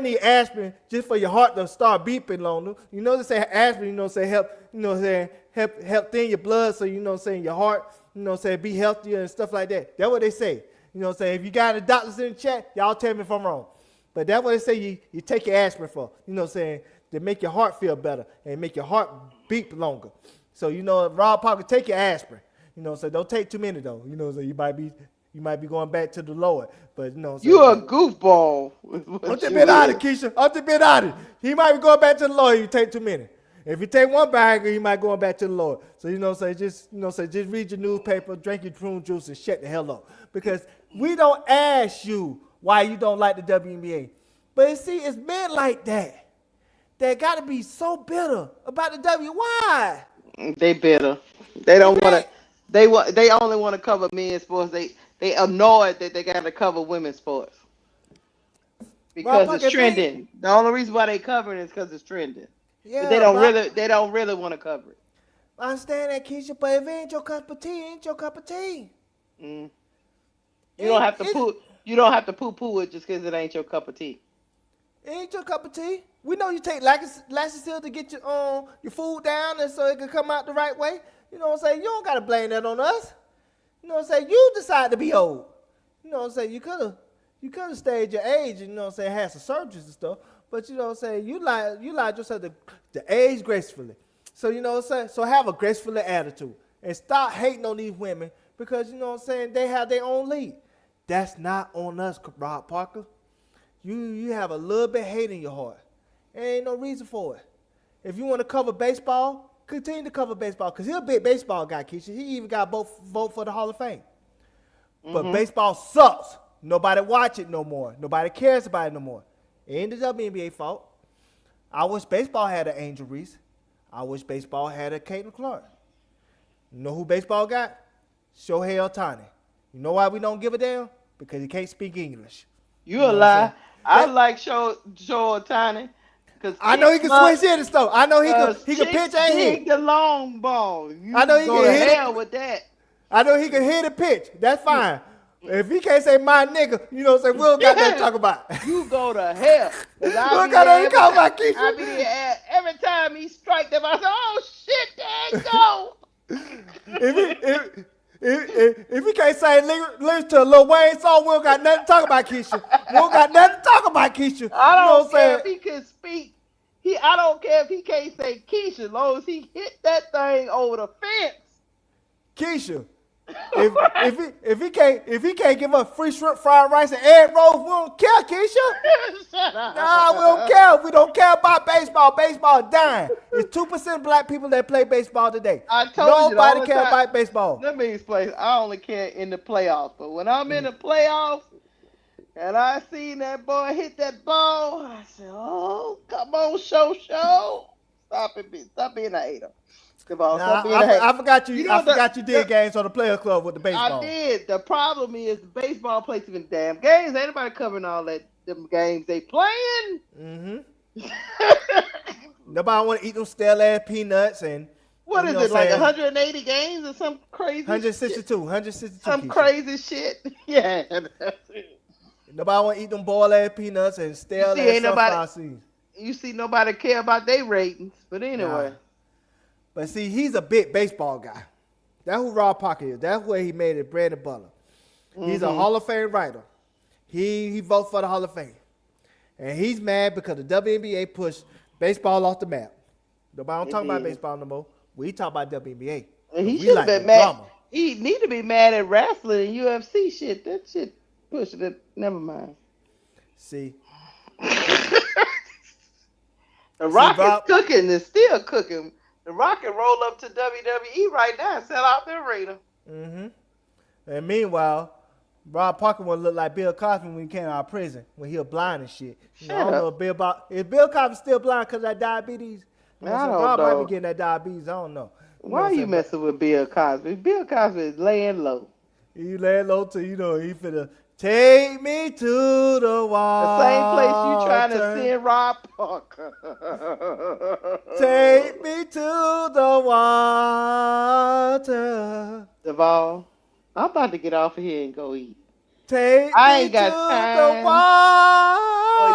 C: need aspirin just for your heart to start beeping longer. You know they say aspirin, you know what I'm saying, help thin your blood so you know what I'm saying your heart, you know what I'm saying, be healthier and stuff like that. That's what they say. You know what I'm saying? If you got the doctors in the chat, y'all tell me if I'm wrong. But that's what they say you take your aspirin for. You know what I'm saying? To make your heart feel better and make your heart beat longer. So you know, Rob Parker, take your aspirin. You know, so don't take too many though. You know, so you might be going back to the Lord. But you know, so
B: you a goofball.
C: I'm just being honest, Keysha. I'm just being honest. He might be going back to the Lord if you take too many. If you take one bag, he might go back to the Lord. So just read your newspaper, drink your prune juice, and shut the hell up. Because we don't ask you why you don't like the WNBA. But you see, it's men like that got to be so bitter about the W. Why?
B: They bitter. They don't want to. They only want to cover men's sports. They annoyed that they got to cover women's sports because it's trending. The only reason why they covering it is because it's trending.
C: Yeah,
B: but they don't really want to cover it.
C: I understand that, Keysha, but if it ain't your cup of tea, it ain't your cup of tea.
B: You don't have to poo. You don't have to poo it just because it ain't your cup of tea.
C: It ain't your cup of tea. We know you take laxative to get your food down and so it can come out the right way. You know what I'm saying? You don't gotta blame that on us. You know what I'm saying? You decide to be old. You know what I'm saying? You could have stayed your age and, you know what I'm saying, had some surgeries and stuff. But you know what I'm saying? You lied yourself to age gracefully. So you know what I'm saying? So have a graceful attitude and stop hating on these women because, you know what I'm saying, they have their own lead. That's not on us, Rob Parker. You have a little bit of hate in your heart. There ain't no reason for it. If you want to cover baseball, continue to cover baseball because he's a big baseball guy, Keysha. He even got vote for the Hall of Fame. But baseball sucks. Nobody watch it no more. Nobody cares about it no more. It ain't the WNBA fault. I wish baseball had an Angel Reese. I wish baseball had a Caitlin Clark. You know who baseball got? Shohei Ohtani. You know why we don't give a damn? Because he can't speak English.
B: You a lie. I like Shohei Ohtani.
C: I know he can switch in and stuff. I know he can pitch and hit.
B: The long ball.
C: I know he can hit
B: hell with that.
C: I know he can hit and pitch. That's fine. If he can't say my nigga, you know what I'm saying, we don't got nothing to talk about.
B: You go to hell. We
C: don't got nothing to talk about, Keysha.
B: I be there every time he strike them, I say, oh shit, there you go.
C: If he can't say lyrics to a Lil Wayne song, we don't got nothing to talk about, Keysha. We don't got nothing to talk about, Keysha.
B: I don't care if he can speak. I don't care if he can't say Keysha, as long as he hit that thing over the fence.
C: Keysha, if he can't give us free shrimp fried rice and egg rolls, we don't care, Keysha.
B: Shut up.
C: Nah, we don't care. We don't care about baseball. Baseball dying. It's 2% black people that play baseball today.
B: I told
C: Nobody
B: you
C: care about baseball.
B: Let me explain. I only care in the playoffs, but when I'm in the playoffs and I seen that boy hit that ball, I said, "Oh, come on, show. Stop being a hater."
C: I forgot you. I forgot you did games on the Players Club with the baseball.
B: I did. The problem is the baseball plays even damn games. Ain't nobody covering all that them games they playing.
C: Nobody want to eat them stale ass peanuts and.
B: What is it, like 180 games or some crazy
C: 162.
B: Some crazy shit. Yeah, that's it.
C: Nobody want to eat them boiled ass peanuts and stale ass sunflower seeds.
B: You see, nobody care about their ratings. But anyway.
C: Nah. But see, he's a big baseball guy. That's who Rob Parker is. That's where he made it bread and butter. He's a Hall of Fame writer. He votes for the Hall of Fame. And he's mad because the WNBA pushed baseball off the map. Nobody don't talk about baseball no more. We talk about WNBA.
B: And he should have been mad. Drama. He need to be mad at wrestling and UFC shit. That shit pushing it. Never mind.
C: See.
B: The Rock is cooking and still cooking. The Rock can roll up to WWE right now and sell out the arena.
C: And meanwhile, Rob Parker want to look like Bill Cosby when he came out of prison, when he was blind and shit. I don't know if Bill Cosby still blind because of that diabetes.
B: I don't know.
C: Rob might be getting that diabetes. I don't know.
B: Why are you messing with Bill Cosby? Bill Cosby is laying low.
C: He laying low till he finna take me to the water.
B: The same place you trying to send Rob Parker.
C: Take me to the water.
B: Duval, I'm about to get off of here and go eat.
C: I ain't got time
B: for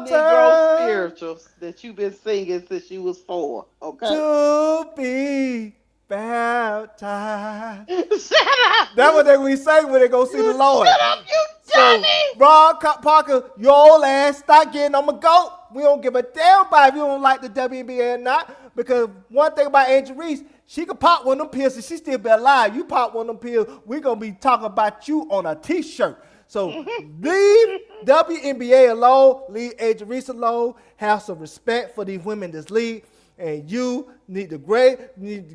B: your Negro spirituals that you've been singing since you was 4. Okay.
C: To be baptized.
B: Shut up.
C: That's what we say when they go see the Lord.
B: Shut up, you dummy.
C: So, Rob Parker, your old ass, stop getting on my goat. We don't give a damn about if you don't like the WNBA or not. Because one thing about Angel Reese, she can pop one of them pills and she still be alive. You pop one of them pills, we're going to be talking about you on a t-shirt. So leave WNBA alone, leave Angel Reese alone, have some respect for these women in this league. And you need to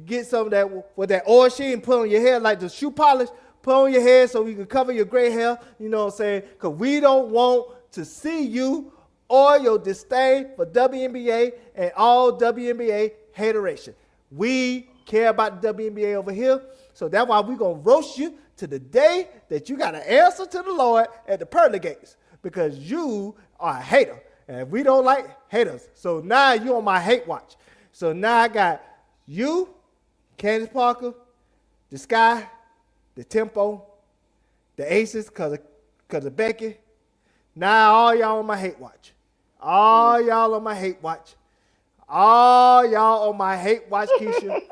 C: get some of that with that oil sheen, put on your hair like the shoe polish, put on your hair so we can cover your gray hair, you know what I'm saying? Because we don't want to see you or your disdain for WNBA and all WNBA hateration. We care about the WNBA over here. So that's why we're going to roast you to the day that you got to answer to the Lord at the pearly gates, because you are a hater. And we don't like haters. So now you on my hate watch. So now I got you, Candace Parker, the Sky, the Tempo, the Aces, because of Becky. Now all y'all on my hate watch. All y'all on my hate watch. All y'all on my hate watch, Keysha.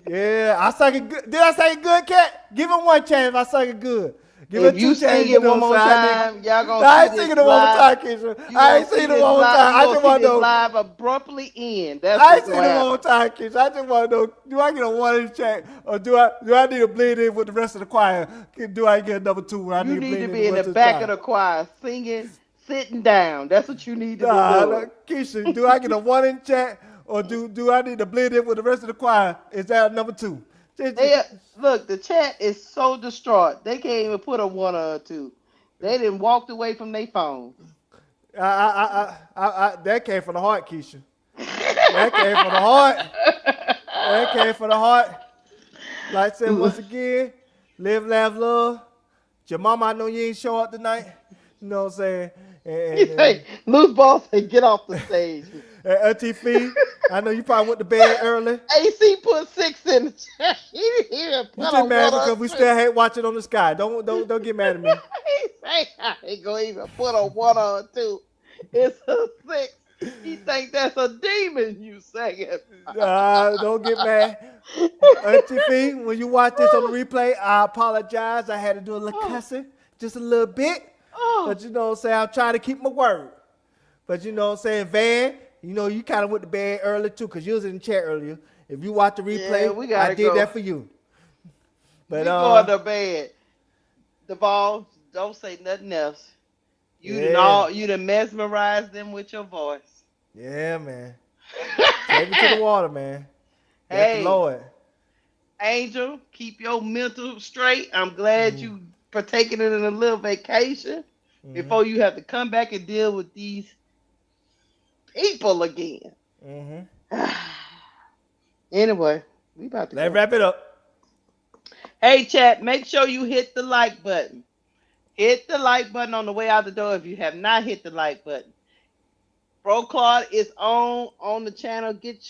C: Yeah, I sang it good. Did I sing it good, Cat? Give him one chance if I sang it good. Give
B: if you sing it one more time, y'all gonna
C: I ain't singing it one more time, Keysha. I ain't singing it one more time. I just want to know.
B: Live abruptly end. That's
C: I ain't singing it one more time, Keysha. I just want to know, do I get a 1 in check, or do I need to bleed in with the rest of the choir? Do I get a number 2 where I
B: you
C: need to
B: be in the back of the choir singing, sitting down. That's what you need to be doing.
C: Keysha, do I get a 1 in check, or do I need to bleed in with the rest of the choir? Is that number 2?
B: Look, the chat is so distraught. They can't even put a 1 or a 2. They didn't walked away from their phones.
C: That came from the heart, Keysha. That came from the heart. That came from the heart. Like I said, once again, live, laugh, love. Your mama, I know you ain't show up tonight. You know what I'm saying?
B: Hey, loose balls and get off the stage.
C: Auntie Fee, I know you probably went to bed early.
B: AC put 6 in the chat. He didn't even put
C: you just mad because we still hate watching on the sky. Don't get mad at me.
B: I ain't gonna even put a 1 or a 2. It's a 6. He think that's a demon you singing.
C: Don't get mad. Auntie Fee, when you watch this on the replay, I apologize. I had to do a little cussing, just a little bit. But you know what I'm saying? I'm trying to keep my word. But you know what I'm saying? Van, you know, you kind of went to bed early too, because you was in the chat earlier. If you watch the replay, I did that for you. But
B: we going to bed. Duval, don't say nothing else. You done mesmerized them with your voice.
C: Yeah, man. Take it to the water, man.
B: Hey,
C: Lord.
B: Angel, keep your mental straight. I'm glad you partaking in a little vacation before you have to come back and deal with these people again. Anyway, we about to
C: Let's wrap it up.
B: Hey, chat, make sure you hit the like button. Hit the like button on the way out the door if you have not hit the like button. Bro Claude is on the channel. Get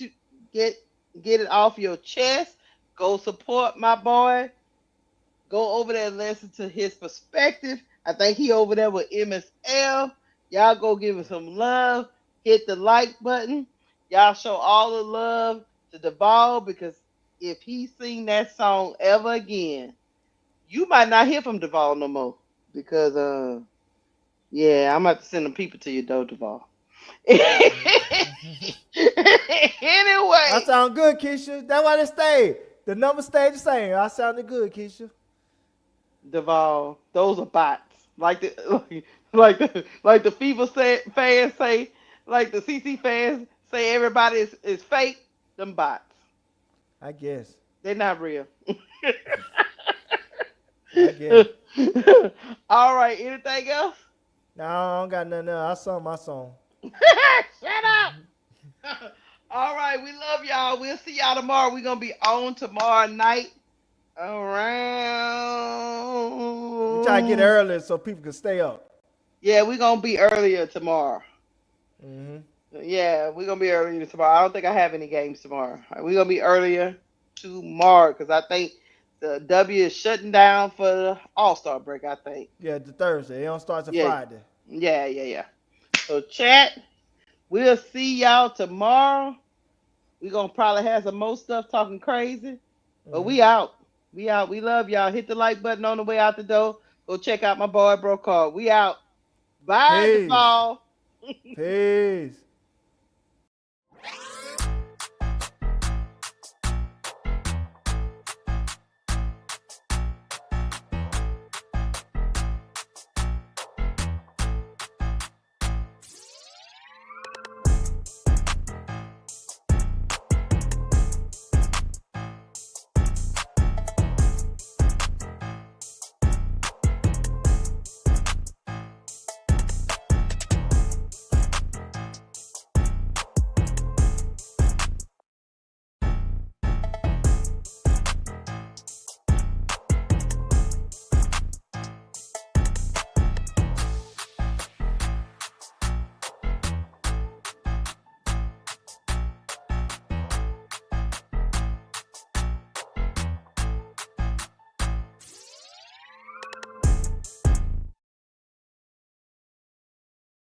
B: it off your chest. Go support my boy. Go over there and listen to his perspective. I think he over there with MSL. Y'all go give him some love. Hit the like button. Y'all show all the love to Duval, because if he sing that song ever again, you might not hear from Duval no more. Because I'm about to send them people to you though, Duval. Anyway.
C: I sound good, Keysha. That's why they stayed. The number stayed the same. I sounded good, Keysha.
B: Duval, those are bots. Like the FIFA fans say, like the CC fans say everybody is fake, them bots.
C: I guess.
B: They're not real.
C: I guess.
B: All right, anything else?
C: No, I don't got nothing else. I sung my song.
B: Shut up. All right, we love y'all. We'll see y'all tomorrow. We're going to be on tomorrow night around.
C: We try to get early so people can stay up.
B: Yeah, we're going to be earlier tomorrow. Yeah, we're going to be earlier tomorrow. I don't think I have any games tomorrow. We're going to be earlier tomorrow because I think the W is shutting down for the All-Star break, I think.
C: Yeah, the Thursday. It don't start till Friday.
B: Yeah. So, chat, we'll see y'all tomorrow. We're going to probably have some more stuff talking crazy. But we out. We out. We love y'all. Hit the like button on the way out the door. Go check out my boy, Bro Card. We out. Bye, Duval.
C: Peace.